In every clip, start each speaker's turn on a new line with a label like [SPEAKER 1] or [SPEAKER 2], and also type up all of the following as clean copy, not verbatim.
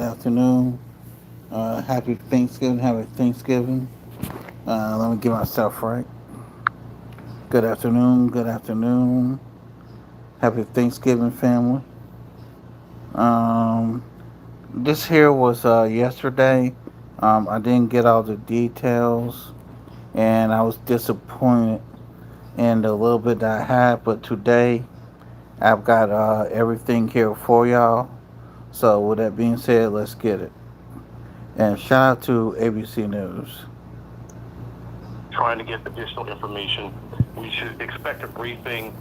[SPEAKER 1] Afternoon. Happy Thanksgiving. Happy Thanksgiving. Let me get myself right. Good afternoon. Good afternoon. Happy Thanksgiving, family. Um, this here was yesterday. I didn't get all the details, and I was disappointed in the little bit that I had. But today, I've got everything here for y'all. So, with that being said, let's get it. And shout out to ABC News.
[SPEAKER 2] Trying to get additional information. We should expect a briefing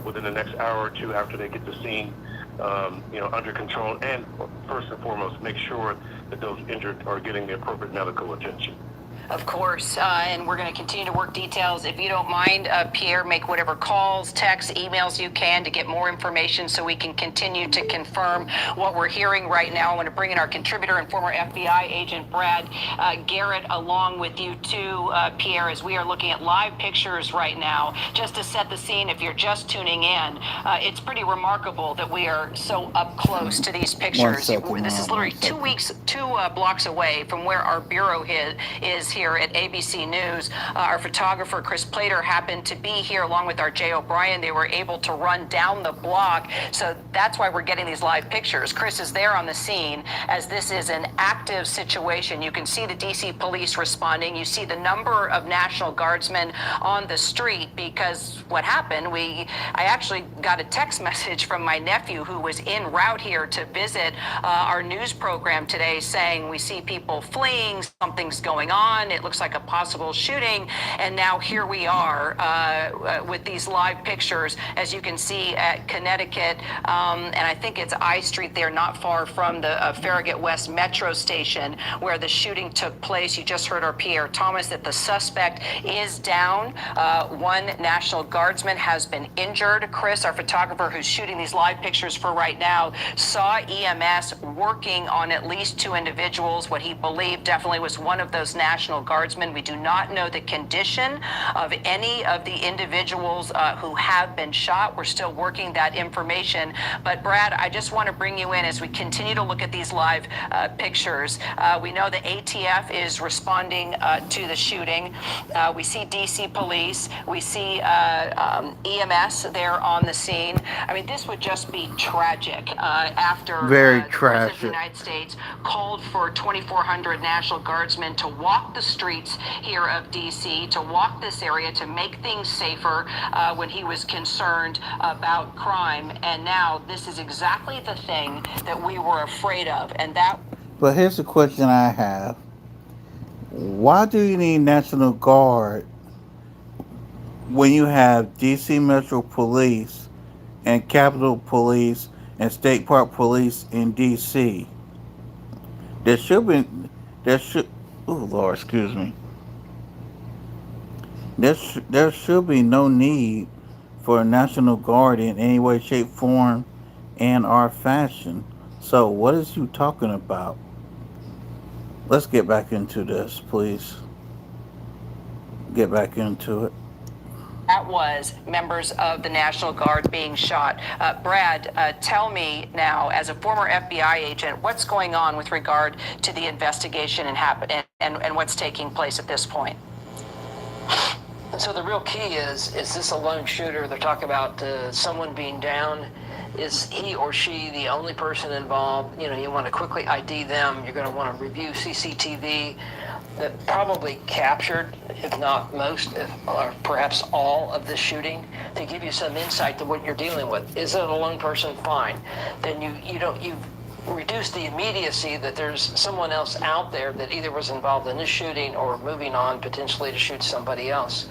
[SPEAKER 2] within the next hour or two after they get the scene, under control. And first and foremost, make sure that those injured are getting the appropriate medical attention.
[SPEAKER 3] Of course, and we're going to continue to work details. If you don't mind, Pierre, make whatever calls, texts, emails you can to get more information so we can continue to confirm what we're hearing right now. I want to bring in our contributor and former FBI agent, Brad Garrett, along with you too, Pierre, as we are looking at live pictures right now. Just to set the scene, if you're just tuning in, it's pretty remarkable that we are so up close to these pictures. This is literally 2 weeks, two blocks away from where our bureau is here at ABC News. Our photographer, Chris Plater, happened to be here along with our Jay O'Brien. They were able to run down the block, so that's why we're getting these live pictures. Chris is there on the scene as this is an active situation. You can see the DC police responding. You see the number of National Guardsmen on the street because what happened, I actually got a text message from my nephew who was en route here to visit our news program today saying we see people fleeing, something's going on, it looks like a possible shooting, and now here we are with these live pictures, as you can see at Connecticut, and I think it's I Street there, not far from the Farragut West Metro Station where the shooting took place. You just heard our Pierre Thomas that the suspect is down. One National Guardsman has been injured. Chris, our photographer who's shooting these live pictures for right now, saw EMS working on at least two individuals. What he believed definitely was one of those National Guardsmen. We do not know the condition of any of the individuals who have been shot. We're still working that information. But Brad, I just want to bring you in as we continue to look at these live pictures. We know the ATF is responding to the shooting. We see DC police. We see EMS there on the scene. I mean, this would just be tragic after
[SPEAKER 1] Very
[SPEAKER 3] the President of the
[SPEAKER 1] tragic.
[SPEAKER 3] United States called for 2,400 National Guardsmen to walk the streets here of DC, to walk this area, to make things safer when he was concerned about crime. And now this is exactly the thing that we were afraid of. And that.
[SPEAKER 1] But here's the question I have. Why do you need National Guard when you have DC Metro Police and Capitol Police and State Park Police in DC? There should be, there should, oh Lord, excuse me. There should be no need for a National Guard in any way, shape, form, and or fashion. So what is you talking about? Let's get back into this, please. Get back into it.
[SPEAKER 3] That was members of the National Guard being shot. Brad, tell me now, as a former FBI agent, what's going on with regard to the investigation and what's taking place at this point?
[SPEAKER 4] So the real key is this a lone shooter? They're talking about someone being down. Is he or she the only person involved? You want to quickly ID them. You're going to want to review CCTV that probably captured, if not most, or perhaps all of this shooting, to give you some insight to what you're dealing with. Is it a lone person? Fine. Then you reduce the immediacy that there's someone else out there that either was involved in this shooting or moving on potentially to shoot somebody else.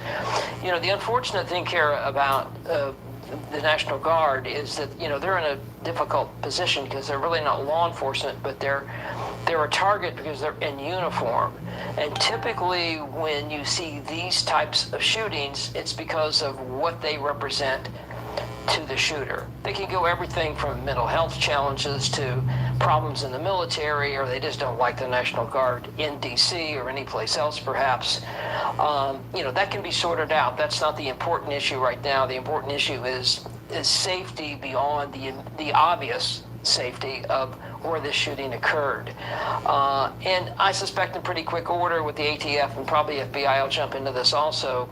[SPEAKER 4] The unfortunate thing here about the National Guard is that they're in a difficult position because they're really not law enforcement, but they're a target because they're in uniform. And typically when you see these types of shootings, it's because of what they represent to the shooter. They can go everything from mental health challenges to problems in the military, or they just don't like the National Guard in DC or any place else perhaps. That can be sorted out. That's not the important issue right now. The important issue is safety beyond the obvious safety of where this shooting occurred. And I suspect in pretty quick order with the ATF and probably FBI will jump into this also,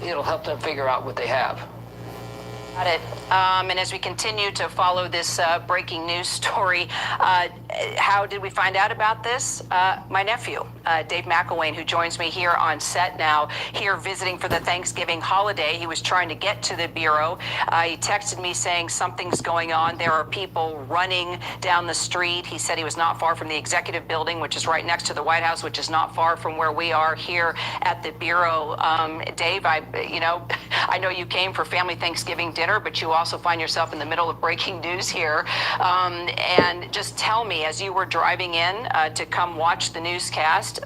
[SPEAKER 4] it'll help them figure out what they have.
[SPEAKER 3] Got it. And as we continue to follow this breaking news story, how did we find out about this? My nephew, Dave McElwain, who joins me here on set now, here visiting for the Thanksgiving holiday. He was trying to get to the Bureau. He texted me saying something's going on. There are people running down the street. He said he was not far from the Executive Building, which is right next to the White House, which is not far from where we are here at the Bureau. Dave, I know you came for family Thanksgiving dinner, but you also find yourself in the middle of breaking news here. And just tell me, as you were driving in to come watch the newscast,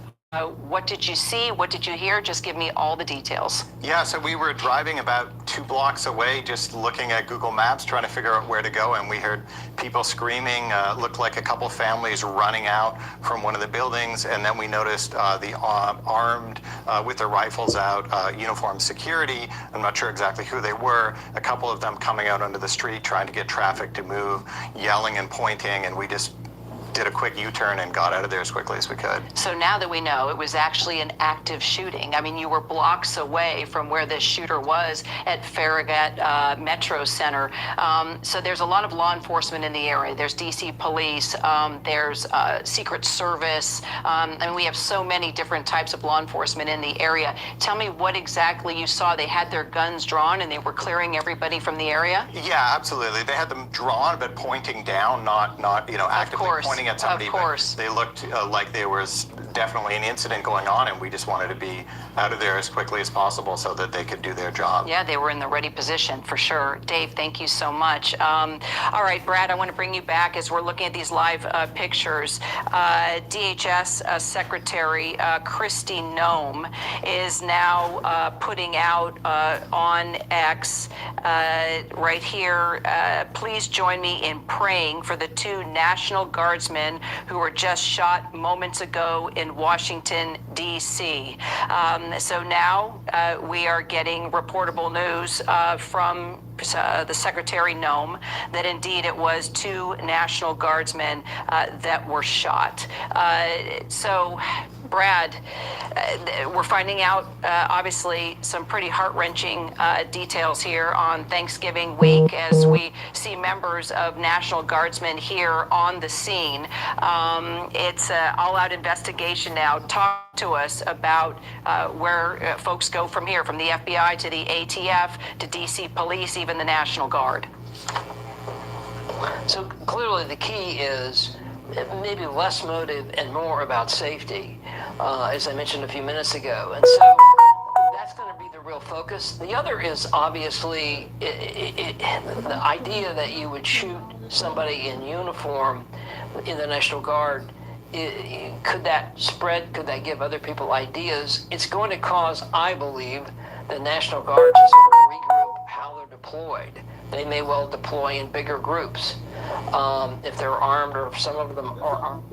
[SPEAKER 3] what did you see? What did you hear? Just give me all the details.
[SPEAKER 5] Yeah, so we were driving about 2 blocks away, just looking at Google Maps, trying to figure out where to go, and we heard people screaming. Looked like a couple families running out from one of the buildings, and then we noticed the armed, with their rifles out, uniformed security. I'm not sure exactly who they were. A couple of them coming out onto the street, trying to get traffic to move, yelling and pointing, and we just did a quick U-turn and got out of there as quickly as we could.
[SPEAKER 3] So now that we know it was actually an active shooting, I mean, you were blocks away from where this shooter was at Farragut Metro Center. So there's a lot of law enforcement in the area. There's DC Police, there's Secret Service. I mean, we have so many different types of law enforcement in the area. Tell me what exactly you saw. They had their guns drawn and they were clearing everybody from the area?
[SPEAKER 5] Yeah, absolutely. They had them drawn, but pointing down, not actively pointing at somebody.
[SPEAKER 3] Of course.
[SPEAKER 5] But they looked like there was definitely an incident going on, and we just wanted to be out of there as quickly as possible so that they could do their job.
[SPEAKER 3] Yeah, they were in the ready position for sure. Dave, thank you so much. All right, Brad, I want to bring you back as we're looking at these live pictures. DHS Secretary Kristi Noem is now putting out on X right here, please join me in praying for the 2 National Guardsmen who were just shot moments ago in Washington, D.C. So now we are getting reportable news from the Secretary Noem that indeed it was 2 National Guardsmen that were shot. So, Brad, we're finding out obviously some pretty heart-wrenching details here on Thanksgiving week as we see members of National Guardsmen here on the scene. It's an all-out investigation now. Talk to us about where folks go from here, from the FBI to the ATF to DC Police, even the National Guard.
[SPEAKER 4] So clearly the key is maybe less motive and more about safety, as I mentioned a few minutes ago. And so that's going to be the real focus. The other is obviously the idea that you would shoot somebody in uniform in the National Guard. Could that spread? Could that give other people ideas? It's going to cause, I believe, the National Guard to sort of regroup how they're deployed. They may well deploy in bigger groups if they're armed, or if some of them are armed.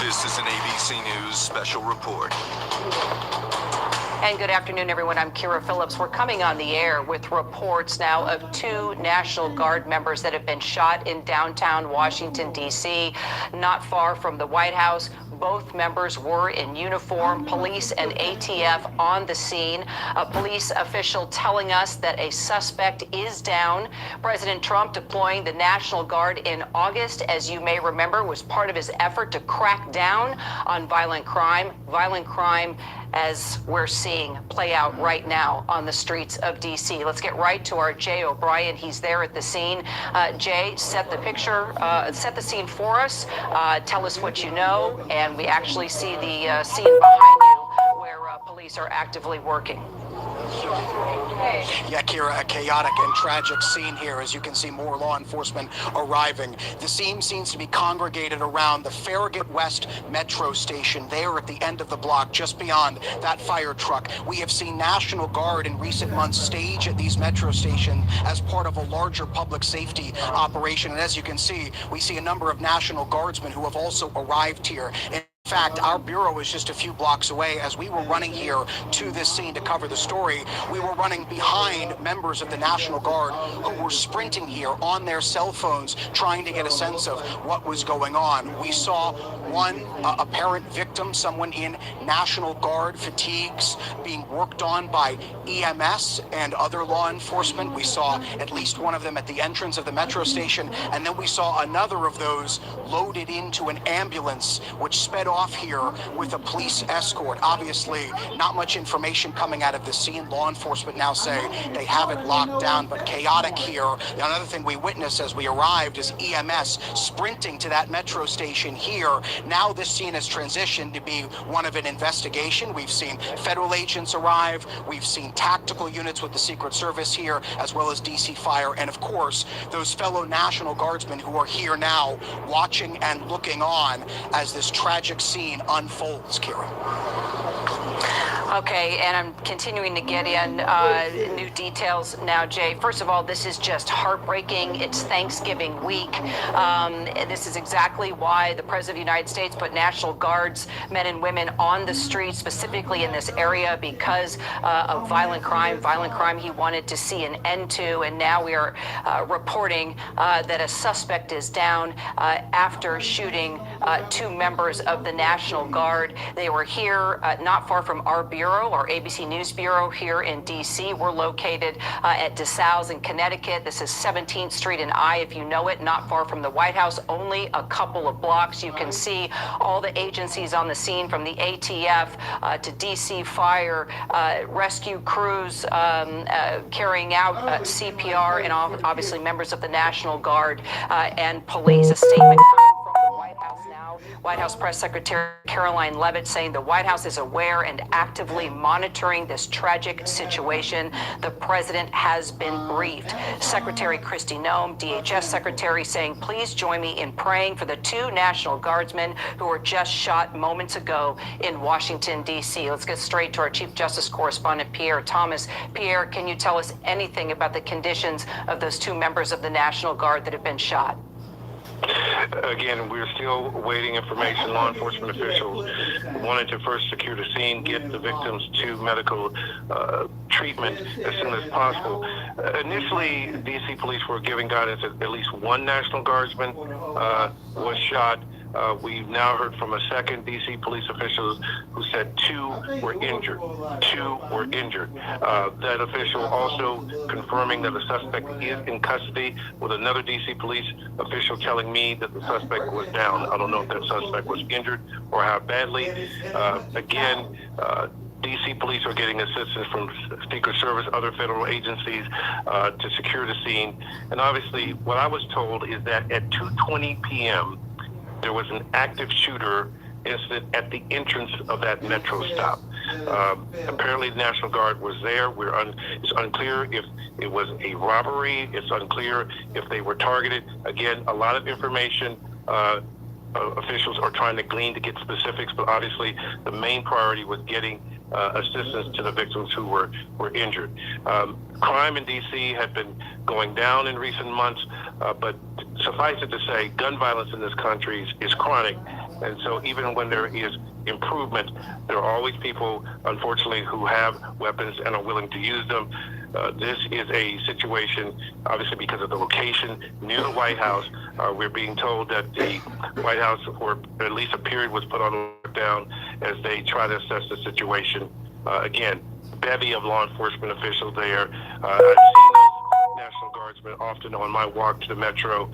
[SPEAKER 6] This is an ABC News special report.
[SPEAKER 3] And good afternoon, everyone. I'm Kira Phillips. We're coming on the air with reports now of 2 National Guard members that have been shot in downtown Washington, D.C., not far from the White House. Both members were in uniform, police and ATF on the scene. A police official telling us that a suspect is down. President Trump deploying the National Guard in August, as you may remember, was part of his effort to crack down on violent crime. Violent crime, as we're seeing play out right now on the streets of D.C. Let's get right to our Jay O'Brien. He's there at the scene. Jay, set the picture, set the scene for us. Tell us what you know, and we actually see the scene behind you where police are actively working.
[SPEAKER 7] Yeah, Kira, a chaotic and tragic scene here. As you can see, more law enforcement arriving. The scene seems to be congregated around the Farragut West Metro Station, there at the end of the block, just beyond that fire truck. We have seen National Guard in recent months stage at these metro stations as part of a larger public safety operation. And as you can see, we see a number of National Guardsmen who have also arrived here. In fact, our bureau is just a few blocks away. As we were running here to this scene to cover the story, we were running behind members of the National Guard who were sprinting here on their cell phones, trying to get a sense of what was going on. We saw one apparent victim, someone in National Guard fatigues, being worked on by EMS and other law enforcement. We saw at least one of them at the entrance of the metro station, and then we saw another of those loaded into an ambulance, which sped off here with a police escort. Obviously, not much information coming out of the scene. Law enforcement now say they have it locked down, but chaotic here. Another thing we witnessed as we arrived is EMS sprinting to that metro station here. Now this scene has transitioned to be one of an investigation. We've seen federal agents arrive. We've seen tactical units with the Secret Service here, as well as DC Fire, and of course, those fellow National Guardsmen who are here now watching and looking on as this tragic scene unfolds, Kira.
[SPEAKER 3] Okay, and I'm continuing to get in new details now, Jay. First of all, this is just heartbreaking. It's Thanksgiving week. This is exactly why the President of the United States put National Guards, men and women, on the streets, specifically in this area, because of violent crime he wanted to see an end to. And now we are reporting that a suspect is down after shooting two members of the National Guard. They were here not far from our bureau, our ABC News Bureau here in D.C. We're located at DeSales in Connecticut. This is 17th Street and I, if you know it, not far from the White House, only a couple of blocks. You can see all the agencies on the scene, from the ATF to D.C. Fire, rescue crews carrying out CPR, and obviously members of the National Guard and police. A statement coming from the White House now. White House Press Secretary Caroline Leavitt saying the White House is aware and actively monitoring this tragic situation. The president has been briefed. Secretary Kristi Noem, DHS Secretary, saying, please join me in praying for the two National Guardsmen who were just shot moments ago in Washington, D.C. Let's get straight to our Chief Justice correspondent, Pierre Thomas. Pierre, can you tell us anything about the conditions of those two members of the National Guard that have been shot?
[SPEAKER 2] Again, we're still awaiting information. Law enforcement officials wanted to first secure the scene, get the victims to medical treatment as soon as possible. Initially, D.C. police were giving guidance that at least one National Guardsman was shot. We've now heard from a second D.C. police official who said two were injured. That official also confirming that the suspect is in custody, with another D.C. police official telling me that the suspect was down. I don't know if that suspect was injured or how badly. D.C. police are getting assistance from Secret Service, other federal agencies to secure the scene. And obviously, what I was told is that at 2:20 p.m., there was an active shooter incident at the entrance of that metro stop. Apparently, the National Guard was there. It's unclear if it was a robbery. It's unclear if they were targeted. Again, a lot of information officials are trying to glean to get specifics, but obviously the main priority was getting assistance to the victims who were injured. Crime in D.C. had been going down in recent months, but suffice it to say, gun violence in this country is chronic. And so even when there is improvement, there are always people, unfortunately, who have weapons and are willing to use them. This is a situation, obviously, because of the location near the White House. We're being told that the White House, for at least a period, was put on lockdown as they try to assess the situation. Again, bevy of law enforcement officials there. I've seen those National Guardsmen often on my walk to the metro.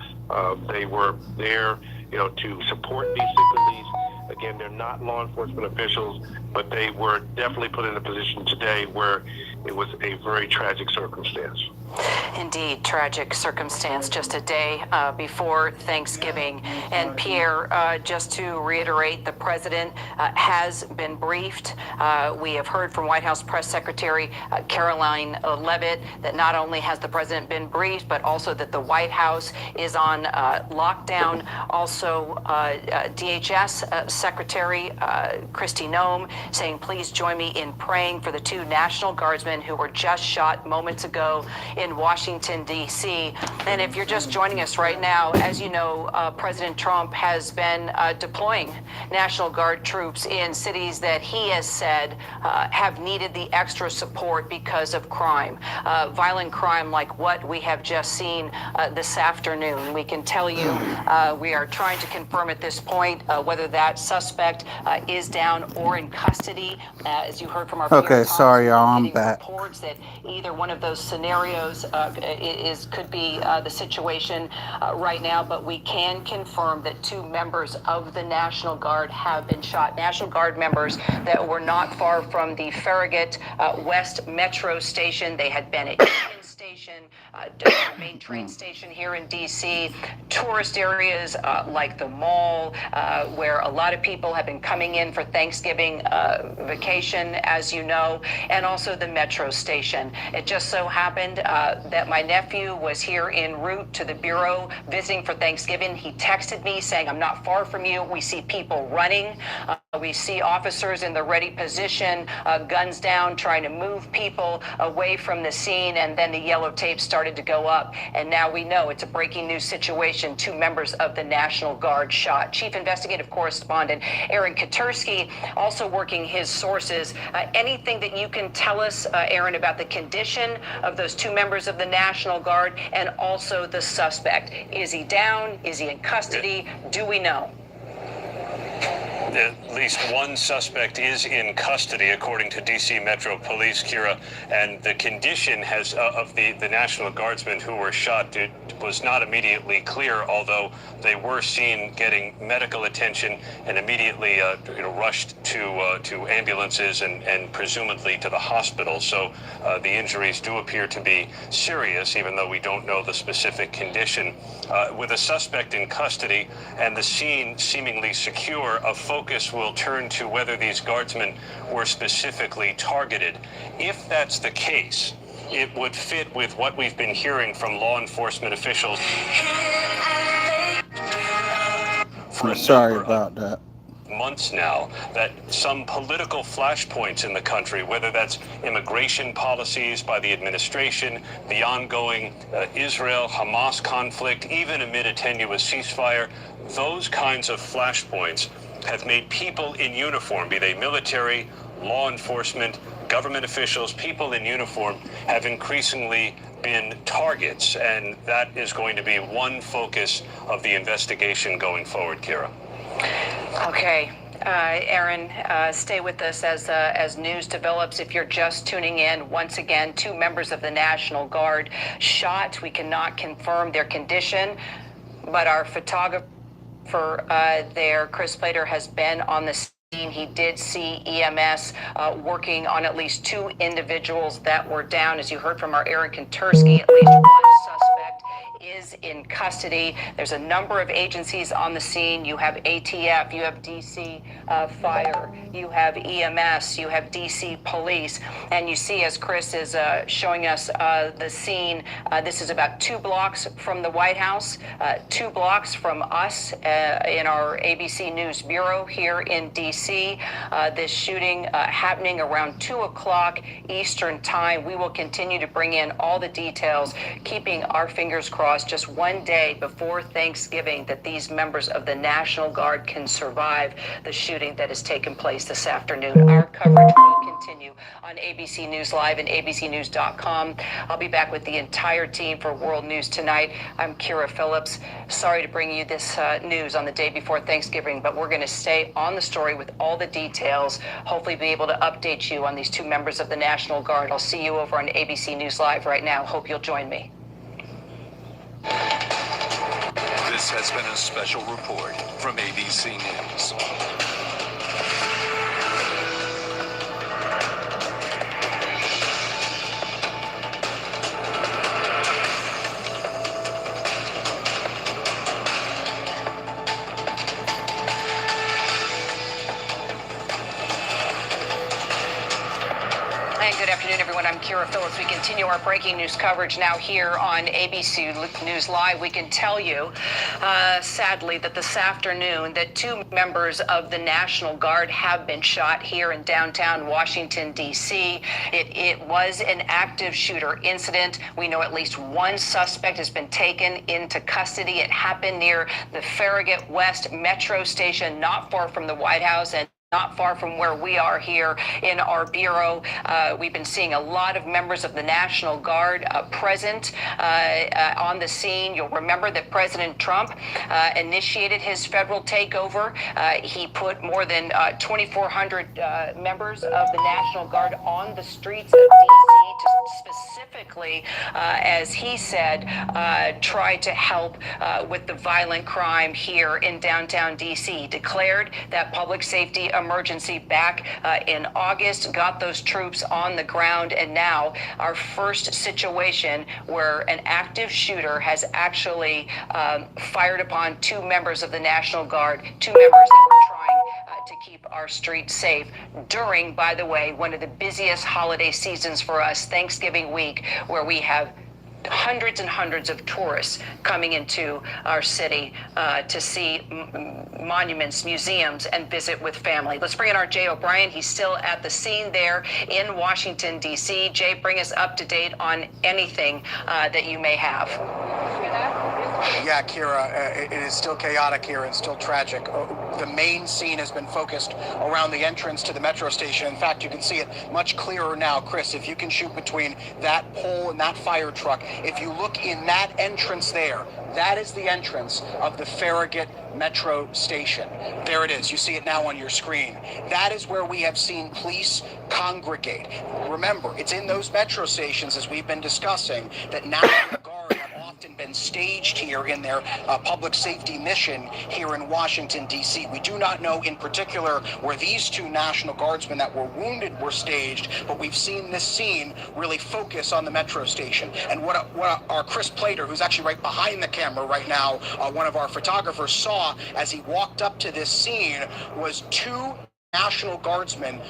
[SPEAKER 2] They were there, to support DC police. Again, they're not law enforcement officials, but they were definitely put in a position today where it was a very tragic circumstance.
[SPEAKER 3] Indeed, tragic circumstance, just a day before Thanksgiving. And Pierre, just to reiterate, the president has been briefed. We have heard from White House Press Secretary Caroline Leavitt that not only has the president been briefed, but also that the White House is on lockdown. Also, DHS Secretary Kristi Noem saying, please join me in praying for the two National Guardsmen who were just shot moments ago in Washington, D.C. And if you're just joining us right now, as you know, President Trump has been deploying National Guard troops in cities that he has said have needed the extra support because of crime, violent crime like what we have just seen this afternoon. We can tell you we are trying to confirm at this point whether that suspect is down or in custody. As you heard from our
[SPEAKER 1] Okay,
[SPEAKER 3] Pierre
[SPEAKER 1] sorry,
[SPEAKER 3] Thompson,
[SPEAKER 1] y'all, I'm
[SPEAKER 3] getting
[SPEAKER 1] back.
[SPEAKER 3] reports that either one of those scenarios could be the situation right now, but we can confirm that 2 members of the National Guard have been shot. National Guard members that were not far from the Farragut West Metro Station. They had been at Union Station, the main train station here in D.C., tourist areas like the mall, where a lot of people have been coming in for Thanksgiving vacation, as you know, and also the Metro Station. It just so happened that my nephew was here en route to the Bureau visiting for Thanksgiving. He texted me saying, "I'm not far from you. We see people running. We see officers in the ready position, guns down, trying to move people away from the scene." And then the yellow tape started to go up. And now we know it's a breaking news situation. 2 members of the National Guard shot. Chief Investigative Correspondent Aaron Katursky also working his sources. Anything that you can tell us, Aaron, about the condition of those 2 members of the National Guard and also the suspect? Is he down? Is he in custody? Do we know?
[SPEAKER 8] At least one suspect is in custody, according to D.C. Metro Police, Kira, and the condition of the National Guardsmen who were shot was not immediately clear, although they were seen getting medical attention and immediately rushed to ambulances and presumably to the hospital. So the injuries do appear to be serious, even though we don't know the specific condition. With a suspect in custody and the scene seemingly secure, a focus will turn to whether these guardsmen were specifically targeted. If that's the case, it would fit with what we've been hearing from law enforcement officials.
[SPEAKER 1] I'm sorry about that.
[SPEAKER 8] Months now, that some political flashpoints in the country, whether that's immigration policies by the administration, the ongoing Israel-Hamas conflict, even amid a tenuous ceasefire, those kinds of flashpoints have made people in uniform, be they military, law enforcement, government officials, people in uniform, have increasingly been targets, and that is going to be one focus of the investigation going forward, Kira.
[SPEAKER 3] Okay. Aaron, stay with us as news develops. If you're just tuning in, once again, 2 members of the National Guard shot. We cannot confirm their condition, but our photographer there, Chris Plater, has been on the scene. He did see EMS working on at least 2 individuals that were down. As you heard from our Aaron Katursky, at least one suspect is in custody. There's a number of agencies on the scene. You have ATF, you have DC Fire, you have EMS, you have DC Police, and you see, as Chris is showing us the scene, this is about 2 blocks from the White House, 2 blocks from us in our ABC News Bureau here in DC. This shooting happening around 2 o'clock Eastern Time. We will continue to bring in all the details, keeping our fingers crossed just one day before Thanksgiving that these members of the National Guard can survive the shooting that has taken place this afternoon. Our coverage will continue on ABC News Live and abcnews.com. I'll be back with the entire team for World News Tonight. I'm Kira Phillips. Sorry to bring you this news on the day before Thanksgiving, but we're going to stay on the story with all the details, hopefully be able to update you on these 2 members of the National Guard. I'll see you over on ABC News Live right now. Hope you'll join me.
[SPEAKER 6] This has been a special report from ABC News.
[SPEAKER 3] And good afternoon, everyone. and I'm Kira Phillips. We continue our breaking news coverage now here on ABC News Live. We can tell you, sadly, that this afternoon that 2 members of the National Guard have been shot here in downtown Washington, D.C. It was an active shooter incident. We know at least 1 suspect has been taken into custody. It happened near the Farragut West Metro Station, not far from the White House and not far from where we are here in our bureau. We've been seeing a lot of members of the National Guard present on the scene. You'll remember that President Trump initiated his federal takeover. He put more than 2,400 members of the National Guard on the streets of D.C. to specifically, as he said, try to help with the violent crime here in downtown D.C. Declared that public safety emergency back in August, got those troops on the ground, and now our first situation where an active shooter has actually fired upon 2 members of the National Guard, 2 members that were trying to keep our streets safe during, by the way, one of the busiest holiday seasons for us, Thanksgiving week, where we have hundreds and hundreds of tourists coming into our city to see monuments, museums, and visit with family. Let's bring in our Jay O'Brien. He's still at the scene there in Washington, D.C. Jay, bring us up to date on anything that you may have.
[SPEAKER 7] Yeah, Kira, it is still chaotic here and still tragic. The main scene has been focused around the entrance to the metro station. In fact, you can see it much clearer now. Chris, if you can shoot between that pole and that fire truck, if you look in that entrance there, that is the entrance of the Farragut Metro Station. There it is. You see it now on your screen. That is where we have seen police congregate. Remember, it's in those metro stations, as we've been discussing, that National Guard have often been staged here in their public safety mission here in Washington, D.C. We do not know in particular where these 2 National Guardsmen that were wounded were staged, but we've seen this scene really focus on the metro station. And what our Chris Plater, who's actually right behind the camera right now, one of our photographers, saw as he walked up to this scene was 2 National Guardsmen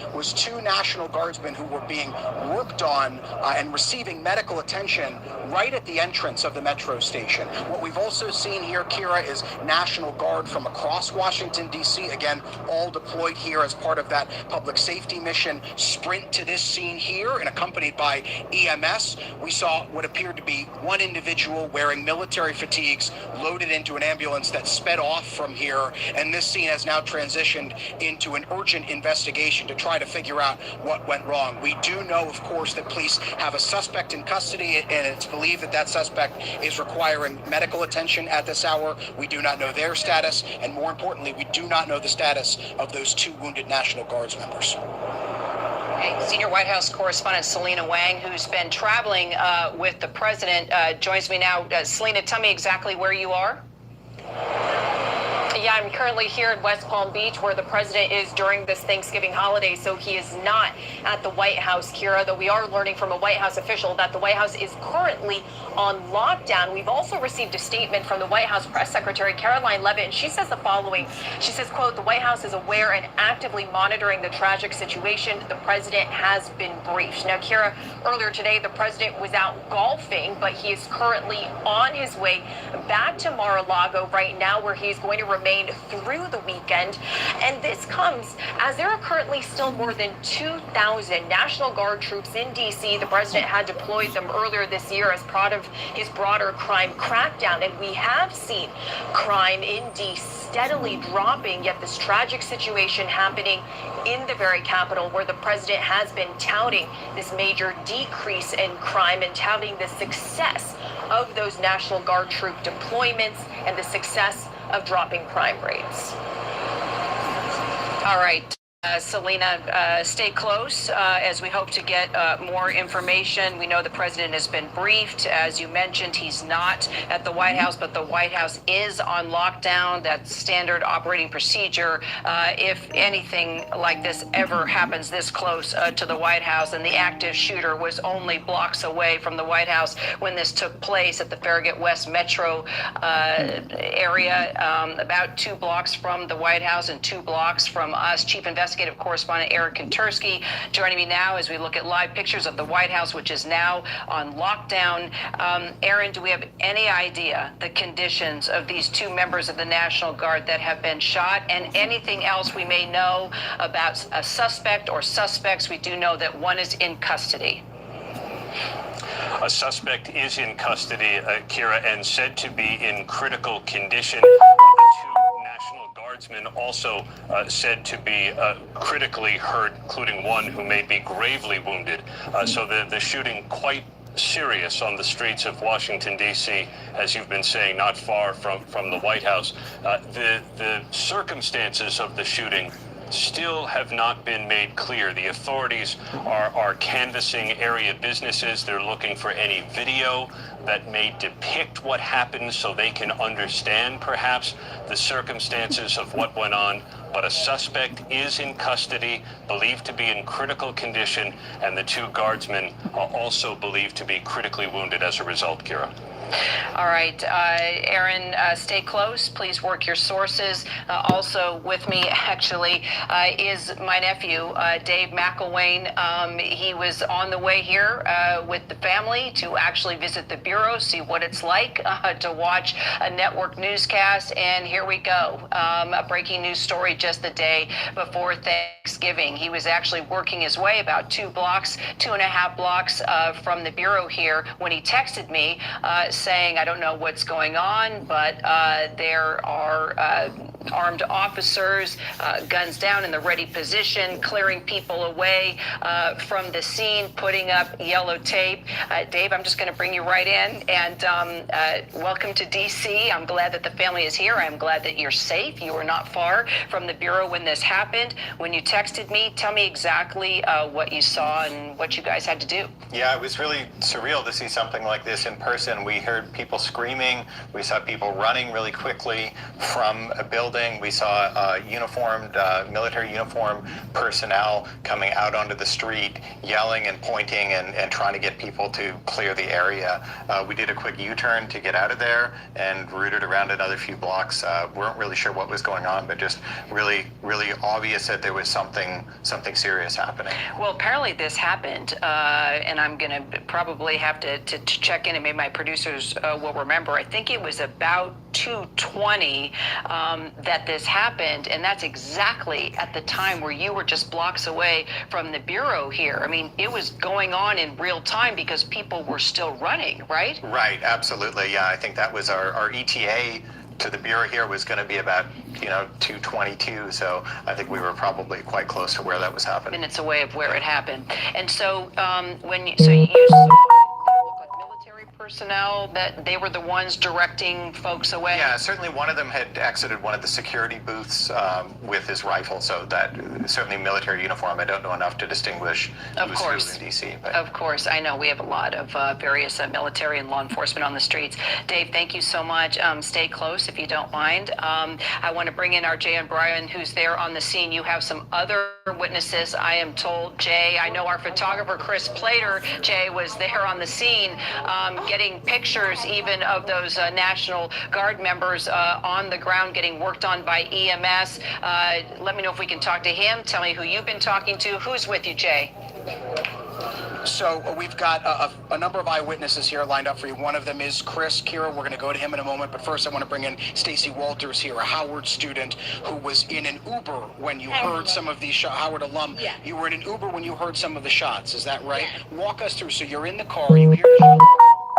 [SPEAKER 7] who were being worked on and receiving medical attention right at the entrance of the metro station. What we've also seen here, Kira, is National Guard from across Washington, D.C., again, all deployed here as part of that public safety mission, sprint to this scene here and accompanied by EMS. We saw what appeared to be 1 individual wearing military fatigues loaded into an ambulance that sped off from here, and this scene has now transitioned into an urgent investigation to try to figure out what went wrong. We do know, of course, that police have a suspect in custody, and it's believed that that suspect is requiring medical attention at this hour. We do not know their status, and more importantly, we do not know the status of those 2 wounded National Guards members.
[SPEAKER 3] Senior White House correspondent Selena Wang, who's been traveling with the president, joins me now. Selena, tell me exactly where you are.
[SPEAKER 9] Yeah, I'm currently here in West Palm Beach where the president is during this Thanksgiving holiday, so he is not at the White House, Kira, though we are learning from a White House official that the White House is currently on lockdown. We've also received a statement from the White House Press Secretary Caroline Leavitt, and she says the following. She says, quote, "The White House is aware and actively monitoring the tragic situation. The president has been briefed." Now, Kira, earlier today, the president was out golfing, but he is currently on his way back to Mar-a-Lago right now, where he's going to remain through the weekend. And this comes as there are currently still more than 2,000 National Guard troops in D.C. The president had deployed them earlier this year as part of his broader crime crackdown. And we have seen crime in D.C. steadily dropping, yet this tragic situation happening in the very capital, where the president has been touting this major decrease in crime and touting the success of those National Guard troop deployments and the success of dropping crime rates.
[SPEAKER 3] All right. Selena, stay close as we hope to get more information. We know the president has been briefed. As you mentioned, he's not at the White House, but the White House is on lockdown. That's standard operating procedure. If anything like this ever happens this close to the White House, and the active shooter was only blocks away from the White House when this took place at the Farragut West Metro area, about 2 blocks from the White House and 2 blocks from us. Chief Investigator investigative correspondent Aaron Kontursky joining me now as we look at live pictures of the White House, which is now on lockdown. Aaron, do we have any idea the conditions of these two members of the National Guard that have been shot, and anything else we may know about a suspect or suspects? We do know that one is in custody.
[SPEAKER 8] A suspect is in custody, Kira, and said to be in critical condition. The two National Guardsmen also said to be critically hurt, including one who may be gravely wounded. So the shooting quite serious on the streets of Washington, D.C., as you've been saying, not far from the White House. The circumstances of the shooting still have not been made clear. The authorities are canvassing area businesses. They're looking for any video that may depict what happened so they can understand perhaps the circumstances of what went on. But a suspect is in custody, believed to be in critical condition, and the two guardsmen are also believed to be critically wounded as a result, Kira.
[SPEAKER 3] All right, Aaron, stay close. Please work your sources. Also with me, actually, is my nephew, Dave McElwain. He was on the way here with the family to actually visit the Bureau, see what it's like to watch a network newscast. And here we go. A breaking news story just the day before Thanksgiving. He was actually working his way about 2.5 blocks from the Bureau here when he texted me saying, I don't know what's going on, but there are armed officers, guns down in the ready position, clearing people away from the scene, putting up yellow tape. Dave, I'm just going to bring you right in, and welcome to D.C. I'm glad that the family is here. I'm glad that you're safe. You were not far from the Bureau when this happened. When you texted me, tell me exactly what you saw and what you guys had to do.
[SPEAKER 5] Yeah, it was really surreal to see something like this in person. We heard people screaming. We saw people running really quickly from a building. We saw uniformed, military uniform personnel coming out onto the street, yelling and pointing and trying to get people to clear the area. We did a quick U-turn to get out of there and routed around another few blocks. Weren't really sure what was going on, but just really, really obvious that there was something serious happening.
[SPEAKER 3] Well, apparently this happened, and I'm going to probably have to check in, and maybe my producers will remember. I think it was about 2:20 that this happened, and that's exactly at the time where you were just blocks away from the Bureau here. I mean, it was going on in real time because people were still running, right?
[SPEAKER 5] Right, absolutely. Yeah, I think that was our ETA to the Bureau here was going to be about 2:22, so I think we were probably quite close to where that was happening.
[SPEAKER 3] Minutes away of where it happened. And so you saw military personnel, that they were the ones directing folks away?
[SPEAKER 5] Yeah, certainly one of them had exited one of the security booths with his rifle, so that certainly military uniform. I don't know enough to distinguish who's who in D.C. But.
[SPEAKER 3] Of course, I know we have a lot of various military and law enforcement on the streets. Dave, thank you so much. Stay close if you don't mind. I want to bring in our Jay O'Brien, who's there on the scene. You have some other witnesses, I am told. Jay, I know our photographer, Chris Plater, Jay, was there on the scene getting pictures even of those National Guard members on the ground getting worked on by EMS. Let me know if we can talk to him. Tell me who you've been talking to. Who's with you, Jay?
[SPEAKER 7] So we've got a number of eyewitnesses here lined up for you. One of them is Chris. Kira, we're going to go to him in a moment, but first I want to bring in Stacy Walters here, a Howard student who was in an Uber when you heard some of these shots. Howard alum.
[SPEAKER 10] Yeah.
[SPEAKER 7] You were in an Uber when you heard some of the shots, is that right?
[SPEAKER 10] Yeah.
[SPEAKER 7] Walk us through. So you're in the car, you hear the shots.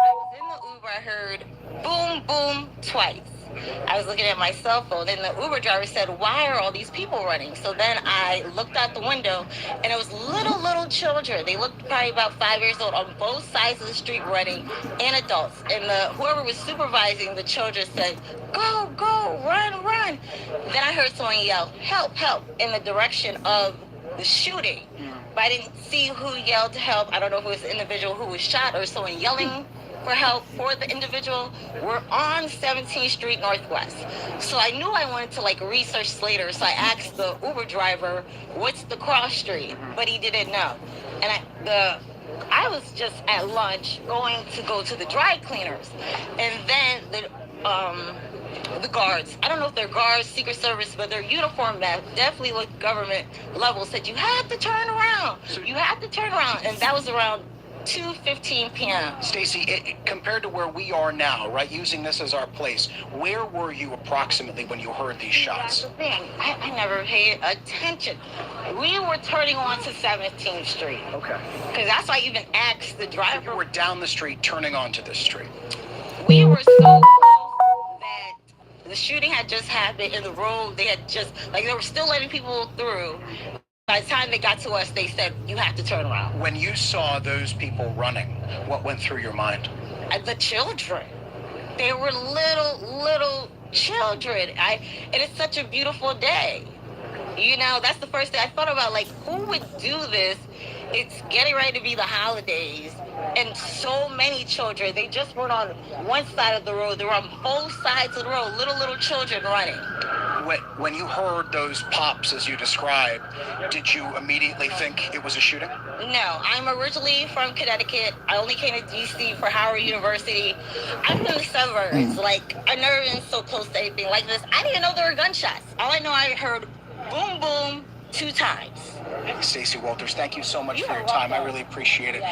[SPEAKER 10] I was in the Uber, I heard boom, boom, twice. I was looking at my cell phone, and the Uber driver said, "Why are all these people running?" So then I looked out the window, and it was little children. They looked probably about 5 years old on both sides of the street running, and adults. And whoever was supervising the children said, "Go, go, run, run." Then I heard someone yell, "Help, help," in the direction of the shooting. But I didn't see who yelled help. I don't know if it was the individual who was shot or someone yelling for help for the individual. We're on 17th Street Northwest. So I knew I wanted to research Slater. So I asked the Uber driver, "What's the cross street?" But he didn't know. And I was just at lunch going to go to the dry cleaners. And then the guards. I don't know if they're guards, Secret Service, but their uniform that definitely looked government level said you have to turn around. You have to turn around, and that was around 2:15 p.m.
[SPEAKER 7] Stacey, compared to where we are now, right, using this as our place, where were you approximately when you heard these shots?
[SPEAKER 10] That's the thing. I never paid attention. We were turning on to 17th Street.
[SPEAKER 7] Okay.
[SPEAKER 10] Because that's why I even asked the driver.
[SPEAKER 7] You were down the street, turning onto this street.
[SPEAKER 10] We were so close that the shooting had just happened in the road. They had just, like, they were still letting people through. By the time they got to us, they said, you have to turn around.
[SPEAKER 7] When you saw those people running, what went through your mind?
[SPEAKER 10] The children. They were little children. And it's such a beautiful day. You know, that's the first thing I thought about, like, who would do this? It's getting ready to be the holidays, and so many children, they just weren't on one side of the road, they were on both sides of the road, little children running.
[SPEAKER 7] When you heard those pops, as you described, did you immediately think it was a shooting?
[SPEAKER 10] No, I'm originally from Connecticut. I only came to DC for Howard University. I'm from the suburbs. Like, I've never been so close to anything like this. I didn't even know there were gunshots. All I know, I heard boom, boom, 2 times.
[SPEAKER 7] Stacey Walters, thank you so much for your time. I really appreciate it.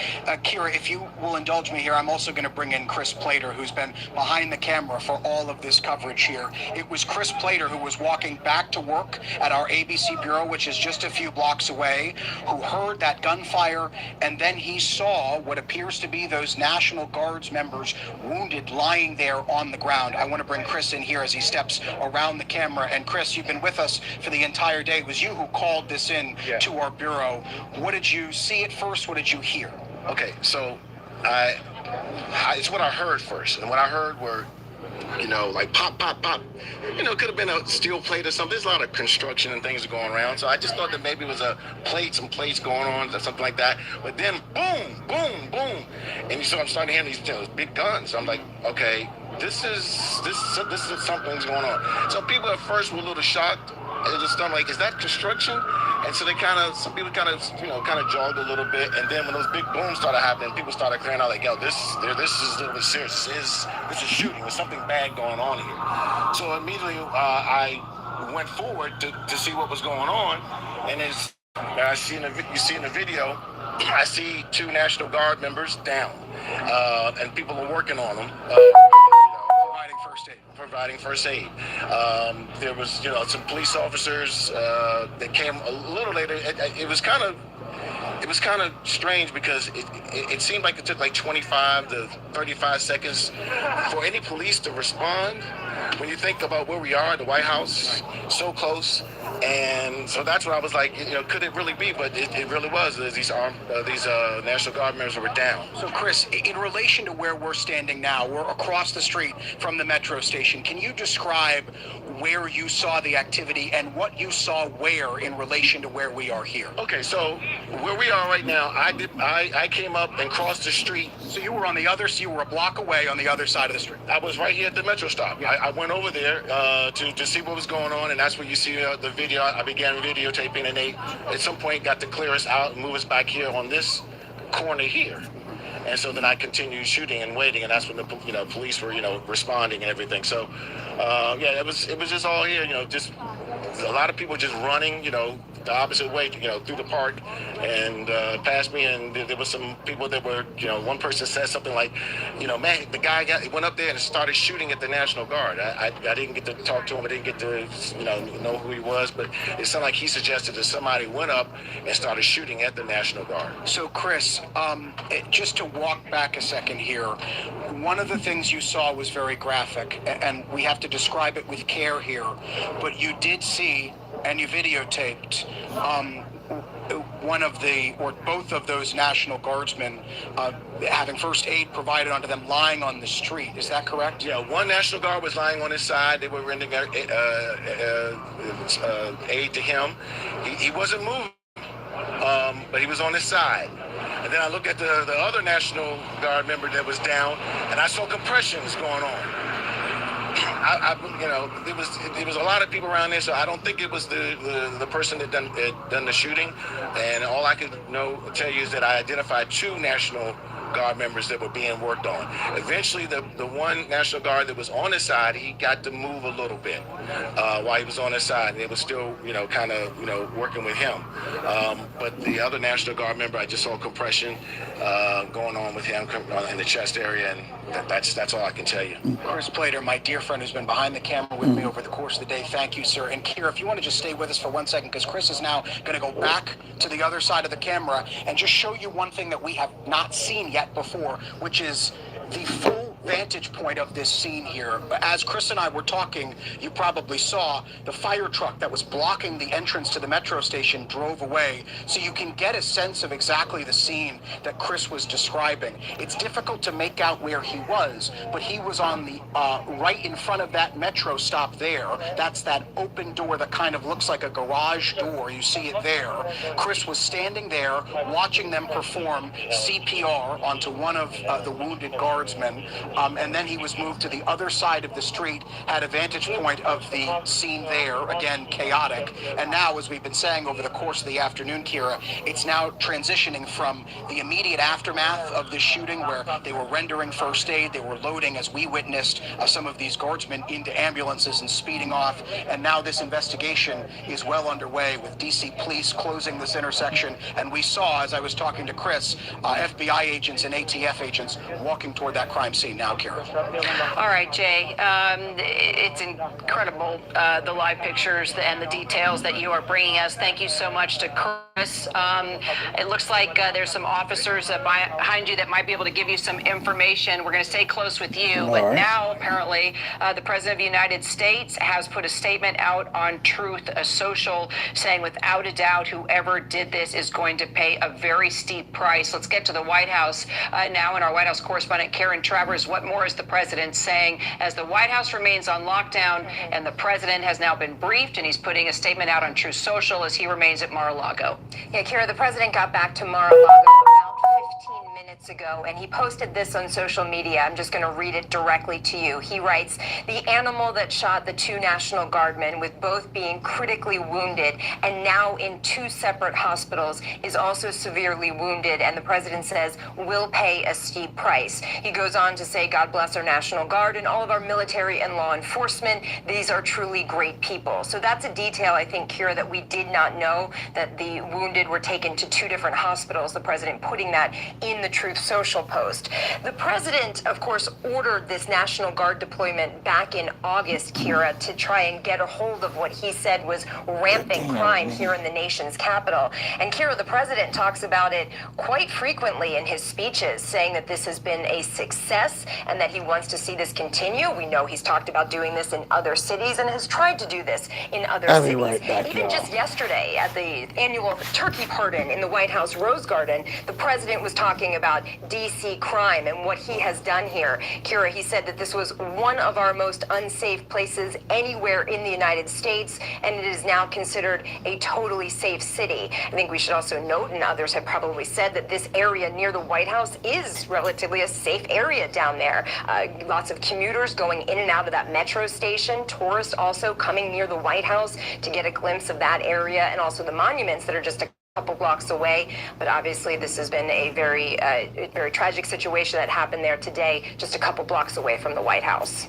[SPEAKER 7] Kira, if you will indulge me here, I'm also going to bring in Chris Plater, who's been behind the camera for all of this coverage here. It was Chris Plater who was walking back to work at our ABC Bureau, which is just a few blocks away, who heard that gunfire, and then he saw what appears to be those National Guards members wounded lying there on the ground. I want to bring Chris in here as he steps around the camera. And Chris, you've been with us for the entire day. It was you who called this in to our bureau. What did you see at first? What did you hear?
[SPEAKER 11] Okay, so it's what I heard first, and what I heard were, you know, like pop, pop, pop. You know, it could have been a steel plate or something. There's a lot of construction and things going around, so I just thought that maybe it was some plates going on, or something like that. But then, boom, boom, boom, and so I'm starting to hear these big guns. I'm like, okay, this is something's going on. So people at first were a little shocked. It was just like, is that construction? And so some people kind of jogged a little bit. And then when those big booms started happening, people started crying out like, yo, this is a little bit serious. This is shooting. There's something bad going on here. So immediately I went forward to see what was going on. And as you see in the video, I see 2 National Guard members down. And people are working on them. Providing first aid. There was, some police officers that came a little later. It was kind of strange because it seemed like it took like 25 to 35 seconds for any police to respond. When you think about where we are, the White House, so close. And so that's what I was like, could it really be? But it really was. These National Guard members were down.
[SPEAKER 7] So, Chris, in relation to where we're standing now, we're across the street from the metro station. Can you describe where you saw the activity and what you saw where in relation to where we are here?
[SPEAKER 11] Okay, so where we are right now, I came up and crossed the street.
[SPEAKER 7] So you were you were a block away on the other side of the street.
[SPEAKER 11] I was right here at the metro stop. Yeah. I went over there to see what was going on, and that's where you see the video. I began videotaping, and they at some point got to clear us out and move us back here on this corner here. And so then I continued shooting and waiting, and that's when the police were responding and everything. So it was just all here, just a lot of people just running, the opposite way, through the park and past me. And there was some people that were, one person said something like, man, the guy went up there and started shooting at the National Guard. I didn't get to talk to him. I didn't get to, know who he was, but it sounded like he suggested that somebody went up and started shooting at the National Guard.
[SPEAKER 7] So, Chris, just to walk back a second here, one of the things you saw was very graphic, and we have to describe it with care here, but you did see, and you videotaped, both of those National Guardsmen having first aid provided onto them lying on the street. Is that correct?
[SPEAKER 11] Yeah, one National Guard was lying on his side. They were rendering aid to him. He wasn't moving, but he was on his side. And then I looked at the other National Guard member that was down, and I saw compressions going on. There was a lot of people around there, so I don't think it was the person that done the shooting. And all I could tell you is that I identified 2 National Guard members that were being worked on. Eventually, the one National Guard that was on his side, he got to move a little bit while he was on his side. They were still, kind of, working with him. But the other National Guard member, I just saw compression going on with him in the chest area, and that's all I can tell you.
[SPEAKER 7] Chris Plater, my dear friend who's been behind the camera with me over the course of the day. Thank you, sir. And Kira, if you want to just stay with us for 1 second, because Chris is now going to go back to the other side of the camera and just show you one thing that we have not seen yet before, which is the full vantage point of this scene here. As Chris and I were talking, you probably saw the fire truck that was blocking the entrance to the metro station drove away. So you can get a sense of exactly the scene that Chris was describing. It's difficult to make out where he was, but he was on the right in front of that metro stop there. That's that open door that kind of looks like a garage door. You see it there. Chris was standing there watching them perform CPR onto one of the wounded guardsmen. And then he was moved to the other side of the street, had a vantage point of the scene there, again, chaotic. And now, as we've been saying over the course of the afternoon, Kira, it's now transitioning from the immediate aftermath of this shooting where they were rendering first aid, they were loading, as we witnessed, some of these guardsmen into ambulances and speeding off. And now this investigation is well underway with DC police closing this intersection. And we saw, as I was talking to Chris, FBI agents and ATF agents walking toward that crime scene now, Kira.
[SPEAKER 3] All right, Jay. It's incredible, the live pictures and the details that you are bringing us. Thank you so much to Chris. It looks like there's some officers behind you that might be able to give you some information. We're going to stay close with you. But now, apparently, the President of the United States has put a statement out on Truth Social saying, without a doubt, whoever did this is going to pay a very steep price. Let's get to the White House now, and our White House correspondent, Karen Travers. What more is the president saying as the White House remains on lockdown and the president has now been briefed and he's putting a statement out on Truth Social as he remains at Mar-a-Lago?
[SPEAKER 9] Yeah, Kira, the president got back to Mar-a-Lago about 15 minutes ago, and he posted this on social media. I'm just going to read it directly to you. He writes, "The animal that shot the two National Guardmen, with both being critically wounded and now in two separate hospitals, is also severely wounded, and the president says will pay a steep price." He goes on to say, "God bless our National Guard and all of our military and law enforcement. These are truly great people." So that's a detail, I think, Kira, that we did not know, that the wounded were taken to two different hospitals. The president putting that in the Truth Social post. The president, of course, ordered this National Guard deployment back in August, Kira, to try and get a hold of what he said was rampant crime here in the nation's capital. And Kira, the president talks about it quite frequently in his speeches, saying that this has been a success and that he wants to see this continue. We know he's talked about doing this in other cities and has tried to do this in other cities.
[SPEAKER 1] Right back,
[SPEAKER 9] Even just yesterday at the annual turkey pardon in the White House Rose Garden, the president was talking about DC crime and what he has done here. Kira, he said that this was one of our most unsafe places anywhere in the United States, and it is now considered a totally safe city. I think we should also note, and others have probably said, that this area near the White House is relatively a safe area down there. Lots of commuters going in and out of that metro station, tourists also coming near the White House to get a glimpse of that area, and also the monuments that are just a couple blocks away. But obviously this has been a very tragic situation that happened there today, just a couple blocks away from the White House.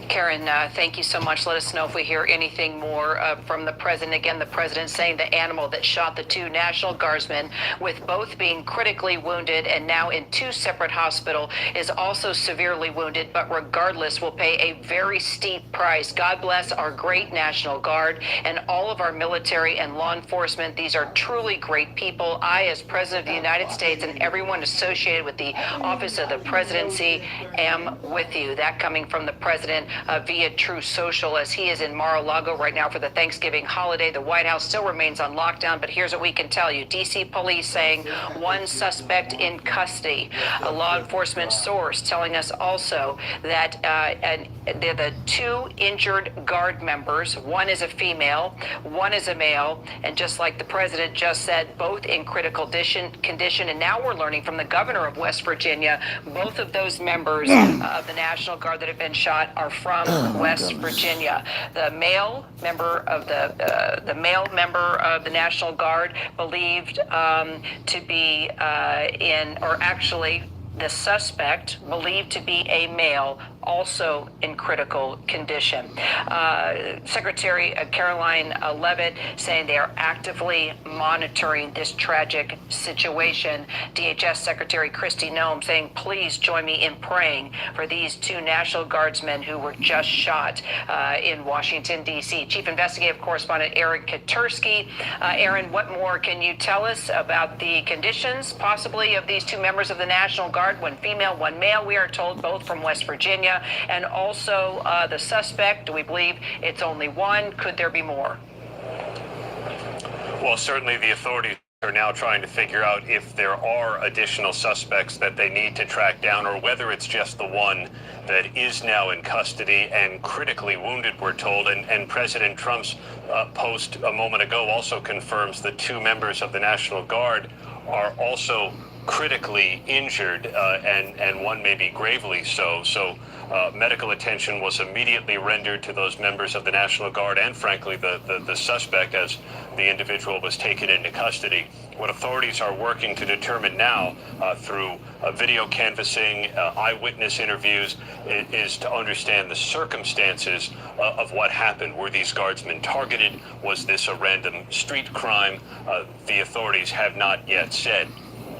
[SPEAKER 3] Karen, thank you so much. Let us know if we hear anything more from the president. Again, the president saying the animal that shot the two National Guardsmen, with both being critically wounded and now in two separate hospitals, is also severely wounded, but regardless will pay a very steep price. God bless our great National Guard and all of our military and law enforcement. These are truly great people. I, as President of the United States, and everyone associated with the Office of the Presidency, am with you. That coming from the president via Truth Social, as he is in Mar-a-Lago right now for the Thanksgiving holiday. The White House still remains on lockdown, but here's what we can tell you. DC police saying one suspect in custody. A law enforcement source telling us also that they're the two injured guard members. One is a female, one is a male, and just like the president just said, both in critical condition. And now we're learning from the governor of West Virginia, both of those members of the National Guard that have been shot are from West Virginia. The male member of the National Guard believed to be The suspect, believed to be a male, also in critical condition. Secretary Caroline Leavitt saying they are actively monitoring this tragic situation. DHS Secretary Kristi Noem saying, please join me in praying for these two National Guardsmen who were just shot in Washington, D.C. Chief Investigative Correspondent Aaron Katersky. Aaron, what more can you tell us about the conditions, possibly, of these two members of the National Guard, one female, one male, we are told, both from West Virginia, and also the suspect? Do we believe it's only one? Could there be more?
[SPEAKER 8] Well, certainly the authorities are now trying to figure out if there are additional suspects that they need to track down, or whether it's just the one that is now in custody and critically wounded, we're told. And President Trump's post a moment ago also confirms the two members of the National Guard are also critically injured, and one may be gravely so. So medical attention was immediately rendered to those members of the National Guard and, frankly, the suspect, as the individual was taken into custody. What authorities are working to determine now through video canvassing, eyewitness interviews, is to understand the circumstances of what happened. Were these guardsmen targeted? Was this a random street crime? The authorities have not yet said.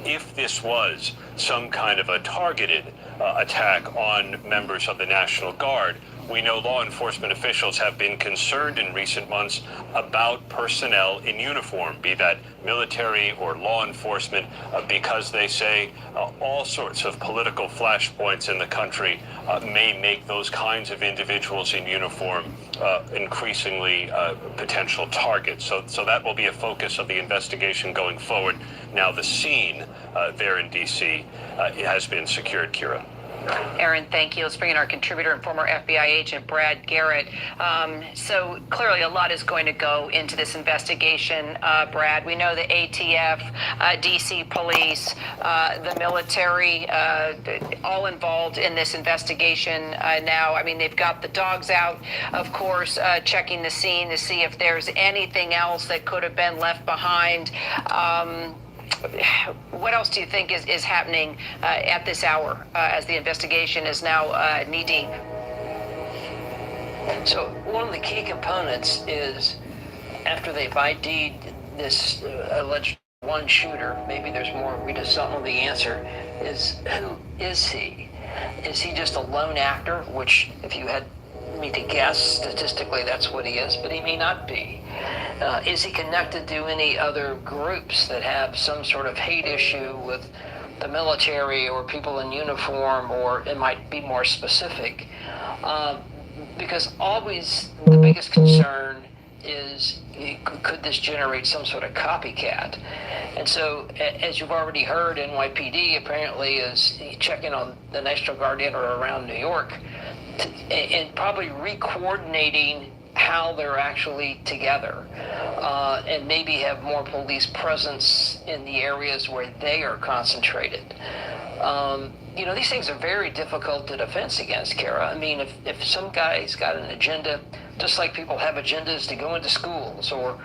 [SPEAKER 8] If this was some kind of a targeted attack on members of the National Guard, we know law enforcement officials have been concerned in recent months about personnel in uniform, be that military or law enforcement, because they say all sorts of political flashpoints in the country may make those kinds of individuals in uniform increasingly potential targets. So that will be a focus of the investigation going forward. Now, the scene there in D.C. Has been secured, Kira.
[SPEAKER 3] Aaron, thank you. Let's bring in our contributor and former FBI agent, Brad Garrett. So clearly a lot is going to go into this investigation, Brad. We know the ATF, D.C. police, the military, all involved in this investigation now. I mean, they've got the dogs out, of course, checking the scene to see if there's anything else that could have been left behind. What else do you think is happening at this hour as the investigation is now knee-deep?
[SPEAKER 4] So one of the key components is, after they've ID'd this alleged one shooter, maybe there's more, we just don't know the answer, is who is he? Is he just a lone actor, which if you had me to guess, statistically that's what he is, but he may not be. Is he connected to any other groups that have some sort of hate issue with the military or people in uniform, or it might be more specific? Because always the biggest concern is, could this generate some sort of copycat? And so, as you've already heard, NYPD apparently is checking on the National Guard in or around New York, and probably re-coordinating how they're actually together, and maybe have more police presence in the areas where they are concentrated. You know, these things are very difficult to defense against, Kara. I mean, if some guy's got an agenda, just like people have agendas to go into schools, or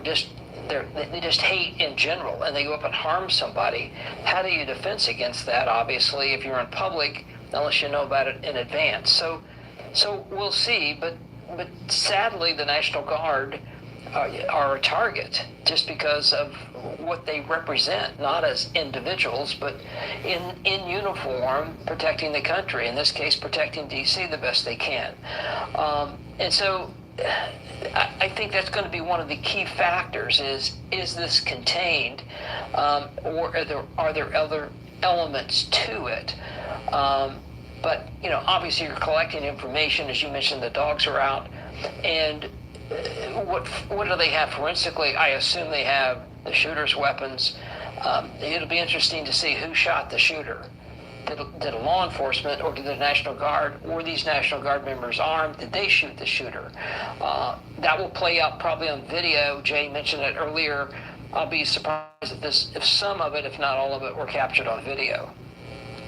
[SPEAKER 4] just they just hate in general, and they go up and harm somebody, how do you defense against that, obviously, if you're in public, unless you know about it in advance? So we'll see, but sadly the National Guard are a target just because of what they represent, not as individuals, but in uniform, protecting the country, in this case protecting DC the best they can. And so I think that's going to be one of the key factors, is this contained, or are there other elements to it? But, you know, obviously you're collecting information. As you mentioned, the dogs are out. And what do they have forensically? I assume they have the shooter's weapons. It'll be interesting to see who shot the shooter. Did a law enforcement, or did the National Guard, or these National Guard members armed, did they shoot the shooter? That will play out probably on video. Jay mentioned it earlier. I'll be surprised if some of it, if not all of it, were captured on video.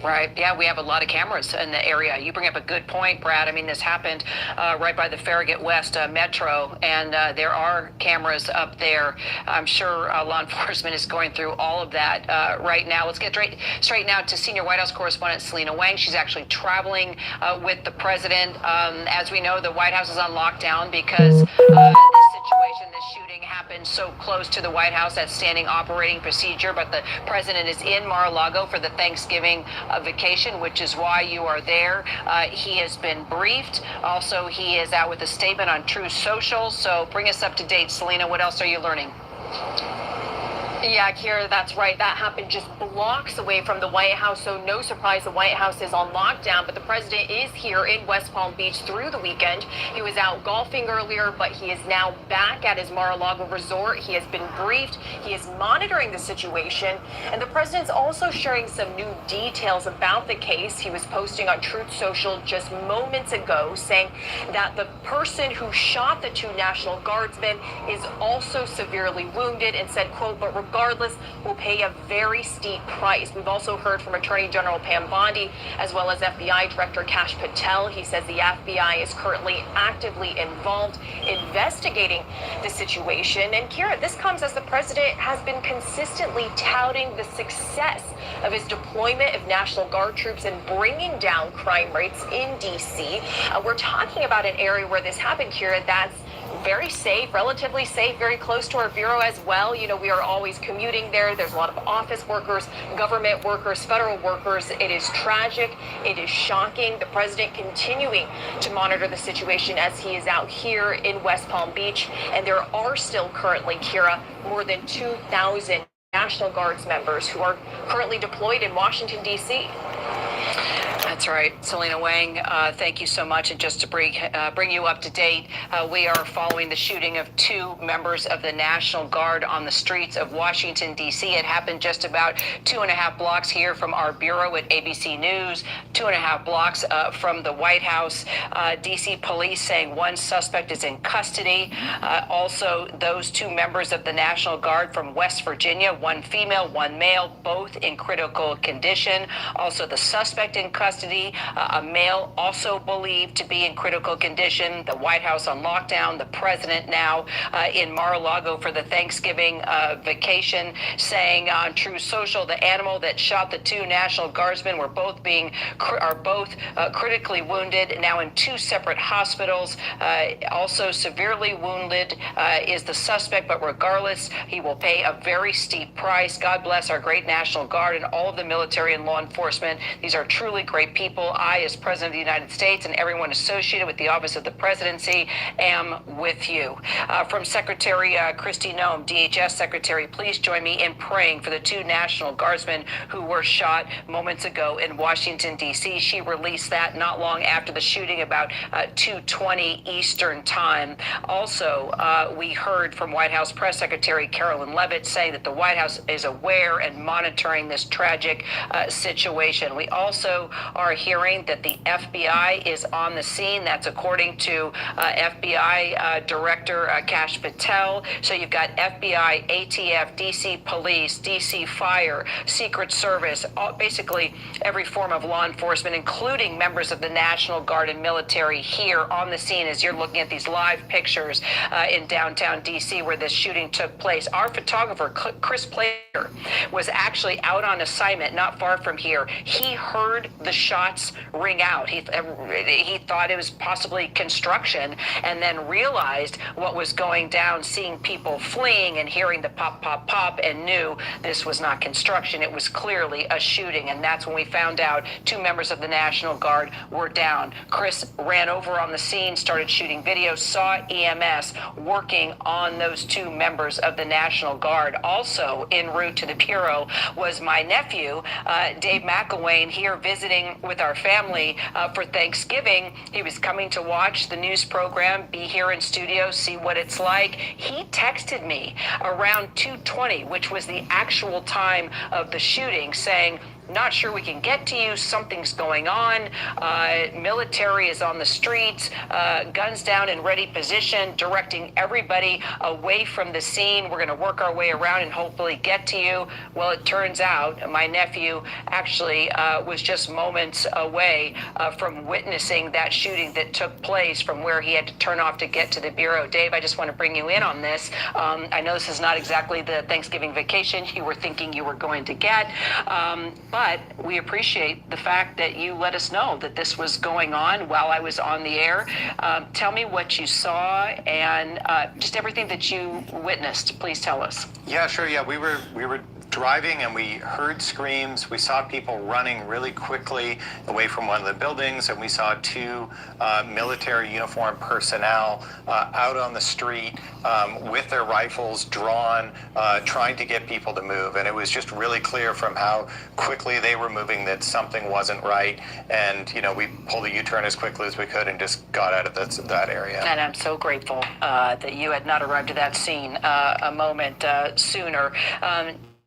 [SPEAKER 3] Right. Yeah, we have a lot of cameras in the area. You bring up a good point, Brad. I mean, this happened right by the Farragut West Metro, and there are cameras up there. I'm sure law enforcement is going through all of that right now. Let's get straight now to senior White House correspondent Selena Wang. She's actually traveling with the president. As we know, the White House is on lockdown because this situation, this shooting happened so close to the White House. That's standing operating procedure, but the president is in Mar-a-Lago for the Thanksgiving vacation, which is why you are there. He has been briefed. Also, he is out with a statement on Truth Social. So bring us up to date, Selena. What else are you learning?
[SPEAKER 9] Yeah, Kira, that's right. That happened just blocks away from the White House, so no surprise the White House is on lockdown, but the president is here in West Palm Beach through the weekend. He was out golfing earlier, but he is now back at his Mar-a-Lago resort. He has been briefed. He is monitoring the situation, and the president's also sharing some new details about the case. He was posting on Truth Social just moments ago saying that the person who shot the two National Guardsmen is also severely wounded, and said, quote, "But regardless, will pay a very steep price." We've also heard from Attorney General Pam Bondi, as well as FBI Director Kash Patel. He says the FBI is currently actively involved investigating the situation. And Kira, this comes as the president has been consistently touting the success of his deployment of National Guard troops and bringing down crime rates in D.C. We're talking about an area where this happened, Kira, that's very safe, relatively safe, very close to our bureau as well. You know, we are always commuting there. There's a lot of office workers, government workers, federal workers. It is tragic. It is shocking. The president continuing to monitor the situation as he is out here in West Palm Beach. And there are still currently, Kira, more than 2,000 National Guards members who are currently deployed in Washington, D.C.
[SPEAKER 3] That's right. Selena Wang, thank you so much. And just to bring you up to date, we are following the shooting of two members of the National Guard on the streets of Washington, D.C. It happened just about 2.5 blocks here from our bureau at ABC News, 2.5 blocks from the White House. D.C. police saying one suspect is in custody. Also, those two members of the National Guard from West Virginia, one female, one male, both in critical condition. Also, the suspect in custody, a male also believed to be in critical condition. The White House on lockdown, the president now in Mar-a-Lago for the Thanksgiving vacation, saying on True Social, the animal that shot the two National Guardsmen are both critically wounded, now in two separate hospitals. Also severely wounded is the suspect, but regardless, he will pay a very steep price. God bless our great National Guard and all of the military and law enforcement. These are truly great people. I, as President of the United States, and everyone associated with the Office of the Presidency, am with you. From Secretary Kristi Noem, DHS Secretary, please join me in praying for the two National Guardsmen who were shot moments ago in Washington, D.C. She released that not long after the shooting, about 2:20 Eastern Time. Also, we heard from White House Press Secretary Carolyn Leavitt saying that the White House is aware and monitoring this tragic situation. We also are hearing that the FBI is on the scene. That's according to FBI Director Kash Patel. So you've got FBI, ATF, DC Police, DC Fire, Secret Service, basically every form of law enforcement, including members of the National Guard and military here on the scene as you're looking at these live pictures in downtown DC where this shooting took place. Our photographer, Chris Plater, was actually out on assignment not far from here. He heard the shots ring out. He thought it was possibly construction, and then realized what was going down, seeing people fleeing and hearing the pop, pop, pop, and knew this was not construction. It was clearly a shooting, and that's when we found out two members of the National Guard were down. Chris ran over on the scene, started shooting video, saw EMS working on those two members of the National Guard. Also en route to the Bureau was my nephew, Dave McElwain, here visiting with our family for Thanksgiving. He was coming to watch the news program, be here in studio, see what it's like. He texted me around 2:20, which was the actual time of the shooting, saying, not sure we can get to you. Something's going on. Military is on the streets, guns down in ready position, directing everybody away from the scene. We're going to work our way around and hopefully get to you. Well, it turns out my nephew actually was just moments away from witnessing that shooting that took place from where he had to turn off to get to the Bureau. Dave, I just want to bring you in on this. I know this is not exactly the Thanksgiving vacation you were thinking you were going to get, but we appreciate the fact that you let us know that this was going on while I was on the air. Tell me what you saw and just everything that you witnessed. Please tell us.
[SPEAKER 5] Yeah, sure. Yeah, we were driving and we heard screams. We saw people running really quickly away from one of the buildings, and we saw two military uniformed personnel out on the street with their rifles drawn, trying to get people to move. And it was just really clear from how quickly they were moving that something wasn't right. And, you know, we pulled a U-turn as quickly as we could and just got out of that area.
[SPEAKER 3] And I'm so grateful that you had not arrived at that scene a moment sooner.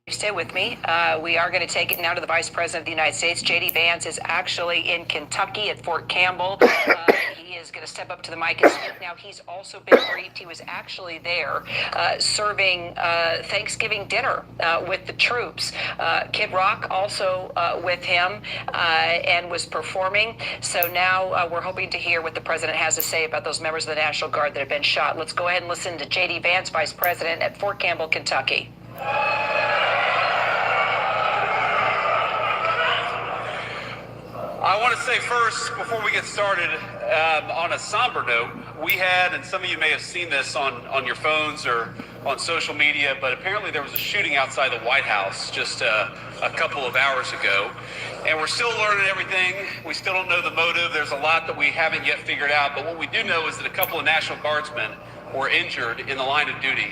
[SPEAKER 3] Stay with me. We are going to take it now to the Vice President of the United States. J.D. Vance is actually in Kentucky at Fort Campbell. He is going to step up to the mic and speak now. He's also been briefed. He was actually there serving Thanksgiving dinner with the troops. Kid Rock also with him and was performing. So now we're hoping to hear what the president has to say about those members of the National Guard that have been shot. Let's go ahead and listen to J.D. Vance, Vice President at Fort Campbell, Kentucky.
[SPEAKER 12] I want to say first, before we get started, on a somber note, we had, and some of you may have seen this on your phones or on social media, but apparently there was a shooting outside the White House just a couple of hours ago. And we're still learning everything. We still don't know the motive. There's a lot that we haven't yet figured out. But what we do know is that a couple of National Guardsmen were injured in the line of duty.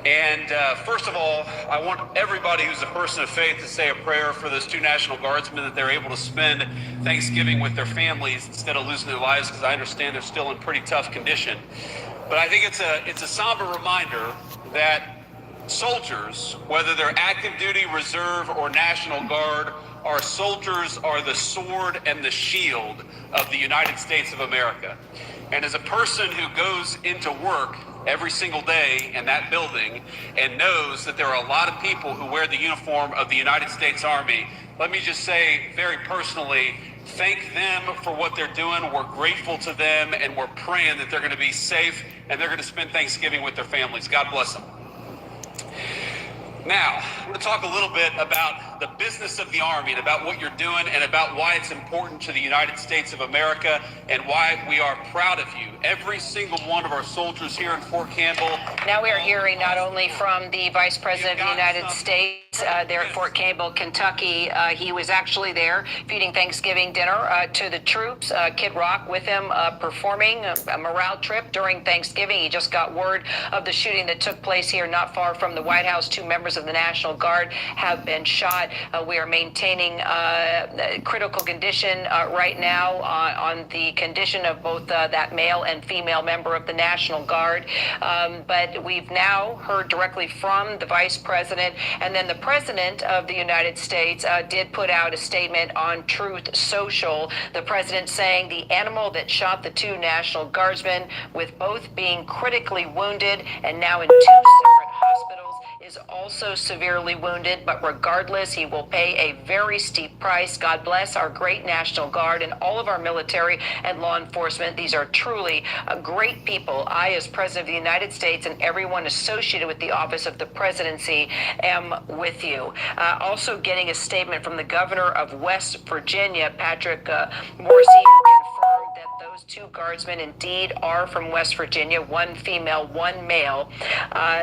[SPEAKER 12] And first of all, I want everybody who's a person of faith to say a prayer for those two National Guardsmen, that they're able to spend Thanksgiving with their families instead of losing their lives, because I understand they're still in pretty tough condition. But I think it's a somber reminder that soldiers, whether they're active duty, reserve, or National Guard, our soldiers are the sword and the shield of the United States of America. And as a person who goes into work every single day in that building and knows that there are a lot of people who wear the uniform of the United States Army, let me just say very personally, thank them for what they're doing. We're grateful to them, and we're praying that they're going to be safe and they're going to spend Thanksgiving with their families. God bless them. Now, I'm going to talk a little bit about the business of the Army and about what you're doing and about why it's important to the United States of America and why we are proud of you. Every single one of our soldiers here in Fort Campbell.
[SPEAKER 3] Now we are hearing not only from the Vice President of the United States there at Fort Campbell, Kentucky. He was actually there feeding Thanksgiving dinner to the troops. Kid Rock with him performing a morale trip during Thanksgiving. He just got word of the shooting that took place here not far from the White House. Two members of the National Guard have been shot. We are maintaining critical condition right now on the condition of both that male and female member of the National Guard. But we've now heard directly from the Vice President, and then the President of the United States did put out a statement on Truth Social. The President saying the animal that shot the two National Guardsmen, with both being critically wounded and now in two separate hospitals, is also severely wounded, but regardless, he will pay a very steep price. God bless our great National Guard and all of our military and law enforcement. These are truly great people. I, as President of the United States, and everyone associated with the office of the presidency, am with you. Also getting a statement from the governor of West Virginia, Patrick Morrisey, who confirmed that those two guardsmen indeed are from West Virginia, one female, one male.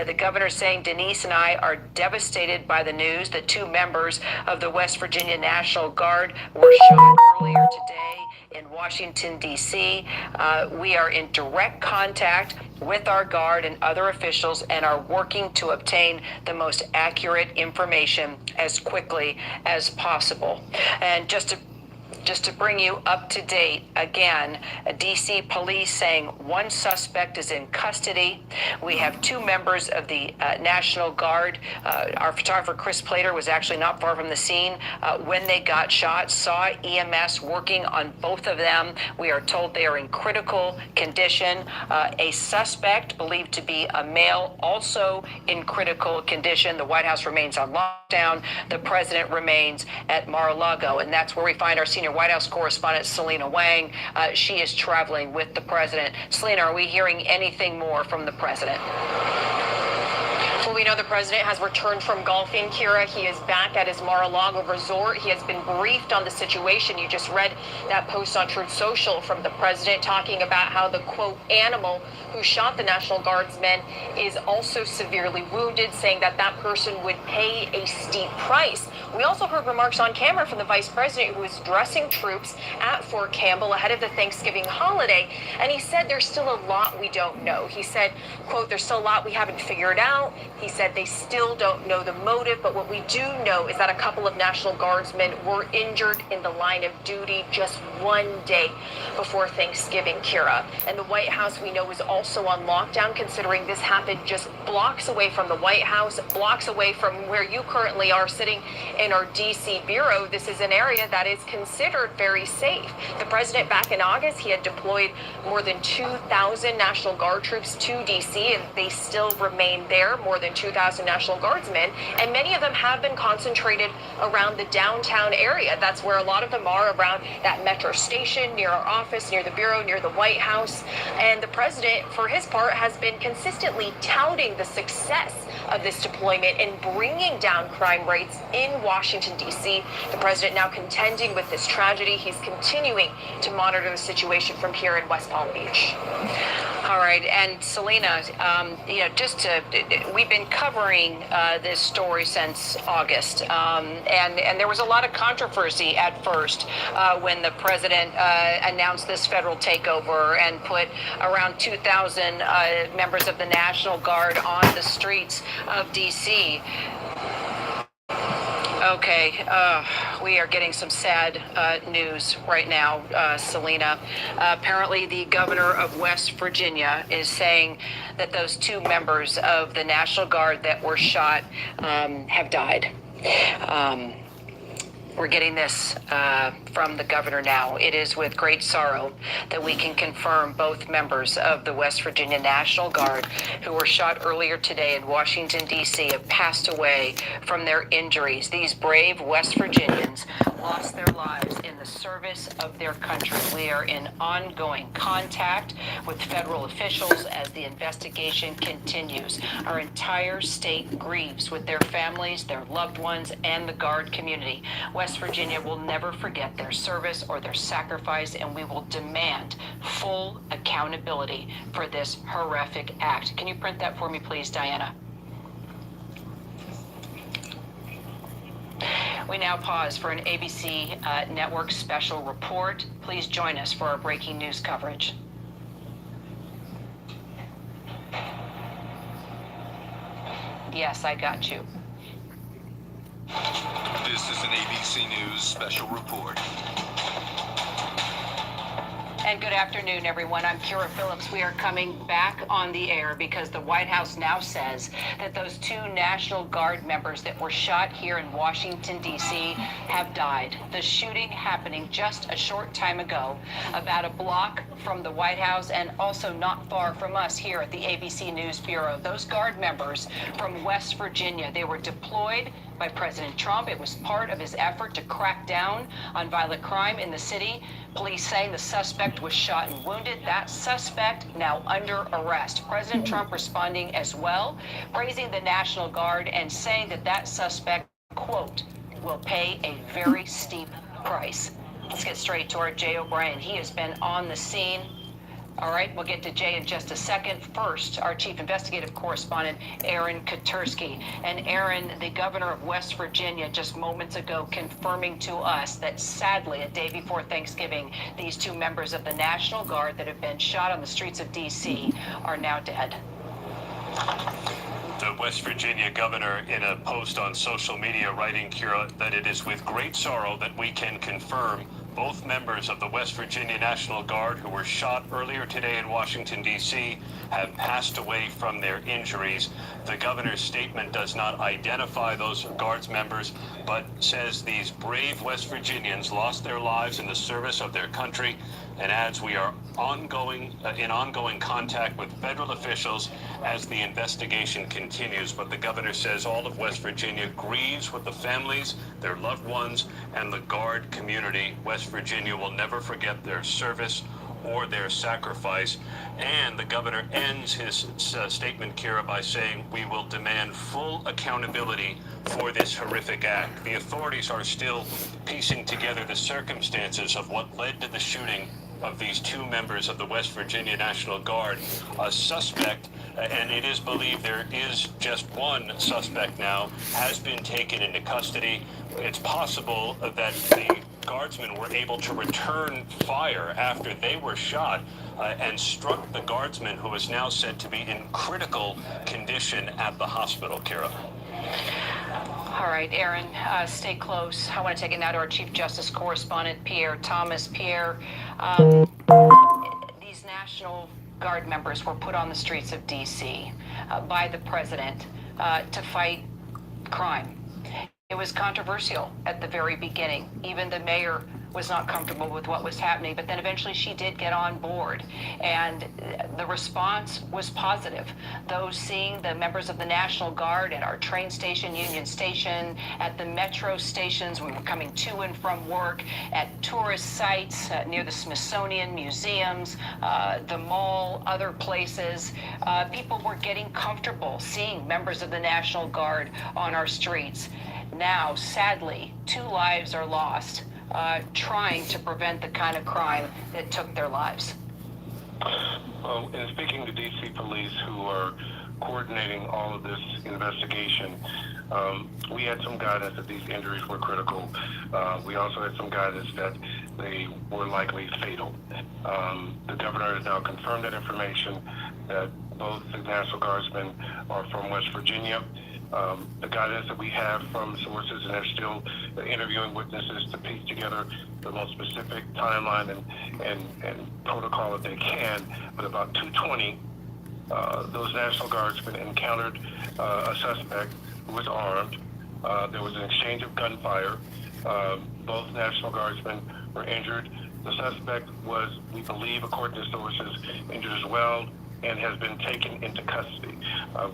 [SPEAKER 3] The governor saying, Denise and I are devastated by the news that two members of the West Virginia National Guard were shot earlier today in Washington, D.C. We are in direct contact with our Guard and other officials and are working to obtain the most accurate information as quickly as possible. And just to Just to bring you up to date, again, DC police saying one suspect is in custody. We have 2 members of the National Guard. Our photographer, Chris Plater, was actually not far from the scene when they got shot, saw EMS working on both of them. We are told they are in critical condition. A suspect, believed to be a male, also in critical condition. The White House remains on lockdown. The president remains at Mar-a-Lago, and that's where we find our senior White House correspondent, Selena Wang. She is traveling with the president. Selena, are we hearing anything more from the president?
[SPEAKER 9] Well, we know the president has returned from golfing, Kira. He is back at his Mar-a-Lago resort. He has been briefed on the situation. You just read that post on Truth Social from the president talking about how the, quote, animal who shot the National Guardsman is also severely wounded, saying that that person would pay a steep price. We also heard remarks on camera from the vice president, who is dressing troops at Fort Campbell ahead of the Thanksgiving holiday. And he said there's still a lot we don't know. He said, quote, there's still a lot we haven't figured out. He said they still don't know the motive, but what we do know is that a couple of National Guardsmen were injured in the line of duty just one day before Thanksgiving, Kira. And the White House, we know, is also on lockdown, considering this happened just blocks away from the White House, blocks away from where you currently are sitting in our D.C. bureau. This is an area that is considered very safe. The president, back in August, he had deployed more than 2,000 National Guard troops to D.C., and they still remain there, more than 2,000 National Guardsmen, and many of them have been concentrated around the downtown area. That's where a lot of them are, around that metro station, near our office, near the bureau, near the White House. And the president, for his part, has been consistently touting the success of this deployment in bringing down crime rates in Washington, D.C. The president now contending with this tragedy. He's continuing to monitor the situation from here in West Palm Beach.
[SPEAKER 3] All right, and Selena, we've been covering this story since August, and there was a lot of controversy at first when the president announced this federal takeover and put around 2,000 members of the National Guard on the streets of D.C. Okay, we are getting some sad news right now, Selena. Apparently, the governor of West Virginia is saying that those 2 members of the National Guard that were shot have died. We're getting this from the governor now. It is with great sorrow that we can confirm both members of the West Virginia National Guard who were shot earlier today in Washington, D.C. have passed away from their injuries. These brave West Virginians lost their lives in the service of their country. We are in ongoing contact with federal officials as the investigation continues. Our entire state grieves with their families, their loved ones, and the Guard community. West Virginia will never forget their service or their sacrifice, and we will demand full accountability for this horrific act. Can you print that for me, please, Diana? We now pause for an ABC Network special report. Please join us for our breaking news coverage. Yes, I got you.
[SPEAKER 6] This is an ABC News special report.
[SPEAKER 3] And good afternoon, everyone. I'm Kira Phillips. We are coming back on the air because the White House now says that those 2 National Guard members that were shot here in Washington, D.C. have died. The shooting happening just a short time ago, about a block from the White House and also not far from us here at the ABC News Bureau. Those Guard members from West Virginia, they were deployed by President Trump. It was part of his effort to crack down on violent crime in the city. Police saying the suspect was shot and wounded. That suspect now under arrest. President Trump responding as well, praising the National Guard and saying that that suspect, quote, will pay a very steep price. Let's get straight to our Jay O'Brien. He has been on the scene. All right, we'll get to Jay in just a second. First, our chief investigative correspondent, Aaron Katersky. And Aaron, the governor of West Virginia, just moments ago confirming to us that sadly, a day before Thanksgiving, these 2 members of the National Guard that have been shot on the streets of D.C. are now dead.
[SPEAKER 8] The West Virginia governor, in a post on social media, writing, Kira, that it is with great sorrow that we can confirm Both members of the West Virginia National Guard who were shot earlier today in Washington, D.C., have passed away from their injuries. The governor's statement does not identify those Guards members, but says these brave West Virginians lost their lives in the service of their country, and adds we are in ongoing contact with federal officials as the investigation continues. But the governor says all of West Virginia grieves with the families, their loved ones, and the Guard community. West Virginia will never forget their service or their sacrifice. And the governor ends his statement, Kira, by saying we will demand full accountability for this horrific act. The authorities are still piecing together the circumstances of what led to the shooting of these two members of the West Virginia National Guard. A suspect, and it is believed there is just one suspect now, has been taken into custody. It's possible that the Guardsmen were able to return fire after they were shot and struck the Guardsman, who is now said to be in critical condition at the hospital, Kira.
[SPEAKER 3] All right, Aaron, stay close. I want to take it now to our Chief Justice correspondent, Pierre Thomas. Pierre, these National Guard members were put on the streets of D.C. By the president to fight crime. It was controversial at the very beginning. Even the mayor was not comfortable with what was happening, but then eventually she did get on board, and the response was positive. Those seeing the members of the National Guard at our train station, Union Station, at the metro stations when we were coming to and from work, at tourist sites near the Smithsonian museums, the mall, other places, people were getting comfortable seeing members of the National Guard on our streets. Now, sadly, 2 lives are lost trying to prevent the kind of crime that took their lives.
[SPEAKER 2] Well, in speaking to D.C. police, who are coordinating all of this investigation, we had some guidance that these injuries were critical. We also had some guidance that they were likely fatal. The governor has now confirmed that information, that both the National Guardsmen are from West Virginia. The guidance that we have from sources, and they're still interviewing witnesses to piece together the most specific timeline and protocol that they can. But about 2:20, those National Guardsmen encountered a suspect who was armed. There was an exchange of gunfire. Both National Guardsmen were injured. The suspect was, we believe, according to sources, injured as well, and has been taken into custody.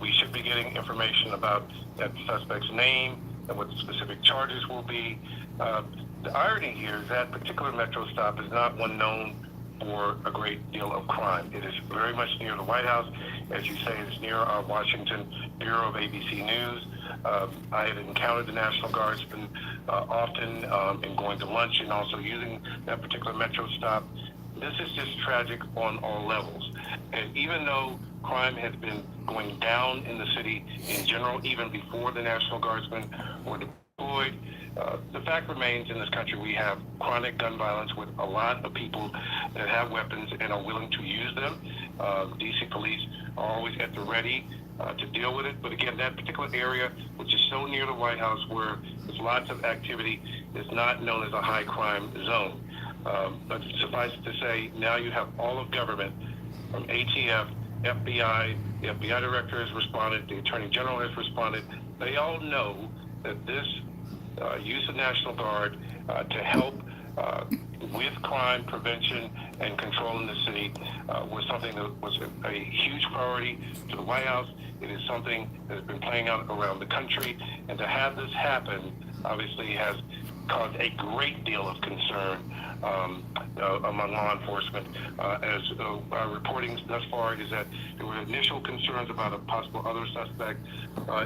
[SPEAKER 2] We should be getting information about that suspect's name and what the specific charges will be. The irony here is that particular metro stop is not one known for a great deal of crime. It is very much near the White House. As you say, it's near our Washington Bureau of ABC News. I had encountered the National Guardsmen often in going to lunch and also using that particular metro stop. This is just tragic on all levels. And even though crime has been going down in the city in general, even before the National Guardsmen were deployed, the fact remains in this country we have chronic gun violence with a lot of people that have weapons and are willing to use them. D.C. police are always at the ready to deal with it. But again, that particular area, which is so near the White House where there's lots of activity, is not known as a high crime zone. But suffice it to say, now you have all of government, from ATF, FBI, the FBI director has responded, the Attorney General has responded. They all know that this use of National Guard to help with crime prevention and control in the city was something that was a huge priority to the White House. It is something that has been playing out around the country, and to have this happen obviously has caused a great deal of concern among law enforcement. As our reporting thus far is that there were initial concerns about a possible other suspect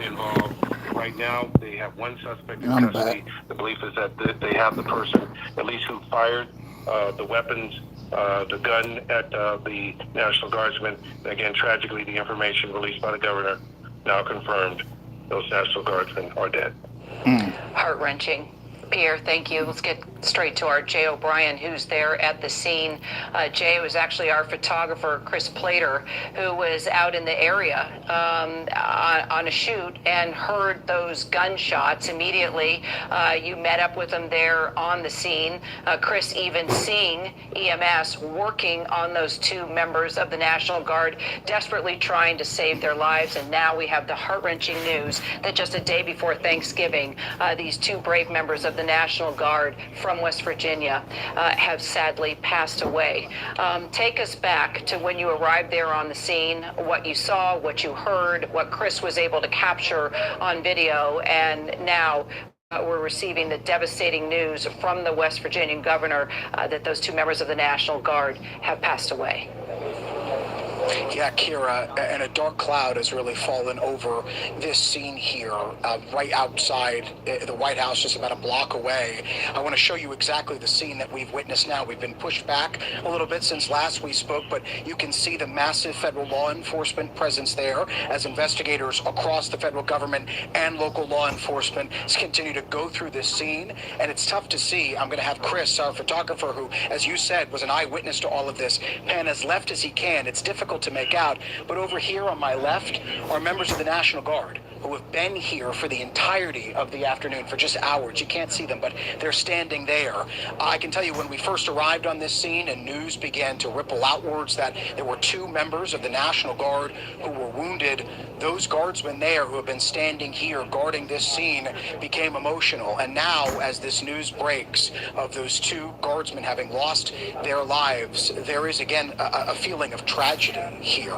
[SPEAKER 2] involved. Right now, they have one suspect in custody. The belief is that they have the person, at least who fired the weapons, the gun at the National Guardsmen. Again, tragically, the information released by the governor now confirmed those National Guardsmen are dead.
[SPEAKER 3] Heart-wrenching. Pierre, thank you. Let's get straight to our Jay O'Brien, who's there at the scene. Jay was actually our photographer, Chris Plater, who was out in the area on a shoot and heard those gunshots immediately. You met up with him there on the scene. Chris even seeing EMS working on those two members of the National Guard, desperately trying to save their lives. And now we have the heart-wrenching news that just a day before Thanksgiving, these two brave members of the National Guard from West Virginia have sadly passed away. Take us back to when you arrived there on the scene, what you saw, what you heard, what Chris was able to capture on video, and now we're receiving the devastating news from the West Virginian governor that those two members of the National Guard have passed away.
[SPEAKER 7] Yeah, Kira, and a dark cloud has really fallen over this scene here, right outside the White House, just about a block away. I want to show you exactly the scene that we've witnessed now. We've been pushed back a little bit since last we spoke, but you can see the massive federal law enforcement presence there as investigators across the federal government and local law enforcement continue to go through this scene. And it's tough to see. I'm going to have Chris, our photographer, who, as you said, was an eyewitness to all of this, pan as left as he can. It's difficult to make out, but over here on my left are members of the National Guard who have been here for the entirety of the afternoon, for just hours. You can't see them, but they're standing there. I can tell you, when we first arrived on this scene and news began to ripple outwards that there were two members of the National Guard who were wounded, those guardsmen there who have been standing here guarding this scene became emotional. And now, as this news breaks of those two guardsmen having lost their lives, there is again a feeling of tragedy here.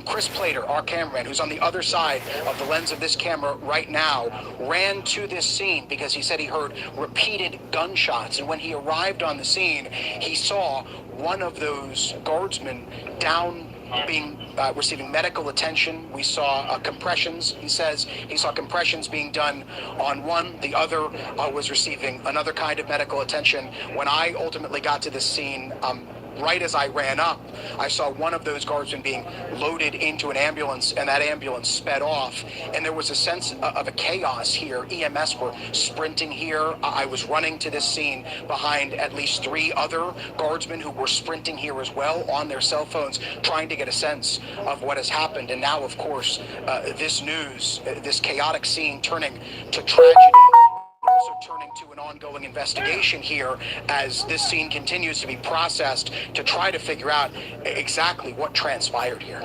[SPEAKER 7] Chris Plater, our cameraman, who's on the other side of the lens of this camera right now, ran to this scene because he said he heard repeated gunshots. And when he arrived on the scene, he saw one of those guardsmen down, receiving medical attention. We saw compressions. He says he saw compressions being done on one. The other was receiving another kind of medical attention. When I ultimately got to this scene, right as I ran up, I saw one of those guardsmen being loaded into an ambulance, and that ambulance sped off. And there was a sense of a chaos here. EMS were sprinting here. I was running to this scene behind at least three other guardsmen who were sprinting here as well on their cell phones, trying to get a sense of what has happened. And now, of course, this news, this chaotic scene turning to tragedy, also turning to an ongoing investigation here as this scene continues to be processed to try to figure out exactly what transpired here.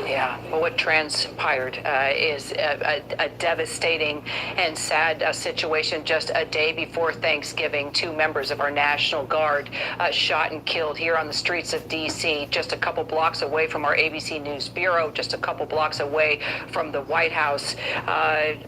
[SPEAKER 3] Yeah, well, what transpired is a devastating and sad situation. Just a day before Thanksgiving, two members of our National Guard shot and killed here on the streets of D.C., just a couple blocks away from our ABC News Bureau, just a couple blocks away from the White House.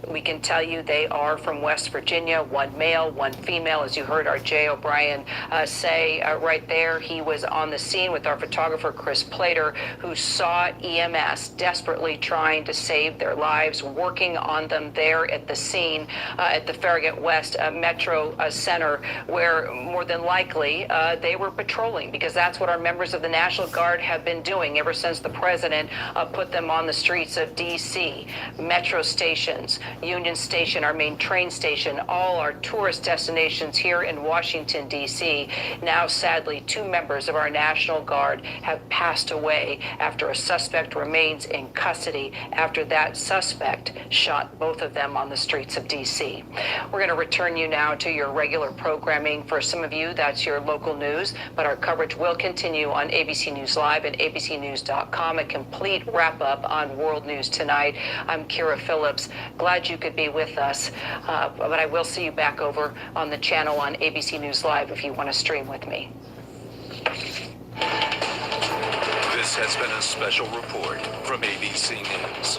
[SPEAKER 3] We can tell you they are from West Virginia, one male, one female, as you heard our Jay O'Brien say right there. He was on the scene with our photographer, Chris Plater, who saw EMS desperately trying to save their lives, working on them there at the scene at the Farragut West Metro Center, where more than likely they were patrolling, because that's what our members of the National Guard have been doing ever since the president put them on the streets of D.C. Metro stations, Union Station, our main train station, all our tourist destinations here in Washington, D.C. Now, sadly, two members of our National Guard have passed away after a suspect remains in custody after that suspect shot both of them on the streets of D.C. We're going to return you now to your regular programming. For some of you, that's your local news, but our coverage will continue on ABC News Live and abcnews.com. A complete wrap-up on World News Tonight. I'm Kira Phillips. Glad you could be with us, but I will see you back over on the channel on ABC News Live if you want to stream with me.
[SPEAKER 6] This has been a special report from ABC News.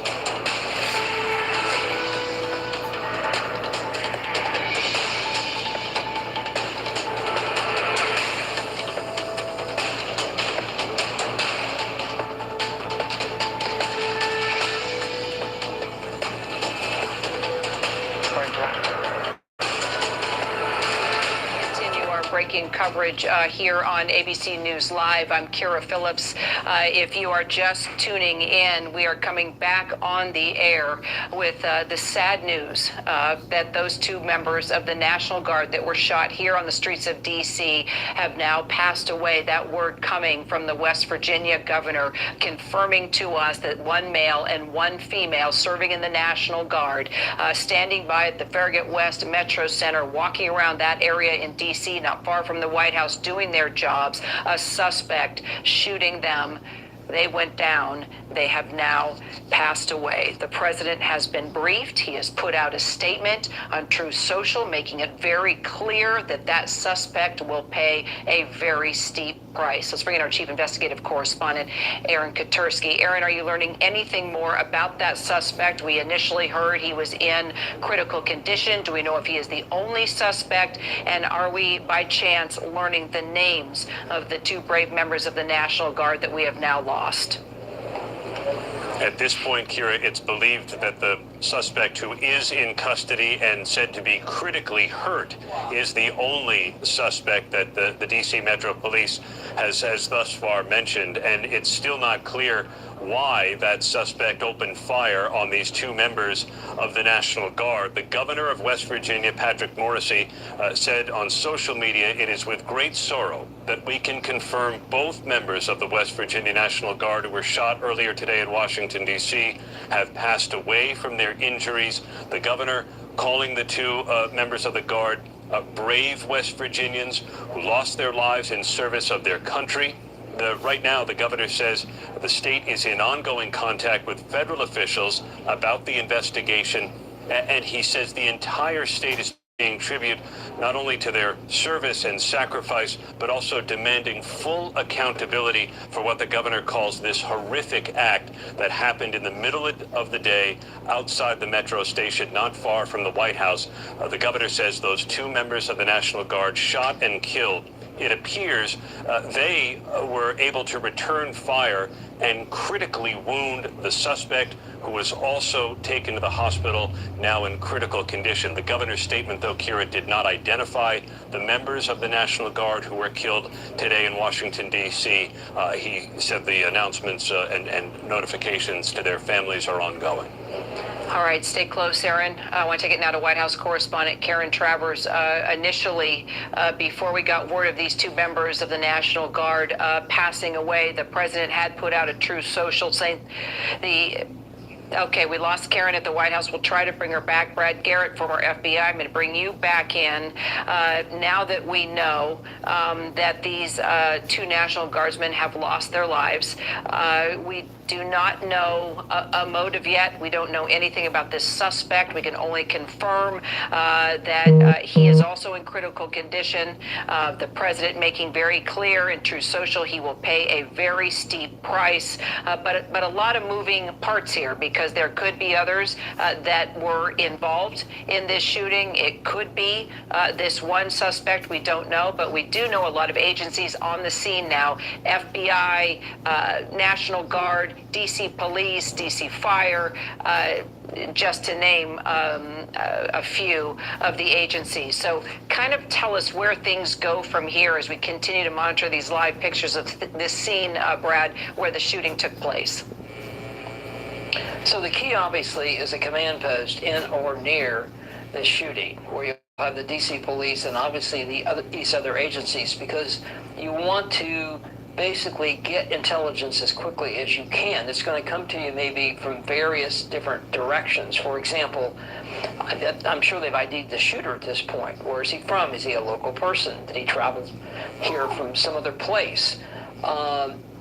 [SPEAKER 3] breaking coverage here on ABC News Live. I'm Kira Phillips. If you are just tuning in, we are coming back on the air with the sad news that those two members of the National Guard that were shot here on the streets of D.C. have now passed away. That word coming from the West Virginia governor, confirming to us that one male and one female serving in the National Guard, standing by at the Farragut West Metro Center, walking around that area in D.C., not far from the White House, doing their jobs, a suspect shooting them. They went down. They have now passed away. The president has been briefed. He has put out a statement on Truth Social, making it very clear that that suspect will pay a very steep price. Let's bring in our chief investigative correspondent, Aaron Katersky. Aaron, are you learning anything more about that suspect? We initially heard he was in critical condition. Do we know if he is the only suspect? And are we, by chance, learning the names of the two brave members of the National Guard that we have now lost?
[SPEAKER 8] At this point, Kira, it's believed that the suspect, who is in custody and said to be critically hurt, is the only suspect that the D.C. Metro Police has thus far mentioned. And it's still not clear why that suspect opened fire on these two members of the National Guard. The governor of West Virginia, Patrick Morrisey, said on social media, "It is with great sorrow that we can confirm both members of the West Virginia National Guard who were shot earlier today in Washington, D.C., have passed away from their injuries." The governor calling the two members of the Guard brave West Virginians who lost their lives in service of their country. Right now, the governor says the state is in ongoing contact with federal officials about the investigation, and he says the entire state is paying tribute not only to their service and sacrifice, but also demanding full accountability for what the governor calls this horrific act that happened in the middle of the day outside the Metro station, not far from the White House. The governor says those two members of the National Guard shot and killed. It appears they were able to return fire and critically wound the suspect, who was also taken to the hospital, now in critical condition. The governor's statement, though, Kira, did not identify the members of the National Guard who were killed today in Washington, D.C. He said the announcements and notifications to their families are ongoing.
[SPEAKER 3] All right, stay close, Aaron. I want to take it now to White House correspondent Karen Travers. Initially, before we got word of these two members of the National Guard passing away, the president had put out a Truth Social saying Okay, we lost Karen at the White House. We'll try to bring her back. Brad Garrett, former FBI, I'm going to bring you back in. Now that we know that these two National Guardsmen have lost their lives, we do not know a motive yet. We don't know anything about this suspect. We can only confirm that he is also in critical condition. The president making very clear in Truth Social he will pay a very steep price, but a lot of moving parts here, because there could be others that were involved in this shooting. It could be this one suspect. We don't know, but we do know a lot of agencies on the scene now: FBI, National Guard, DC Police, DC Fire, just to name a few of the agencies. So kind of tell us where things go from here as we continue to monitor these live pictures of this scene, Brad, where the shooting took place.
[SPEAKER 4] So the key, obviously, is a command post in or near the shooting, where you have the DC Police and obviously these other agencies, because you want to basically get intelligence as quickly as you can. It's going to come to you maybe from various different directions. For example, I'm sure they've ID'd the shooter at this point. Where is he from? Is he a local person? Did he travel here from some other place?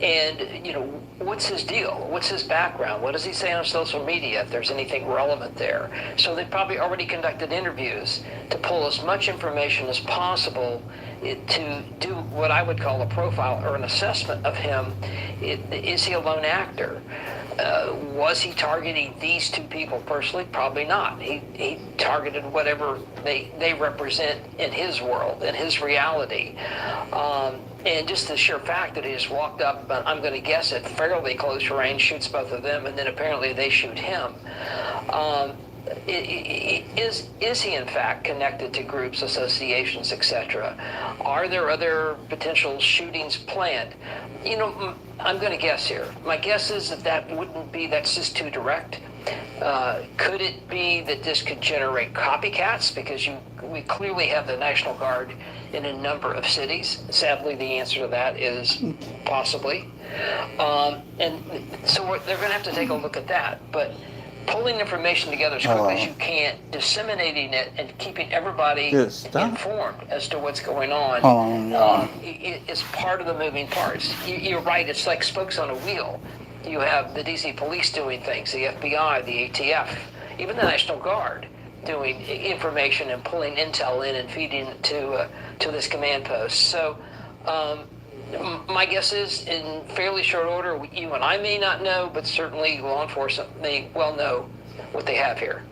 [SPEAKER 4] And, you know, what's his deal? What's his background? What does he say on social media, if there's anything relevant there? So they've probably already conducted interviews to pull as much information as possible to do what I would call a profile or an assessment of him. Is he a lone actor? Was he targeting these two people personally? Probably not. He targeted whatever they represent in his world, in his reality. And just the sheer fact that he just walked up, I'm going to guess at fairly close range, shoots both of them, and then apparently they shoot him. is he in fact connected to groups, associations, etc.? Are there other potential shootings planned? You know, I'm going to guess here. My guess is that wouldn't be, that's just too direct. Could it be that this could generate copycats? Because we clearly have the National Guard in a number of cities. Sadly, the answer to that is possibly. And so they're going to have to take a look at that. But pulling information together as quickly as you can, disseminating it, and keeping everybody informed as to what's going on is part of the moving parts. You're right, it's like spokes on a wheel. You have the DC police doing things, the FBI, the ATF, even the National Guard doing information and pulling intel in and feeding it to this command post. So my guess is, in fairly short order, you and I may not know, but certainly law enforcement may well know what they have here.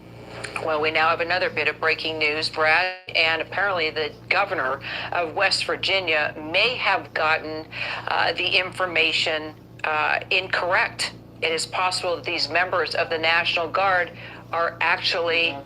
[SPEAKER 3] Well, we now have another bit of breaking news, Brad, and apparently the governor of West Virginia may have gotten the information incorrect. It is possible that these members of the National Guard are actually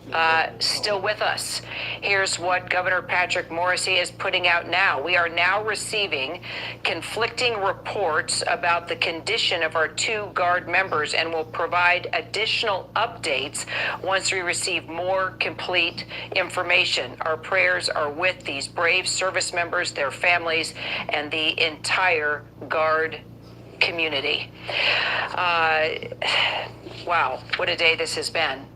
[SPEAKER 3] still with us. Here's what Governor Patrick Morrisey is putting out now. We are now receiving conflicting reports about the condition of our 2 Guard members and will provide additional updates once we receive more complete information. Our prayers are with these brave service members, their families, and the entire Guard community. Wow, what a day this has been.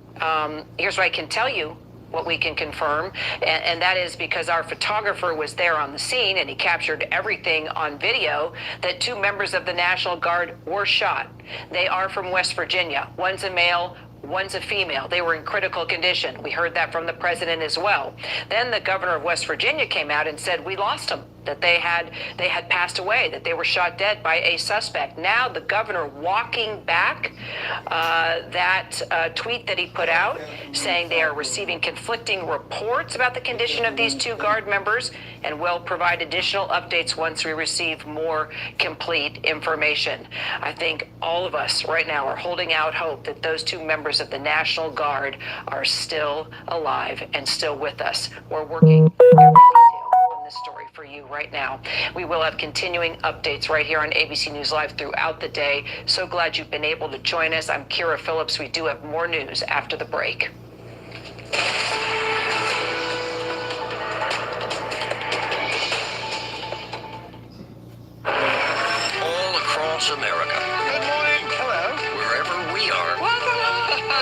[SPEAKER 3] Here's what I can tell you, what we can confirm, and that is because our photographer was there on the scene and he captured everything on video, that 2 members of the National Guard were shot. They are from West Virginia. One's a male, one's a female. They were in critical condition. We heard that from the president as well. Then the governor of West Virginia came out and said we lost them, that they had passed away, that they were shot dead by a suspect. Now the governor walking back that tweet that he put out, saying they are receiving conflicting reports about the condition of these 2 Guard members and will provide additional updates once we receive more complete information. I think all of us right now are holding out hope that those 2 members of the National Guard are still alive and still with us. We're working every detail on this story for you right now. We will have continuing updates right here on ABC News Live throughout the day. So glad you've been able to join us. I'm Kira Phillips. We do have more news after the break.
[SPEAKER 13] All across America.
[SPEAKER 7] Good morning. Hello.
[SPEAKER 13] Wherever we are.
[SPEAKER 7] Welcome.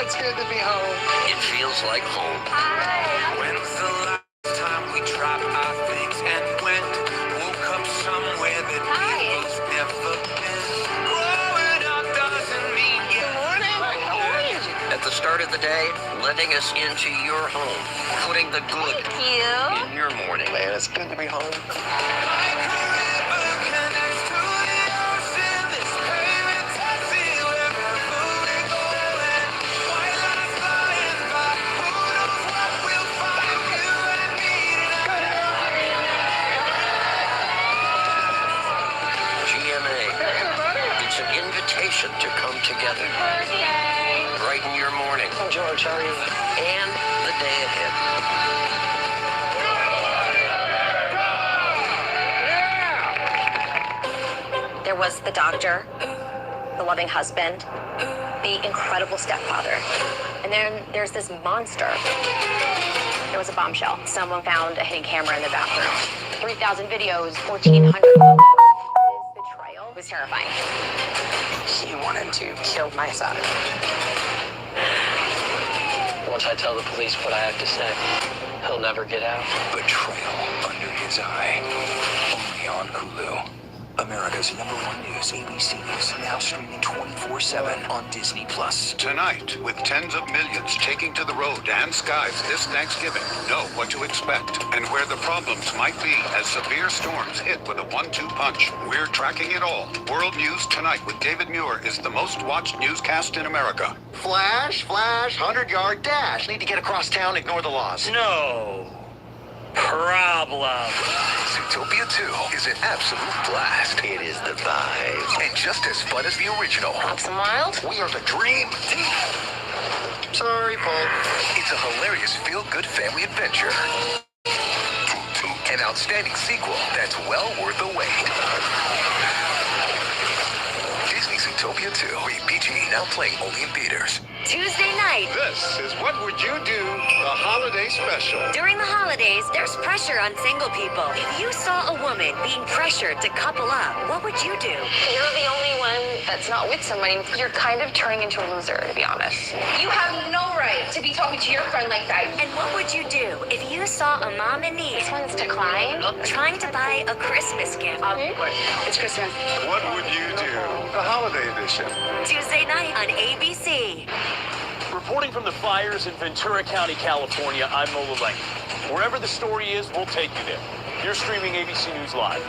[SPEAKER 7] It's good to be home.
[SPEAKER 13] It feels like home.
[SPEAKER 7] Hi.
[SPEAKER 14] When was the last time we dropped our things and went? Woke up somewhere that we've never been. Growing up doesn't mean
[SPEAKER 7] Good morning. How are you?
[SPEAKER 13] At the start of the day, letting us into your home, putting the good in your morning.
[SPEAKER 7] Man, it's good to be home.
[SPEAKER 13] It's an invitation to come together. Brighten your morning.
[SPEAKER 4] Oh, George, how are you?
[SPEAKER 13] And the day ahead.
[SPEAKER 15] There was the doctor, the loving husband, the incredible stepfather. And then there's this monster. There was a bombshell. Someone found a hidden camera in the bathroom. 3,000 videos, 1,400 photos. His betrayal was terrifying.
[SPEAKER 4] He wanted to kill my son.
[SPEAKER 16] Once I tell the police what I have to say, he'll never get out.
[SPEAKER 14] Betrayal under his eye. Only on Hulu. America's #1 news, ABC News, now streaming 24/7 on Disney+.
[SPEAKER 17] Tonight, with tens of millions taking to the road and skies this Thanksgiving, know what to expect and where the problems might be as severe storms hit with a 1-2 punch. We're tracking it all. World News Tonight with David Muir is the most watched newscast in America.
[SPEAKER 11] Flash, 100-yard dash. Need to get across town, ignore the laws.
[SPEAKER 16] No problem.
[SPEAKER 14] Zootopia 2 is an absolute blast.
[SPEAKER 11] It is the vibe.
[SPEAKER 14] And just as fun as the original.
[SPEAKER 10] Pops and Wild?
[SPEAKER 14] We are the dream team.
[SPEAKER 11] Sorry, Paul.
[SPEAKER 18] a hilarious feel-good family adventure. An outstanding sequel that's well worth the wait. Disney's Zootopia 2, rated PG, now playing only in theaters.
[SPEAKER 19] Tuesday night.
[SPEAKER 11] This is What Would You Do? The Holiday Special.
[SPEAKER 19] During the holidays, there's pressure on single people. If you saw a woman being pressured to couple up, what would you do?
[SPEAKER 9] You're the only one that's not with somebody. You're kind of turning into a loser, to be honest. You have no right to be talking to your friend like that.
[SPEAKER 19] And what would you do if you saw a mom in need?
[SPEAKER 9] This one's declined.
[SPEAKER 19] Trying to buy a Christmas gift.
[SPEAKER 9] It's Christmas.
[SPEAKER 11] What would you do? The Holiday Edition.
[SPEAKER 19] Tuesday night on ABC.
[SPEAKER 20] Reporting from the fires in Ventura County, California, I'm Mo LeBlanc. Wherever the story is, we'll take you there. You're streaming ABC News Live.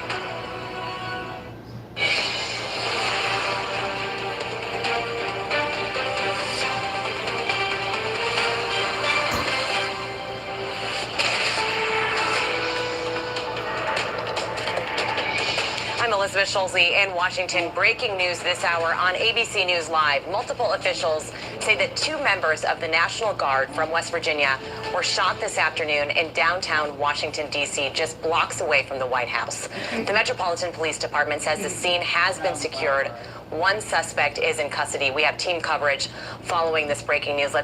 [SPEAKER 3] I'm Elizabeth Schulze in Washington. Breaking news this hour on ABC News Live. Multiple officials say that 2 members of the National Guard from West Virginia were shot this afternoon in downtown Washington, D.C., just blocks away from the White House. The Metropolitan Police Department says the scene has been secured. 1 suspect is in custody. We have team coverage following this breaking news.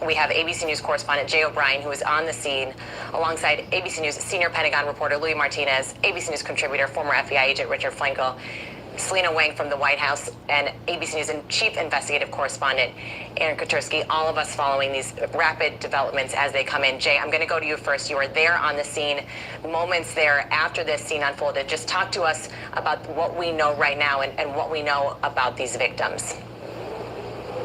[SPEAKER 3] We have ABC News correspondent Jay O'Brien, who is on the scene, alongside ABC News senior Pentagon reporter Louis Martinez, ABC News contributor, former FBI agent Richard Flankel, Selena Wang from the White House, and ABC News and chief investigative correspondent Aaron Katursky, all of us following these rapid developments as they come in. Jay, I'm going to go to you first. You were there on the scene, moments there after this scene unfolded. Just talk to us about what we know right now and what we know about these victims.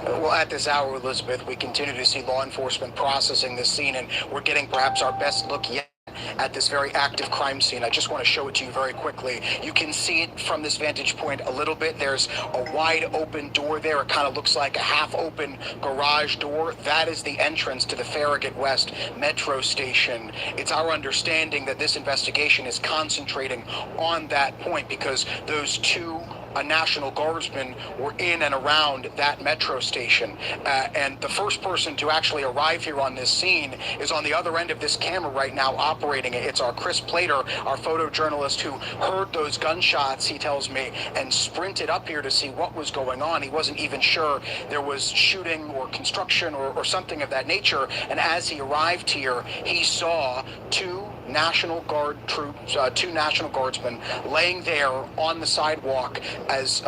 [SPEAKER 7] Well, at this hour, Elizabeth, we continue to see law enforcement processing this scene, and we're getting perhaps our best look yet at this very active crime scene. I just want to show it to you very quickly. You can see it from this vantage point a little bit. There's a wide open door there. It kind of looks like a half open garage door. That is the entrance to the Farragut West Metro Station. It's our understanding that this investigation is concentrating on that point because those 2 National Guardsmen were in and around that metro station. And the first person to actually arrive here on this scene is on the other end of this camera right now operating it. It's our Chris Plater, our photojournalist, who heard those gunshots, he tells me, and sprinted up here to see what was going on. He wasn't even sure there was shooting or construction or something of that nature. And as he arrived here, he saw 2 National Guard troops, 2 National Guardsmen laying there on the sidewalk as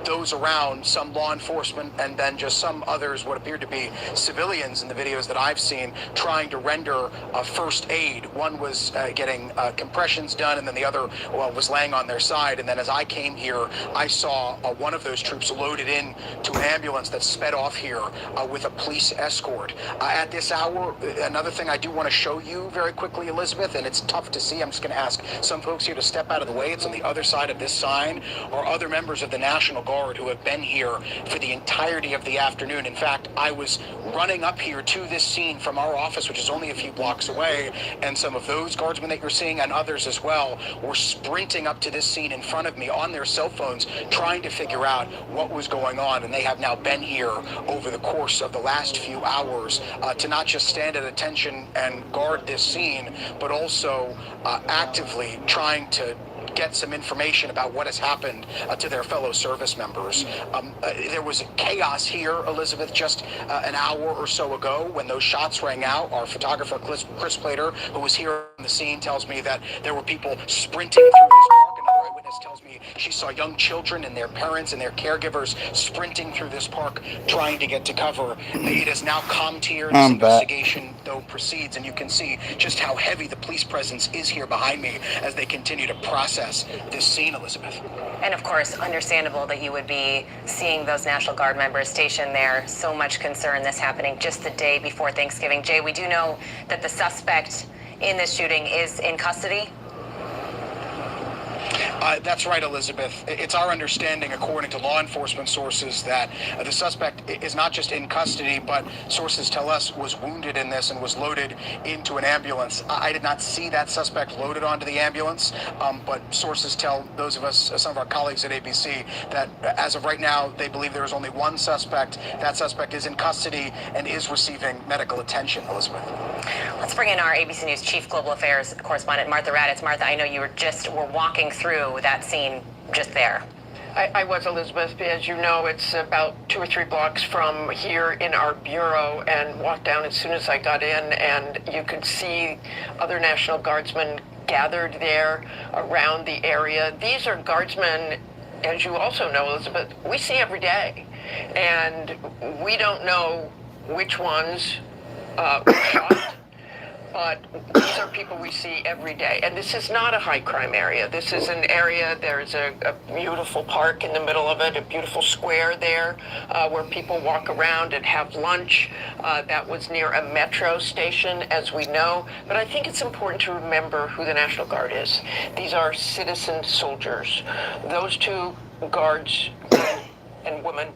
[SPEAKER 7] those around, some law enforcement, and then just some others, what appeared to be civilians in the videos that I've seen, trying to render first aid. One was getting compressions done, and then the other was laying on their side. And then as I came here, I saw one of those troops loaded in to an ambulance that sped off here with a police escort. At this hour, another thing I do want to show you very quickly, Elizabeth, and it's tough to see. I'm just going to ask some folks here to step out of the way. It's on the other side of this sign, are other members of the National Guard who have been here for the entirety of the afternoon. In fact, I was running up here to this scene from our office, which is only a few blocks away, and some of those guardsmen that you're seeing and others as well were sprinting up to this scene in front of me on their cell phones, trying to figure out what was going on. And they have now been here over the course of the last few hours to not just stand at attention and guard this scene, but also actively trying to get some information about what has happened to their fellow service members. There was chaos here, Elizabeth, just an hour or so ago when those shots rang out. Our photographer, Chris Plater, who was here on the scene, tells me that there were people sprinting through this park. Another eyewitness tells me she saw young children and their parents and their caregivers sprinting through this park trying to get to cover. It has now calmed here. This investigation, though, proceeds, and you can see just how heavy the police presence is here behind me as they continue to process this scene, Elizabeth.
[SPEAKER 3] And of course, understandable that you would be seeing those National Guard members stationed there. So much concern this happening just the day before Thanksgiving. Jay, we do know that the suspect in this shooting is in custody.
[SPEAKER 7] That's right, Elizabeth. It's our understanding, according to law enforcement sources, that the suspect is not just in custody, but sources tell us was wounded in this and was loaded into an ambulance. I did not see that suspect loaded onto the ambulance, but sources tell those of us, some of our colleagues at ABC, that as of right now, they believe there is only one suspect. That suspect is in custody and is receiving medical attention, Elizabeth.
[SPEAKER 15] Let's bring in our ABC News Chief Global Affairs correspondent, Martha Raddatz. Martha, I know you were walking through that scene just there.
[SPEAKER 4] I was, Elizabeth. As you know, it's about 2 or 3 blocks from here in our bureau, and walked down as soon as I got in, and you could see other National Guardsmen gathered there around the area. These are guardsmen, as you also know, Elizabeth, we see every day, and we don't know which ones were shot. But these are people we see every day. And this is not a high crime area. This is an area, there's a beautiful park in the middle of it, a beautiful square there where people walk around and have lunch. That was near a metro station, as we know. But I think it's important to remember who the National Guard is. These are citizen soldiers. Those 2 guards and women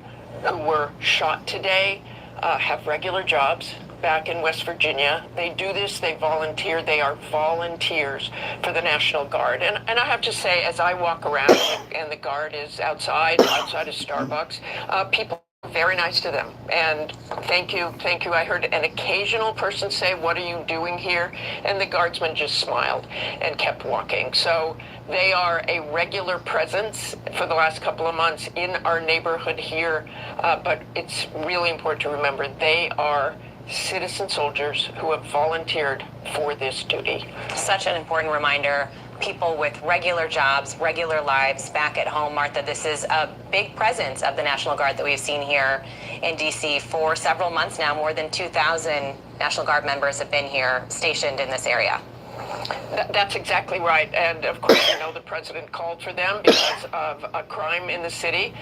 [SPEAKER 4] who were shot today have regular jobs back in West Virginia. They do this, they volunteer, they are volunteers for the National Guard. And I have to say, as I walk around and the Guard is outside of Starbucks, people are very nice to them. And thank you. I heard an occasional person say, "What are you doing here?" And the Guardsman just smiled and kept walking. So they are a regular presence for the last couple of months in our neighborhood here. But it's really important to remember they are citizen soldiers who have volunteered for this duty.
[SPEAKER 15] Such an important reminder. People with regular jobs, regular lives back at home. Martha, this is a big presence of the National Guard that we've seen here in D.C. for several months now. More than 2,000 National Guard members have been here stationed in this area.
[SPEAKER 4] That's exactly right. And of course, you know, the president called for them because of a crime in the city.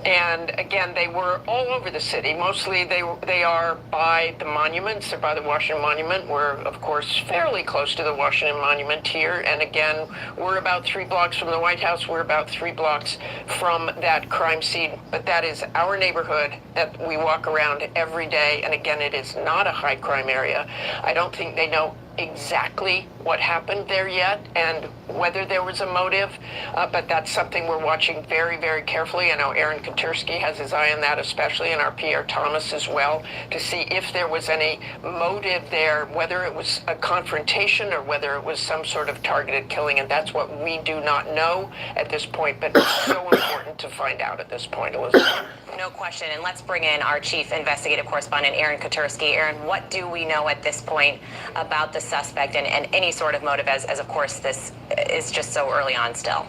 [SPEAKER 4] And again, they were all over the city. Mostly they are by the monuments. They're by the Washington Monument. We're, of course, fairly close to the Washington Monument here. And again, we're about 3 blocks from the White House. We're about 3 blocks from that crime scene. But that is our neighborhood that we walk around every day. And again, it is not a high crime area. I don't think they know exactly what happened there yet and whether there was a motive, but that's something we're watching very, very carefully. I know Aaron Katersky has his eye on that, especially, and our Pierre Thomas as well, to see if there was any motive there, whether it was a confrontation or whether it was some sort of targeted killing, and that's what we do not know at this point, but it's so important to find out at this point, Elizabeth.
[SPEAKER 15] No question. And let's bring in our chief investigative correspondent, Aaron Katersky. Aaron, what do we know at this point about the suspect and any sort of motive, as of course this is just so early on still?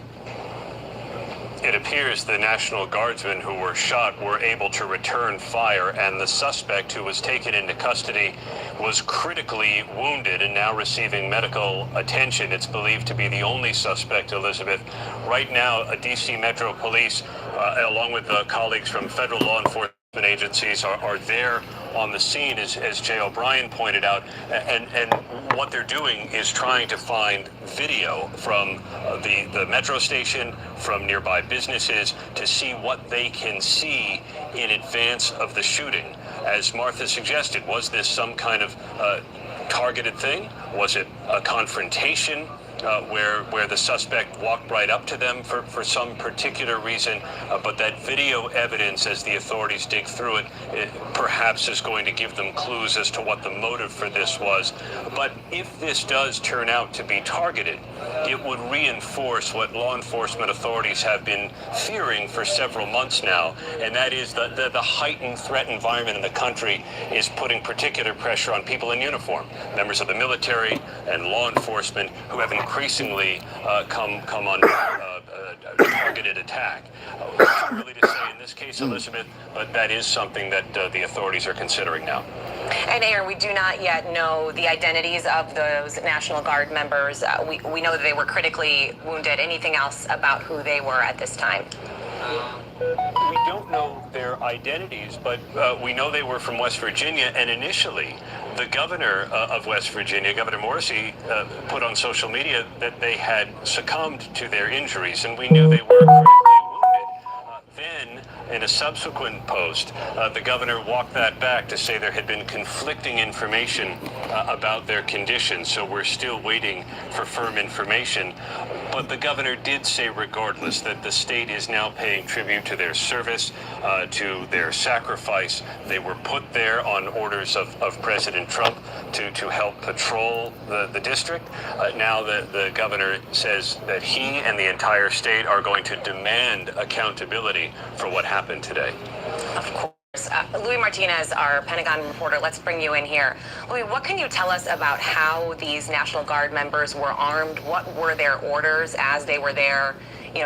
[SPEAKER 8] It appears the National Guardsmen who were shot were able to return fire, and the suspect who was taken into custody was critically wounded and now receiving medical attention. It's believed to be the only suspect, Elizabeth. Right now, D.C. Metro Police, along with colleagues from federal law enforcement agencies, are there on the scene, as Jay O'Brien pointed out, and what they're doing is trying to find video from the metro station, from nearby businesses, to see what they can see in advance of the shooting. As Martha suggested, was this some kind of targeted thing? Was it a confrontation? Where the suspect walked right up to them for some particular reason, but that video evidence, as the authorities dig through it, perhaps is going to give them clues as to what the motive for this was. But if this does turn out to be targeted, it would reinforce what law enforcement authorities have been fearing for several months now, and that is the heightened threat environment in the country is putting particular pressure on people in uniform, members of the military and law enforcement, who have increasingly come on targeted attack. It's really to say in this case, Elizabeth, but that is something that the authorities are considering now.
[SPEAKER 15] And Aaron, we do not yet know the identities of those National Guard members. We know that they were critically wounded. Anything else about who they were at this time?
[SPEAKER 8] We don't know their identities, but we know they were from West Virginia, and initially the governor of West Virginia, Governor Morrisey, put on social media that they had succumbed to their injuries, and we knew they were critically wounded. Then, in a subsequent post, the governor walked that back to say there had been conflicting information about their condition, so we're still waiting for firm information. But the governor did say, regardless, that the state is now paying tribute to their service, to their sacrifice. They were put there on orders of President Trump to help patrol the district. Now the governor says that he and the entire state are going to demand accountability for what happened today.
[SPEAKER 15] Of course. Louis Martinez, our Pentagon reporter, let's bring you in here. Louis, what can you tell us about how these National Guard members were armed? What were their orders as they were there,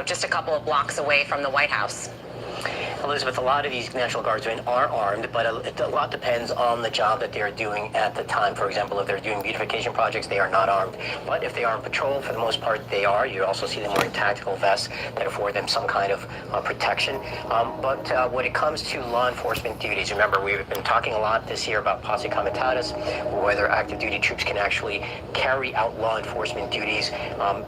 [SPEAKER 15] just a couple of blocks away from the White House?
[SPEAKER 21] Elizabeth, a lot of these National Guardsmen are armed, but a lot depends on the job that they're doing at the time. For example, if they're doing beautification projects, they are not armed. But if they are on patrol, for the most part, they are. You also see them wearing tactical vests that afford them some kind of protection. But when it comes to law enforcement duties, remember, we've been talking a lot this year about posse comitatus, whether active duty troops can actually carry out law enforcement duties,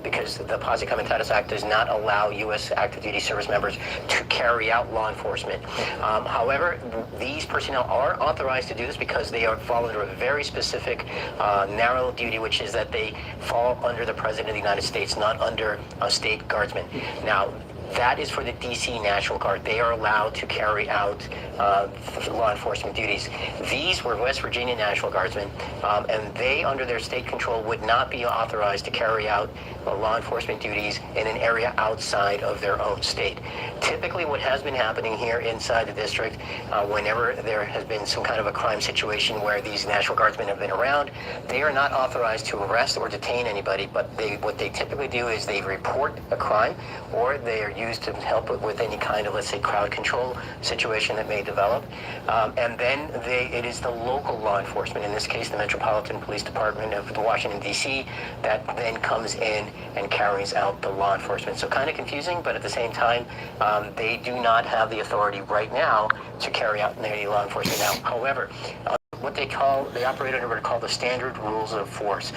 [SPEAKER 21] because the Posse Comitatus Act does not allow U.S. active duty service members to carry out law enforcement. However, these personnel are authorized to do this because they fall under a very specific narrow duty, which is that they fall under the President of the United States, not under a state guardsman. Now, that is for the D.C. National Guard. They are allowed to carry out law enforcement duties. These were West Virginia National Guardsmen, and they, under their state control, would not be authorized to carry out law enforcement duties in an area outside of their own state. Typically, what has been happening here inside the district, whenever there has been some kind of a crime situation where these National Guardsmen have been around, they are not authorized to arrest or detain anybody, but what they typically do is they report a crime, or they are used to help with any kind of, let's say, crowd control situation that may develop. And then it is the local law enforcement, in this case the Metropolitan Police Department of Washington, D.C., that then comes in and carries out the law enforcement. So kind of confusing, but at the same time, they do not have the authority right now to carry out any law enforcement now. However, what they operate under what are called the standard rules of force.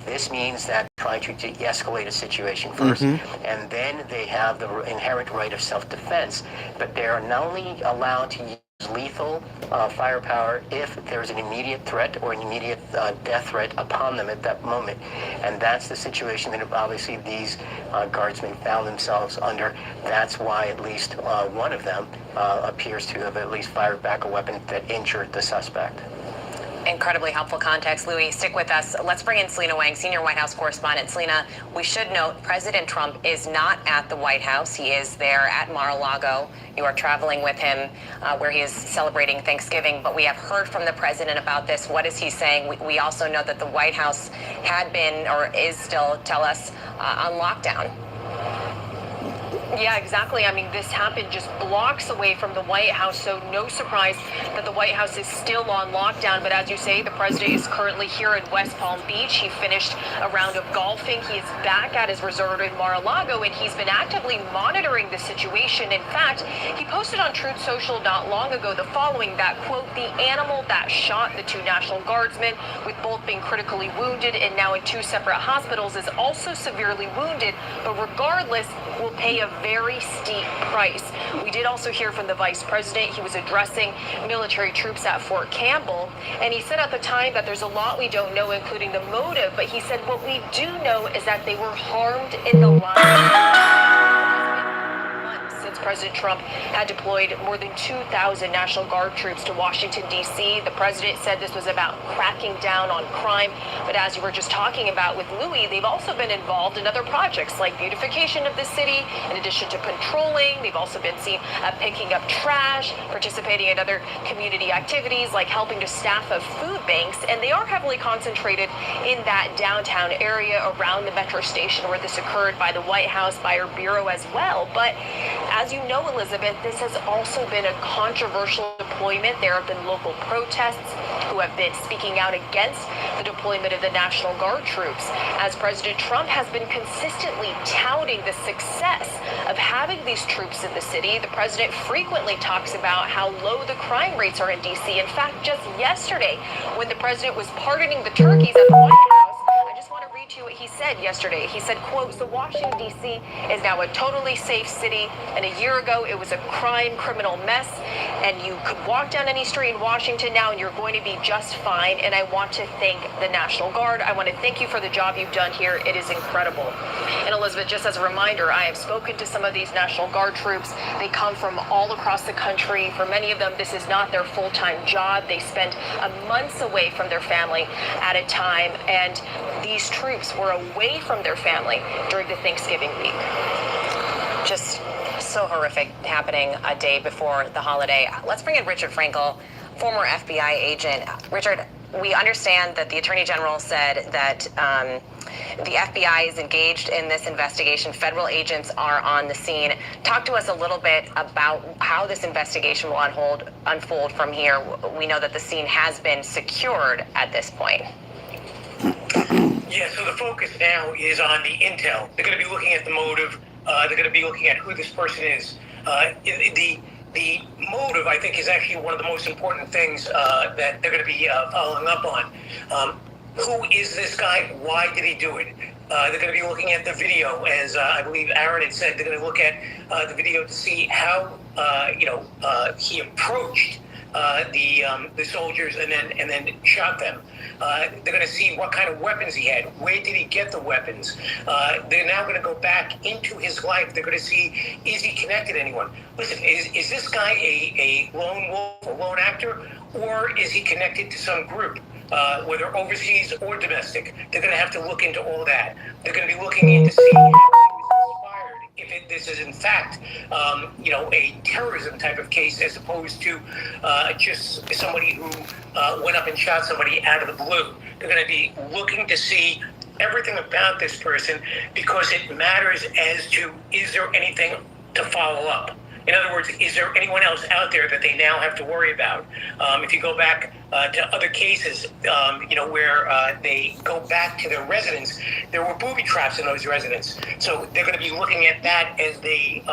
[SPEAKER 21] This means that trying to de-escalate a situation first, and then they have the inherent right of self-defense, but they are not only allowed to use lethal firepower if there's an immediate threat or an immediate death threat upon them at that moment. And that's the situation that obviously these guardsmen found themselves under. That's why at least one of them appears to have at least fired back a weapon that injured the suspect.
[SPEAKER 15] Incredibly helpful context. Louis, stick with us. Let's bring in Selena Wang, senior White House correspondent. Selena, we should note President Trump is not at the White House. He is there at Mar-a-Lago. You are traveling with him where he is celebrating Thanksgiving, but we have heard from the president about this. What is he saying? We also know that the White House had been, or is still, tell us, on lockdown.
[SPEAKER 9] Yeah, exactly. I mean, this happened just blocks away from the White House, so no surprise that the White House is still on lockdown. But as you say, the president is currently here in West Palm Beach. He finished a round of golfing. He is back at his resort in Mar-a-Lago, and he's been actively monitoring the situation. In fact, he posted on Truth Social not long ago the following, that, quote, the animal that shot the two National Guardsmen, with both being critically wounded and now in two separate hospitals, is also severely wounded, but regardless, will pay a very steep price. We did also hear from the vice president. He was addressing military troops at Fort Campbell, and he said at the time that there's a lot we don't know, including the motive, but he said what we do know is that they were harmed in the line. Since President Trump had deployed more than 2,000 National Guard troops to Washington, D.C., the president said this was about cracking down on crime. But as you were just talking about with Louis, they've also been involved in other projects like beautification of the city. In addition to patrolling, they've also been seen picking up trash, participating in other community activities like helping to staff of food banks. And they are heavily concentrated in that downtown area around the metro station where this occurred, by the White House, by our bureau as well. But as you know, Elizabeth, this has also been a controversial deployment. There have been local protests who have been speaking out against the deployment of the National Guard troops, as President Trump has been consistently touting the success of having these troops in the city. The president frequently talks about how low the crime rates are in D.C. In fact, just yesterday, when the president was pardoning the turkeys at the White House, I just want to read to you what he said yesterday. He said, quote, "So Washington, D.C. is now a totally safe city, and a year ago it was a criminal mess, and you could walk down any street in Washington now and you're going to be just fine. And I want to thank the National Guard. I want to thank you for the job you've done here. It is incredible." And Elizabeth, just as a reminder, I have spoken to some of these National Guard troops. They come from all across the country. For many of them, this is not their full-time job. They spend months away from their family at a time, and these troops were away from their family during the Thanksgiving week.
[SPEAKER 1] Just so horrific, happening a day before the holiday. Let's bring in Richard Frankel, former FBI agent. Richard, we understand that the Attorney General said that the FBI is engaged in this investigation. Federal agents are on the scene. Talk to us a little bit about how this investigation will unfold from here. We know that the scene has been secured at this point.
[SPEAKER 22] Yeah, so the focus now is on the intel. They're going to be looking at the motive. They're going to be looking at who this person is. The motive, I think, is actually one of the most important things that they're going to be following up on. Who is this guy? Why did he do it? They're going to be looking at the video, as I believe Aaron had said. They're going to look at the video to see how he approached the soldiers and then shot them. They're going to see what kind of weapons he had. Where did he get the weapons? They're now going to go back into his life. They're going to see, is he connected to anyone? Listen, is this guy a lone wolf, a lone actor, or is he connected to some group? Whether overseas or domestic, they're going to have to look into all that. They're going to be looking into see if this is in fact, a terrorism type of case, as opposed to just somebody who went up and shot somebody out of the blue. They're going to be looking to see everything about this person, because it matters as to, is there anything to follow up? In other words, is there anyone else out there that they now have to worry about? If you go back to other cases, where they go back to their residence, there were booby traps in those residences. So they're going to be looking at that as they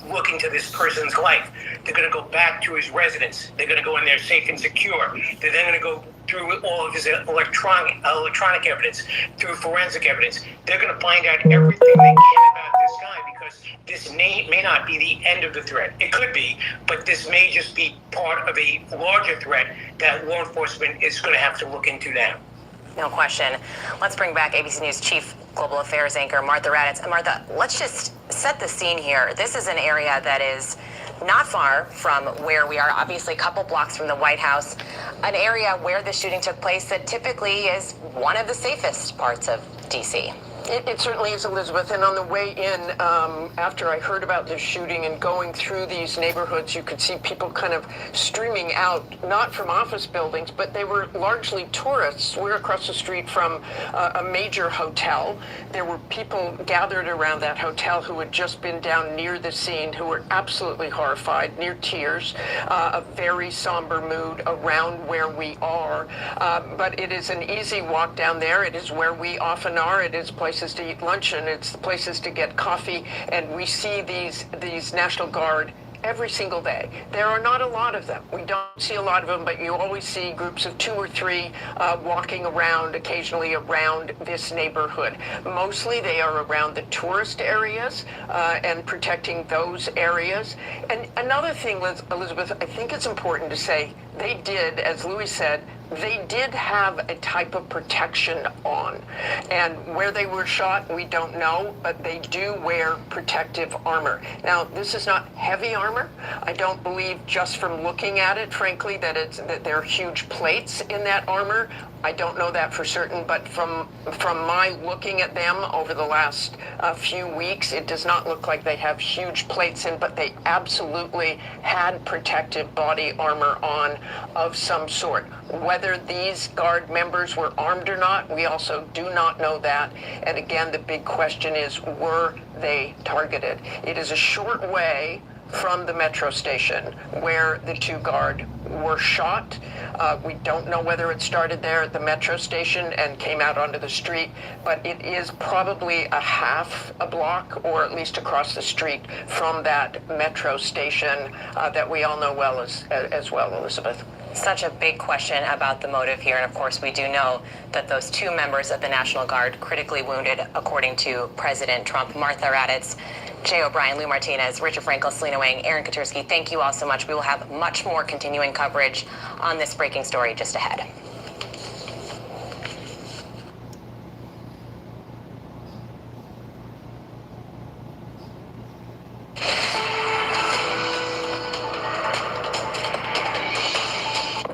[SPEAKER 22] look into this person's life. They're going to go back to his residence. They're going to go in there safe and secure. They're then going to go through all of his electronic evidence, through forensic evidence. They're going to find out everything they can about this guy, because this may not be the end of the threat. It could be, but this may just be part of a larger threat that law enforcement is going to have to look into now.
[SPEAKER 1] No question. Let's bring back ABC News Chief Global Affairs anchor Martha Raddatz. Martha, let's just set the scene here. This is an area that is not far from where we are, obviously a couple blocks from the White House, an area where the shooting took place that typically is one of the safest parts of D.C.
[SPEAKER 23] It certainly is, Elizabeth. And on the way in, after I heard about this shooting and going through these neighborhoods, you could see people kind of streaming out, not from office buildings, but they were largely tourists. We're across the street from a major hotel. There were people gathered around that hotel who had just been down near the scene, who were absolutely horrified, near tears, a very somber mood around where we are. But it is an easy walk down there. It is where we often are. It is places to eat lunch, and it's places to get coffee, and we see these National Guard every single day. There are not a lot of them. We don't see a lot of them, but you always see groups of 2 or 3 walking around, occasionally around this neighborhood. Mostly they are around the tourist areas and protecting those areas. And another thing, Elizabeth, I think it's important to say, they did, as Louis said, they did have a type of protection on. And where they were shot, we don't know, but they do wear protective armor. Now, this is not heavy armor. I don't believe, just from looking at it, frankly, that there are huge plates in that armor. I don't know that for certain, but from my looking at them over the last few weeks, it does not look like they have huge plates in, but they absolutely had protective body armor on of some sort. Whether these Guard members were armed or not, we also do not know that. And again, the big question is, were they targeted? It is a short way from the metro station where the two guards were shot. We don't know whether it started there at the metro station and came out onto the street, but it is probably a half a block or at least across the street from that metro station that we all know well as well, Elizabeth.
[SPEAKER 1] Such a big question about the motive here, and of course we do know that those two members of the National Guard critically wounded, according to President Trump. Martha Raddatz, Jay O'Brien, Lou Martinez, Richard Frankel, Selena Wang, Aaron Katursky, thank you all so much. We will have much more continuing coverage on this breaking story just ahead.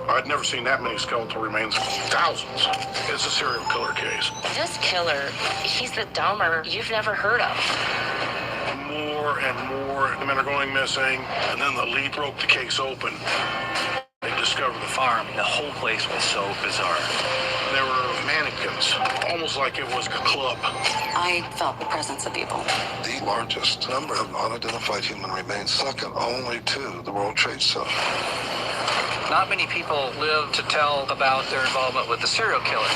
[SPEAKER 2] I'd never seen that many skeletal remains. Thousands. It's a serial killer case.
[SPEAKER 10] This killer, he's the Dahmer you've never heard of.
[SPEAKER 2] More and more men are going missing, and then the lead broke the case open. They discovered the farm. The whole place was so bizarre. There were mannequins, almost like it was a club.
[SPEAKER 5] I felt the presence of evil.
[SPEAKER 12] The largest number of unidentified human remains, second only to the World Trade Center.
[SPEAKER 24] Not many people live to tell about their involvement with the serial killer.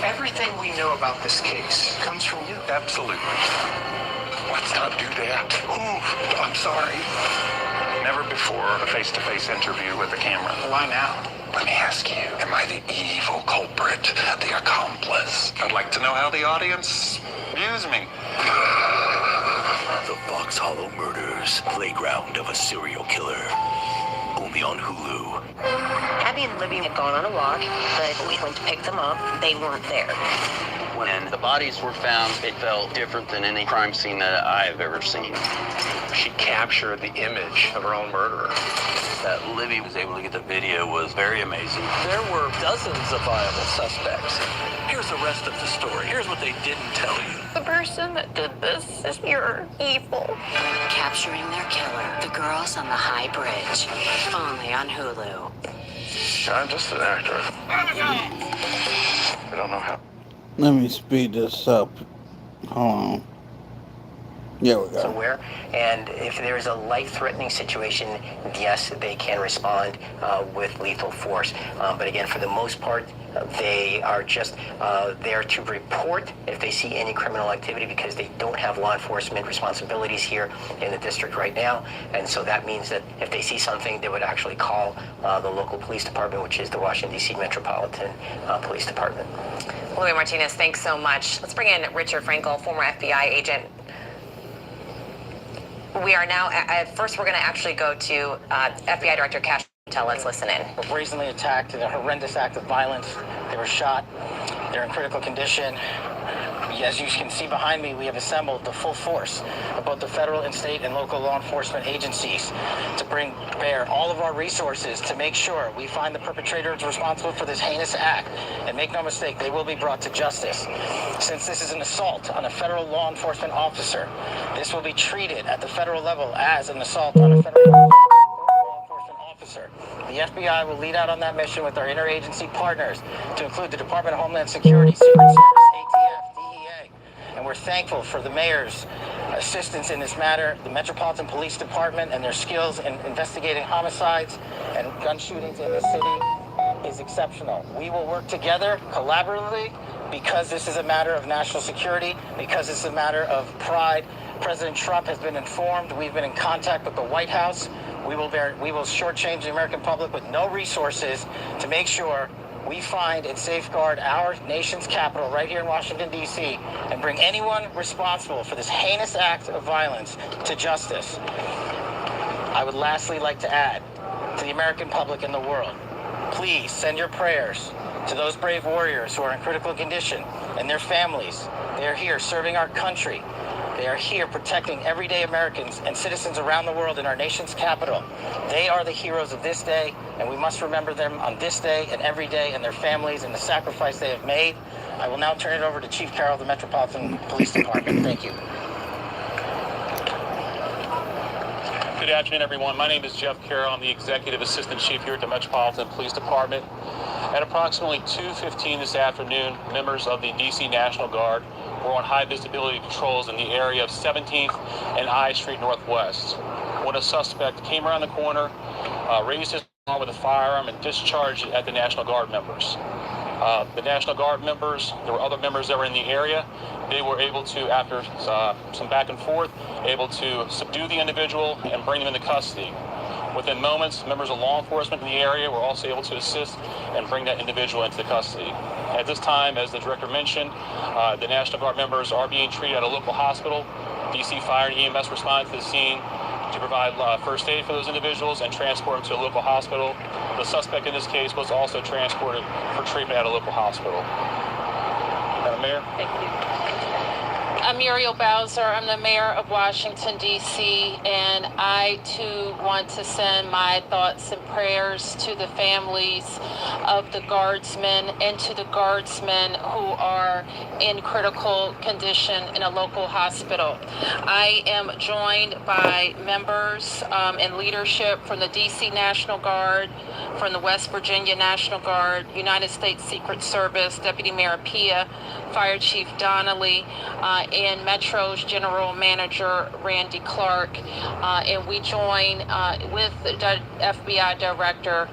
[SPEAKER 7] Everything we know about this case comes from you.
[SPEAKER 18] Absolutely. Let's not do that. Ooh, I'm sorry. Never before a face-to-face interview with a camera.
[SPEAKER 7] Why now?
[SPEAKER 18] Let me ask you, am I the evil culprit, the accomplice? I'd like to know how the audience views me.
[SPEAKER 25] The Fox Hollow Murders, Playground of a Serial Killer. Only on Hulu.
[SPEAKER 10] Abby and Libby had gone on a walk, but we went to pick them up. They weren't there.
[SPEAKER 16] When the bodies were found, it felt different than any crime scene that I've ever seen.
[SPEAKER 18] She captured the image of her own murderer.
[SPEAKER 16] That Libby was able to get the video was very amazing.
[SPEAKER 25] There were dozens of viable suspects. Here's the rest of the story. Here's what they didn't tell you.
[SPEAKER 9] The person that did this is pure evil.
[SPEAKER 5] Capturing their killer, The Girls on the High Bridge. Only on Hulu.
[SPEAKER 18] I'm just an actor. I don't know how.
[SPEAKER 26] Let me speed this up. Hold on. There we go.
[SPEAKER 21] Somewhere, and if there's a life-threatening situation, yes, they can respond with lethal force. But again, for the most part, they are just there to report if they see any criminal activity because they don't have law enforcement responsibilities here in the district right now. And so that means that if they see something, they would actually call the local police department, which is the Washington, D.C. Metropolitan Police Department.
[SPEAKER 1] Louis Martinez, thanks so much. Let's bring in Richard Frankel, former FBI agent. We are now, first we're going to actually go to FBI Director Kash Patel. Let's listen in.
[SPEAKER 27] Were brazenly attacked in a horrendous act of violence. They were shot. They're in critical condition. As you can see behind me, we have assembled the full force of both the federal and state and local law enforcement agencies to bring bear all of our resources to make sure we find the perpetrators responsible for this heinous act. And make no mistake, they will be brought to justice. Since this is an assault on a federal law enforcement officer, this will be treated at the federal level as an assault on a federal law enforcement officer. The FBI will lead out on that mission with our interagency partners, to include the Department of Homeland Security, Secret Service, ATF, DEA. And we're thankful for the mayor's assistance in this matter, the Metropolitan Police Department and their skills in investigating homicides and gun shootings in the city is exceptional. We will work together collaboratively because this is a matter of national security, because it's a matter of pride. President Trump has been informed. We've been in contact with the White House. We will shortchange the American public with no resources to make sure we find and safeguard our nation's capital right here in Washington, D.C., and bring anyone responsible for this heinous act of violence to justice. I would lastly like to add to the American public and the world, please send your prayers to those brave warriors who are in critical condition and their families. They are here serving our country. They are here protecting everyday Americans and citizens around the world in our nation's capital. They are the heroes of this day, and we must remember them on this day and every day, and their families and the sacrifice they have made. I will now turn it over to Chief Carroll of the Metropolitan Police Department. Thank you.
[SPEAKER 28] Good afternoon, everyone. My name is Jeff Carroll. I'm the Executive Assistant Chief here at the Metropolitan Police Department.
[SPEAKER 25] At approximately 2:15 this afternoon, members of the DC National Guard were on high visibility patrols in the area of 17th and I Street Northwest when a suspect came around the corner, raised his arm with a firearm and discharged it at the National Guard members. The National Guard members, there were other members that were in the area. They were able to, after some back and forth, able to subdue the individual and bring him into custody. Within moments, members of law enforcement in the area were also able to assist and bring that individual into custody. At this time, as the director mentioned, the National Guard members are being treated at a local hospital. DC Fire and EMS responded to the scene to provide first aid for those individuals and transport them to a local hospital. The suspect in this case was also transported for treatment at a local hospital. Madam Mayor?
[SPEAKER 3] Thank you. I'm Muriel Bowser. I'm the mayor of Washington, D.C., and I, too, want to send my thoughts and prayers to the families of the guardsmen and to the guardsmen who are in critical condition in a local hospital. I am joined by members and leadership from the D.C. National Guard, from the West Virginia National Guard, United States Secret Service, Deputy Mayor Pia, Fire Chief Donnelly, and Metro's General Manager Randy Clark, and we join with the FBI Director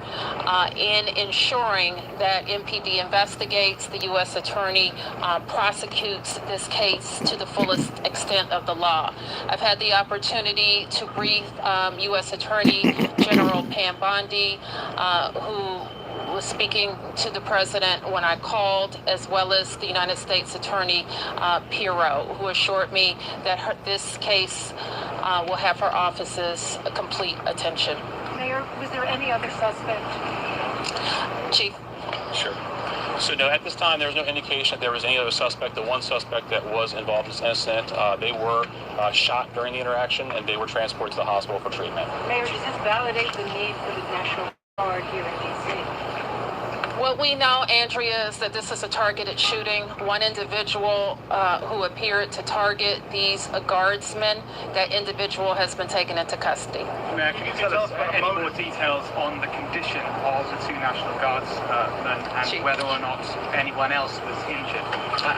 [SPEAKER 3] in ensuring that MPD investigates, the U.S. Attorney prosecutes this case to the fullest extent of the law. I've had the opportunity to brief U.S. Attorney General Pam Bondi, who was speaking to the president when I called, as well as the United States Attorney Pirro, who assured me that this case will have her office's complete attention.
[SPEAKER 6] Mayor, was there any other suspect?
[SPEAKER 3] Chief?
[SPEAKER 25] Sure. So no, at this time, there was no indication that there was any other suspect. The one suspect that was involved in this incident, they were shot during the interaction, and they were transported to the hospital for treatment.
[SPEAKER 6] Mayor, does this validate the need for the National Guard here in D.C.?
[SPEAKER 3] What we know, Andrea, is that this is a targeted shooting. One individual who appeared to target these guardsmen, that individual has been taken into custody.
[SPEAKER 11] Mayor, can you tell us any more details on the condition of the two National Guardsmen and whether or not anyone else was injured?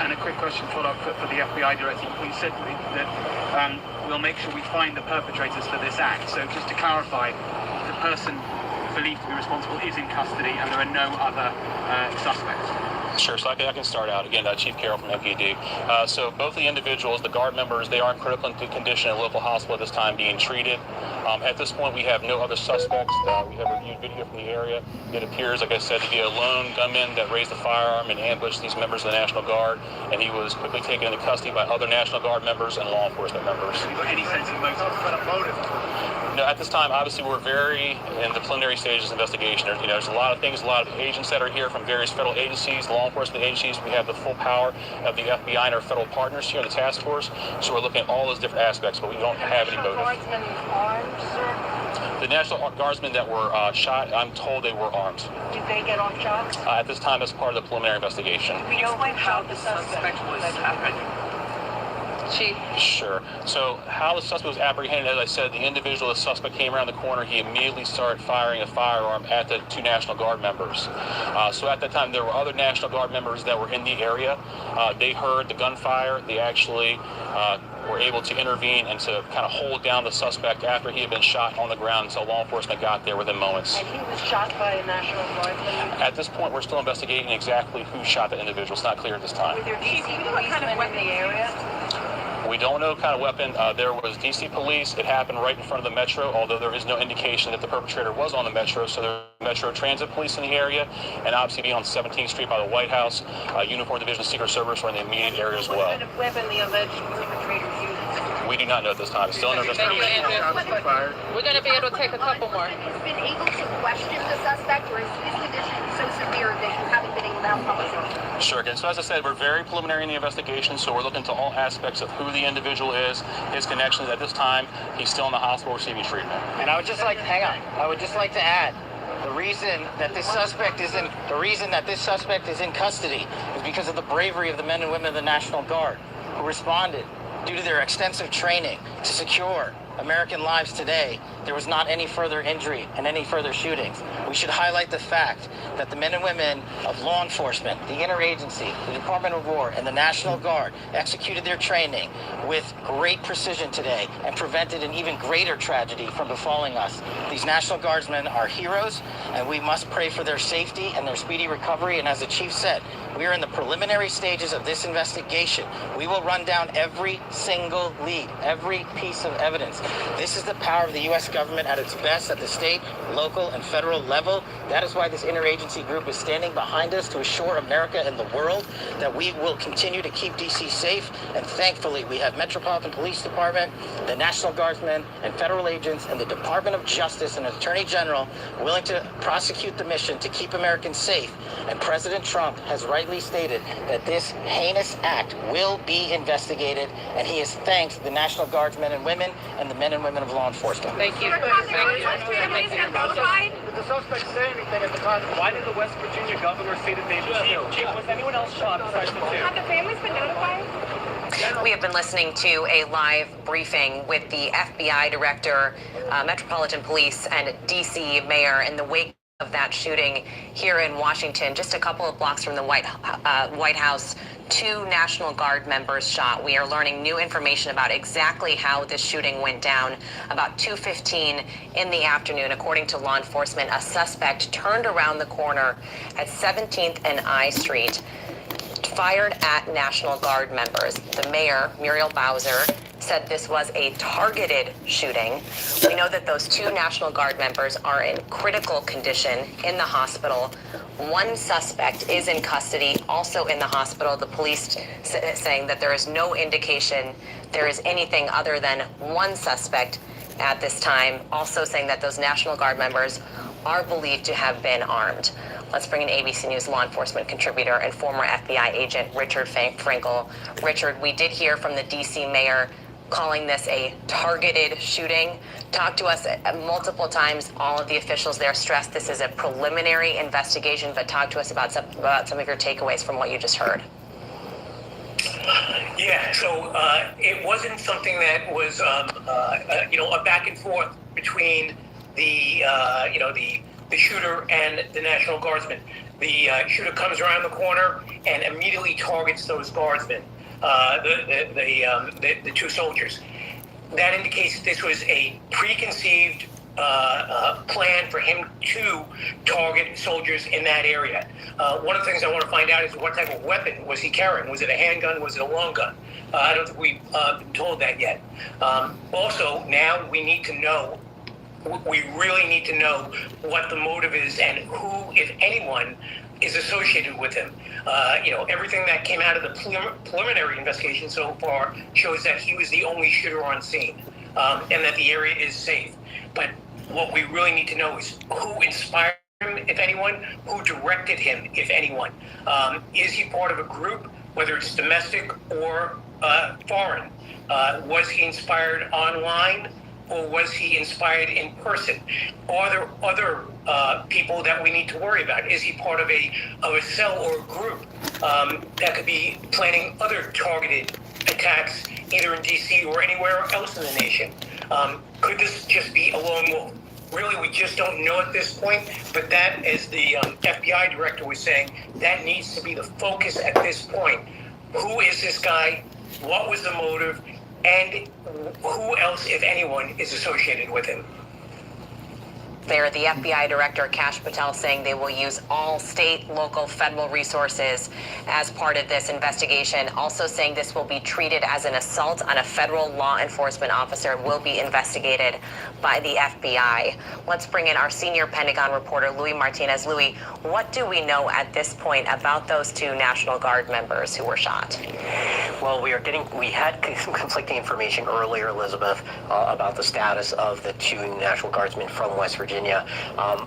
[SPEAKER 11] And a quick question follow-up for the FBI Director. You said that we'll make sure we find the perpetrators for this act. So just to clarify, the person believed to be responsible is in custody and there are no other suspects.
[SPEAKER 25] Sure, so I can start out. Again, Chief Carroll from MPD. So both the individuals, the guard members, they are in critical condition in a local hospital at this time being treated. At this point, we have no other suspects. We have reviewed video from the area. It appears, like I said, to be a lone gunman that raised a firearm and ambushed these members of the National Guard, and he was quickly taken into custody by other National Guard members and law enforcement members.
[SPEAKER 11] Have you got any sense of motive?
[SPEAKER 25] No, at this time, obviously, we're very in the preliminary stages of investigation. There's a lot of things, a lot of agents that are here from various federal agencies, law enforcement agencies. We have the full power of the FBI and our federal partners here in the task force. So we're looking at all those different aspects, but we don't have any motive.
[SPEAKER 6] Guardsmen armed, sir?
[SPEAKER 25] The National Guardsmen that were shot, I'm told they were armed.
[SPEAKER 6] Did they get off shots?
[SPEAKER 25] At this time, as part of the preliminary investigation.
[SPEAKER 6] We know how the suspect was apprehended.
[SPEAKER 3] Chief?
[SPEAKER 25] Sure. So how the suspect was apprehended, as I said, the individual, the suspect came around the corner. He immediately started firing a firearm at the two National Guard members. So at that time, there were other National Guard members that were in the area. They heard the gunfire. They actually were able to intervene and to kind of hold down the suspect after he had been shot on the ground until law enforcement got there within moments.
[SPEAKER 6] And he was shot by a National Guardsman?
[SPEAKER 25] At this point, we're still investigating exactly who shot the individual. It's not clear at this time.
[SPEAKER 6] Were there DC policemen in the area?
[SPEAKER 25] We don't know what kind of weapon. There was DC police. It happened right in front of the Metro, although there is no indication that the perpetrator was on the Metro. So there's Metro Transit Police in the area, and obviously being on 17th Street by the White House, Uniform Division of Secret Service were in the immediate area as well.
[SPEAKER 6] What kind of weapon the alleged perpetrators used?
[SPEAKER 25] We do not know at this time. It's still under investigation.
[SPEAKER 3] We're going to be able to take a couple more.
[SPEAKER 6] Have you been able to question the suspect, or is his condition so severe that you haven't been able to have conversation?
[SPEAKER 25] Sure. Again, so as I said, we're very preliminary in the investigation, so we're looking to all aspects of who the individual is, his connections. At this time, he's still in the hospital receiving treatment.
[SPEAKER 27] And I would just like to add, the reason that this suspect is in custody is because of the bravery of the men and women of the National Guard who responded due to their extensive training to secure American lives today, there was not any further injury and any further shootings. We should highlight the fact that the men and women of law enforcement, the interagency, the Department of War, and the National Guard executed their training with great precision today and prevented an even greater tragedy from befalling us. These National Guardsmen are heroes, and we must pray for their safety and their speedy recovery. And as the chief said, we are in the preliminary stages of this investigation. We will run down every single lead, every piece of evidence. This is the power of the U.S. government at its best at the state, local, and federal level. That is why this interagency group is standing behind us to assure America and the world that we will continue to keep D.C. safe. And thankfully, we have Metropolitan Police Department, the National Guardsmen, and federal agents, and the Department of Justice and Attorney General willing to prosecute the mission to keep Americans safe. And President Trump has rightly stated that this heinous act will be investigated, and he has thanked the National Guardsmen and women and the men and women of law enforcement.
[SPEAKER 11] Thank you.
[SPEAKER 6] Did
[SPEAKER 11] the suspect say anything at the time? Why did the West Virginia governor say that they were killed? Was anyone else shot besides the two?
[SPEAKER 6] Have the families been notified?
[SPEAKER 1] We have been listening to a live briefing with the FBI director, Metropolitan Police, and D.C. mayor in the wake of that shooting here in Washington, just a couple of blocks from the White House. 2 National Guard members shot. We are learning new information about exactly how this shooting went down. About 2:15 in the afternoon, according to law enforcement, a suspect turned around the corner at 17th and I Street, fired at National Guard members. The mayor, Muriel Bowser, said this was a targeted shooting. We know that those 2 National Guard members are in critical condition in the hospital. 1 suspect is in custody, also in the hospital. The police saying that there is no indication there is anything other than 1 suspect at this time, also saying that those National Guard members are believed to have been armed. Let's bring in ABC News law enforcement contributor and former FBI agent Richard Frankel. Richard, we did hear from the D.C. mayor calling this a targeted shooting. Talk to us multiple times. All of the officials there stressed this is a preliminary investigation, but talk to us about some of your takeaways from what you just heard.
[SPEAKER 22] Yeah, so it wasn't something that was, a back and forth between the shooter and the National Guardsmen. The shooter comes around the corner and immediately targets those guardsmen, the 2 soldiers. That indicates that this was a preconceived plan for him to target soldiers in that area. One of the things I want to find out is what type of weapon was he carrying? Was it a handgun? Was it a long gun? I don't think we've been told that yet. Also, now we need to know, we really need to know what the motive is and who, if anyone, is associated with him. Everything that came out of the preliminary investigation so far shows that he was the only shooter on scene, and that the area is safe. But what we really need to know is who inspired him, if anyone, who directed him, if anyone. Is he part of a group, whether it's domestic or foreign? Was he inspired online, or was he inspired in person? Are there other people that we need to worry about? Is he part of a cell or a group that could be planning other targeted attacks, either in D.C. or anywhere else in the nation? Could this just be a lone wolf? Really, we just don't know at this point, but that, as the FBI director was saying, that needs to be the focus at this point. Who is this guy? What was the motive? And who else, if anyone, is associated with him?
[SPEAKER 1] There, the FBI director, Kash Patel, saying they will use all state, local, federal resources as part of this investigation. Also saying this will be treated as an assault on a federal law enforcement officer and will be investigated by the FBI. Let's bring in our senior Pentagon reporter, Louis Martinez. Louis, what do we know at this point about those 2 National Guard members who were shot?
[SPEAKER 21] Well, we had conflicting information earlier, Elizabeth, about the status of the 2 National Guardsmen from West Virginia. Virginia.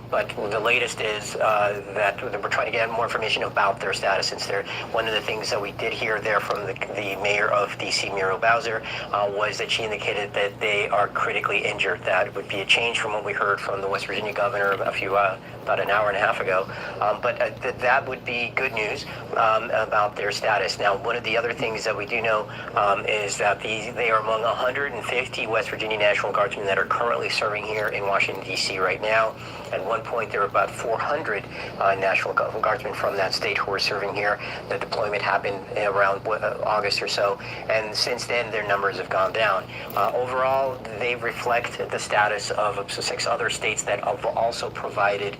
[SPEAKER 21] But the latest is that we're trying to get more information about their status, since one of the things that we did hear there from the mayor of D.C., Muriel Bowser, was that she indicated that they are critically injured. That would be a change from what we heard from the West Virginia governor about an hour and a half ago. But that would be good news about their status. Now, one of the other things that we do know is that they are among 150 West Virginia National Guardsmen that are currently serving here in Washington, D.C. right now. At one point, there were about 400 National Guardsmen from that state who were serving here. The deployment happened around August or so, and since then, their numbers have gone down. Overall, they reflect the status of 6 other states that have also provided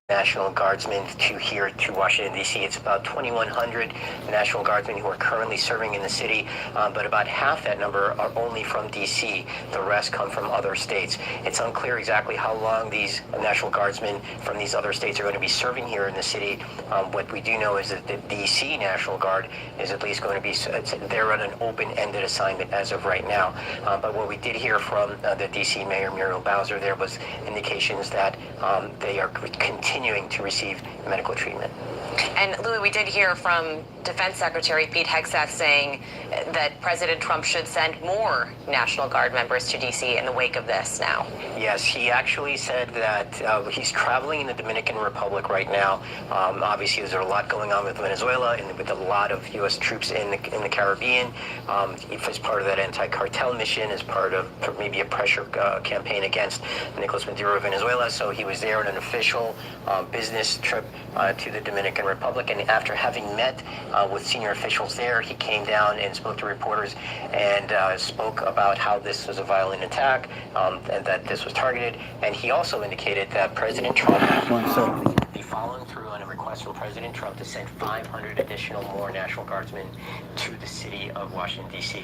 [SPEAKER 21] National Guardsmen to Washington, D.C. It's about 2,100 National Guardsmen who are currently serving in the city, but about half that number are only from D.C. The rest come from other states. It's unclear exactly how long these National Guardsmen from these other states are going to be serving here in the city. What we do know is that the D.C. National Guard is at least going to be, they're on an open-ended assignment as of right now. But what we did hear from the D.C. Mayor Muriel Bowser there was indications that they are continuing to receive medical treatment.
[SPEAKER 1] And Louis, we did hear from Defense Secretary Pete Hegseth saying that President Trump should send more National Guard members to D.C. in the wake of this now.
[SPEAKER 21] Yes, he actually said that he's traveling in the Dominican Republic right now. Obviously, there's a lot going on with Venezuela and with a lot of U.S. troops in the Caribbean. As part of that anti-cartel mission, as part of maybe a pressure campaign against Nicolas Maduro of Venezuela. So he was there on an official business trip to the Dominican Republic, and after having met with senior officials there, he came down and spoke to reporters and spoke about how this was a violent attack and that this was targeted. And he also indicated that President Trump would be following through on a request from President Trump to send 500 additional more National Guardsmen to the city of Washington, D.C.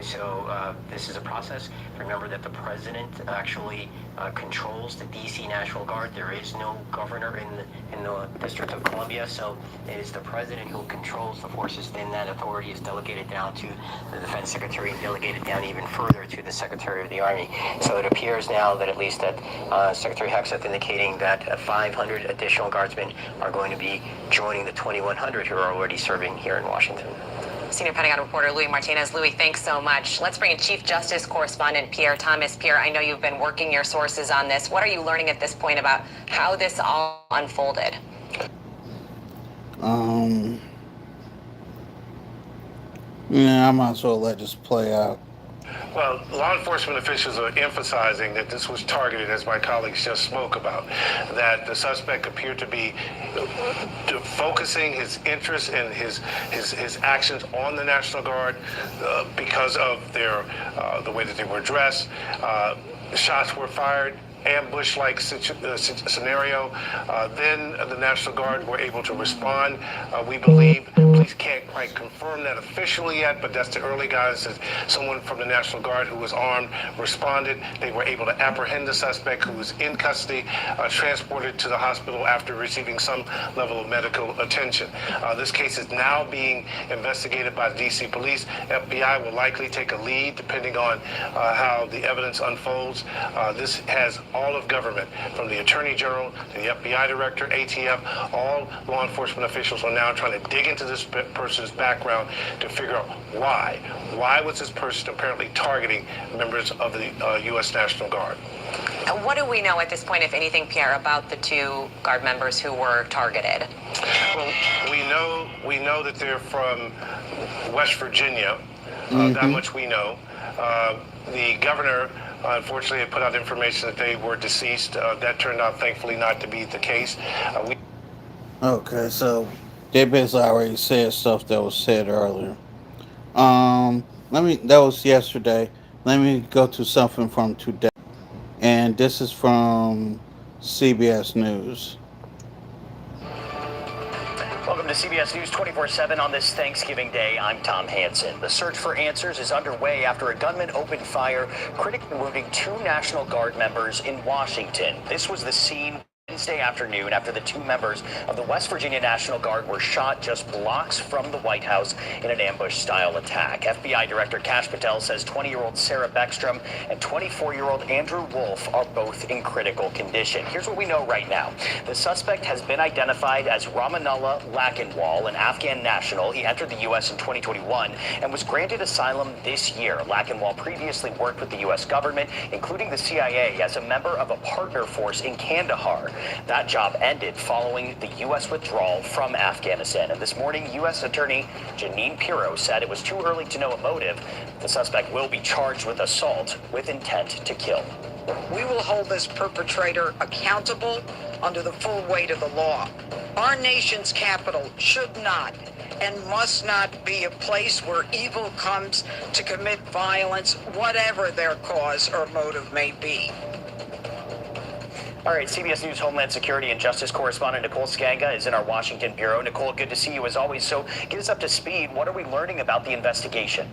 [SPEAKER 21] So this is a process. Remember that the president actually controls the D.C. National Guard. There is no governor in the District of Columbia, so it is the president who controls the forces. Then that authority is delegated down to the Defense Secretary and delegated down even further to the Secretary of the Army. So it appears now that at least that Secretary Hegseth indicating that 500 additional guardsmen are going to be joining the 2,100 who are already serving here in Washington.
[SPEAKER 1] Senior Pentagon reporter Louis Martinez. Louis, thanks so much. Let's bring in Chief Justice correspondent Pierre Thomas. Pierre, I know you've been working your sources on this. What are you learning at this point about how this all unfolded?
[SPEAKER 26] Yeah, I might as well let this play out.
[SPEAKER 2] Well, law enforcement officials are emphasizing that this was targeted, as my colleagues just spoke about, that the suspect appeared to be focusing his interest and his actions on the National Guard because of the way that they were dressed. Shots were fired. Ambush-like scenario. Then the National Guard were able to respond. We believe, police can't quite confirm that officially yet, but that's the early guidance that someone from the National Guard who was armed responded. They were able to apprehend the suspect who was in custody, transported to the hospital after receiving some level of medical attention. This case is now being investigated by the D.C. police. FBI will likely take a lead depending on how the evidence unfolds. This has all of government, from the Attorney General to the FBI Director, ATF, all law enforcement officials are now trying to dig into this person's background to figure out why. Why was this person apparently targeting members of the U.S. National Guard?
[SPEAKER 1] What do we know at this point, if anything, Pierre, about the 2 Guard members who were targeted?
[SPEAKER 2] Well, we know that they're from West Virginia. That much we know. The governor unfortunately had put out information that they were deceased. That turned out, thankfully, not to be the case.
[SPEAKER 26] Okay, so they basically already said stuff that was said earlier. That was yesterday. Let me go to something from today. And this is from CBS News.
[SPEAKER 4] Welcome to CBS News 24/7 on this Thanksgiving Day. I'm Tom Hansen. The search for answers is underway after a gunman opened fire, critically wounding 2 National Guard members in Washington. This was the scene Wednesday afternoon after the two members of the West Virginia National Guard were shot just blocks from the White House in an ambush-style attack. FBI Director Kash Patel says 20-year-old Sarah Beckstrom and 24-year-old Andrew Wolf are both in critical condition. Here's what we know right now. The suspect has been identified as Rahmanullah Lakanwal, an Afghan national. He entered the U.S. in 2021 and was granted asylum this year. Lakanwal previously worked with the U.S. government, including the CIA, as a member of a partner force in Kandahar. That job ended following the U.S. withdrawal from Afghanistan. And this morning, U.S. Attorney Jeanine Pirro said it was too early to know a motive. The suspect will be charged with assault with intent to kill.
[SPEAKER 8] We will hold this perpetrator accountable under the full weight of the law. Our nation's capital should not and must not be a place where evil comes to commit violence, whatever their cause or motive may be.
[SPEAKER 4] All right, CBS News Homeland Security and Justice correspondent Nicole Skanga is in our Washington bureau. Nicole, good to see you as always. So get us up to speed. What are we learning about the investigation?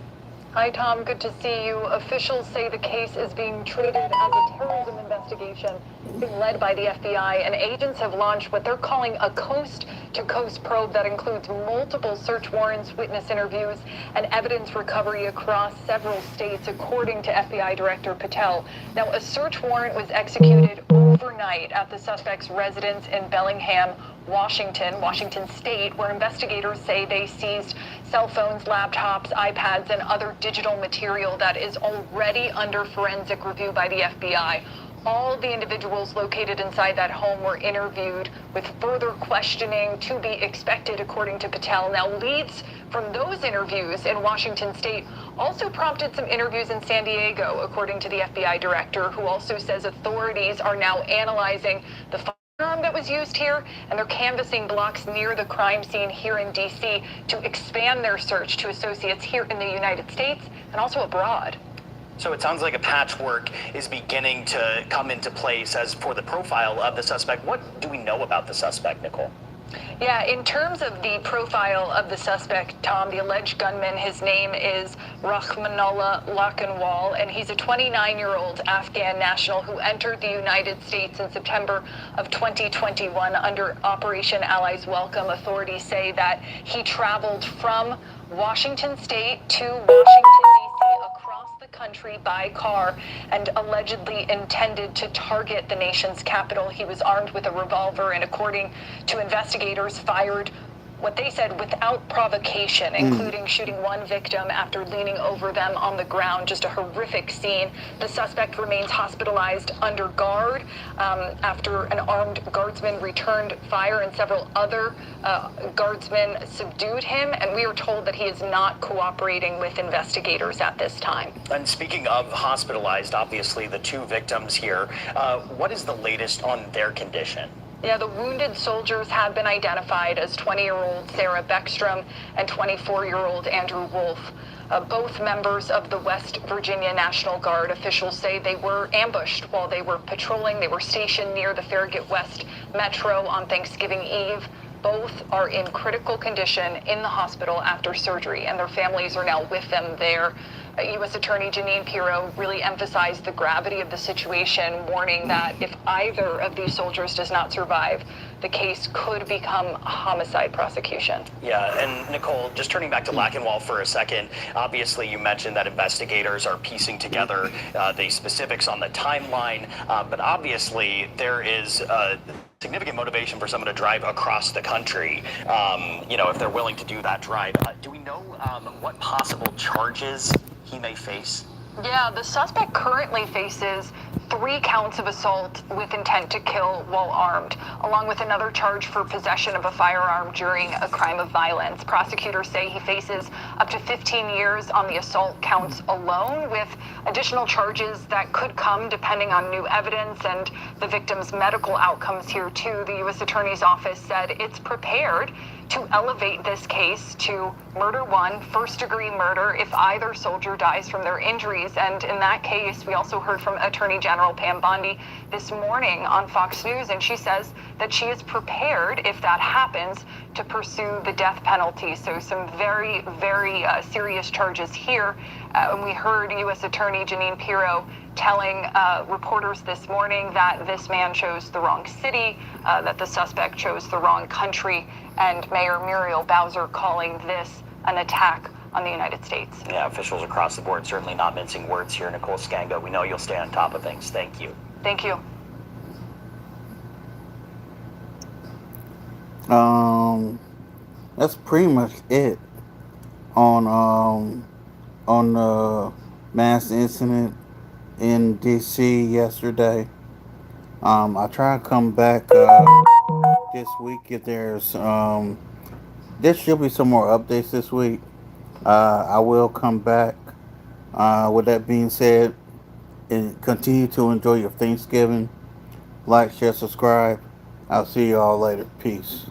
[SPEAKER 13] Hi, Tom. Good to see you. Officials say the case is being treated as a terrorism investigation being led by the FBI, and agents have launched what they're calling a coast-to-coast probe that includes multiple search warrants, witness interviews, and evidence recovery across several states, according to FBI Director Patel. Now, a search warrant was executed overnight at the suspect's residence in Bellingham, Washington State, where investigators say they seized cell phones, laptops, iPads, and other digital material that is already under forensic review by the FBI. All the individuals located inside that home were interviewed, with further questioning to be expected, according to Patel. Now, leads from those interviews in Washington State also prompted some interviews in San Diego, according to the FBI director, who also says authorities are now analyzing the firearm that was used here, and they're canvassing blocks near the crime scene here in D.C. to expand their search to associates here in the United States and also abroad.
[SPEAKER 4] So it sounds like a patchwork is beginning to come into place as for the profile of the suspect. What do we know about the suspect, Nicole?
[SPEAKER 13] Yeah, in terms of the profile of the suspect, Tom, the alleged gunman, his name is Rahmanullah Lakanwal, and he's a 29-year-old Afghan national who entered the United States in September of 2021 under Operation Allies Welcome. Authorities say that he traveled from Washington State to Washington, D.C., across the country by car, and allegedly intended to target the nation's capital. He was armed with a revolver and, according to investigators, fired what they said without provocation, including shooting one victim after leaning over them on the ground. Just a horrific scene. The suspect remains hospitalized under guard after an armed guardsman returned fire, and several other guardsmen subdued him. And we are told that he is not cooperating with investigators at this time.
[SPEAKER 4] And speaking of hospitalized, obviously the two victims here, what is the latest on their condition?
[SPEAKER 13] Yeah, the wounded soldiers have been identified as 20-year-old Sarah Beckstrom and 24-year-old Andrew Wolf, both members of the West Virginia National Guard. Officials say they were ambushed while they were patrolling. They were stationed near the Farragut West Metro on Thanksgiving Eve. Both are in critical condition in the hospital after surgery, and their families are now with them there. U.S. Attorney Jeanine Pirro really emphasized the gravity of the situation, warning that if either of these soldiers does not survive, the case could become a homicide prosecution.
[SPEAKER 4] Yeah, and Nicole, just turning back to Lakanwal for a second, obviously you mentioned that investigators are piecing together the specifics on the timeline, but obviously there is significant motivation for someone to drive across the country, if they're willing to do that drive. Do we know what possible charges he may face?
[SPEAKER 13] Yeah, the suspect currently faces 3 counts of assault with intent to kill while armed, along with another charge for possession of a firearm during a crime of violence. Prosecutors say he faces up to 15 years on the assault counts alone, with additional charges that could come depending on new evidence and the victim's medical outcomes here too. The U.S. Attorney's Office said it's prepared to elevate this case to murder 1, first-degree murder, if either soldier dies from their injuries. And in that case, we also heard from Attorney General Pam Bondi this morning on Fox News, and she says that she is prepared, if that happens, to pursue the death penalty. So some very, very serious charges here. And we heard U.S. Attorney Jeanine Pirro telling reporters this morning that this man chose the wrong city, that the suspect chose the wrong country, and Mayor Muriel Bowser calling this an attack on the United States.
[SPEAKER 4] Yeah, officials across the board certainly not mincing words here. Nicole Scango, we know you'll stay on top of things. Thank you.
[SPEAKER 13] Thank you.
[SPEAKER 26] That's pretty much it on the mass incident in DC yesterday. I try to come back this week if there's there should be some more updates this week. I will come back. With that being said, and continue to enjoy your Thanksgiving. Like, share, subscribe. I'll see you all later. Peace.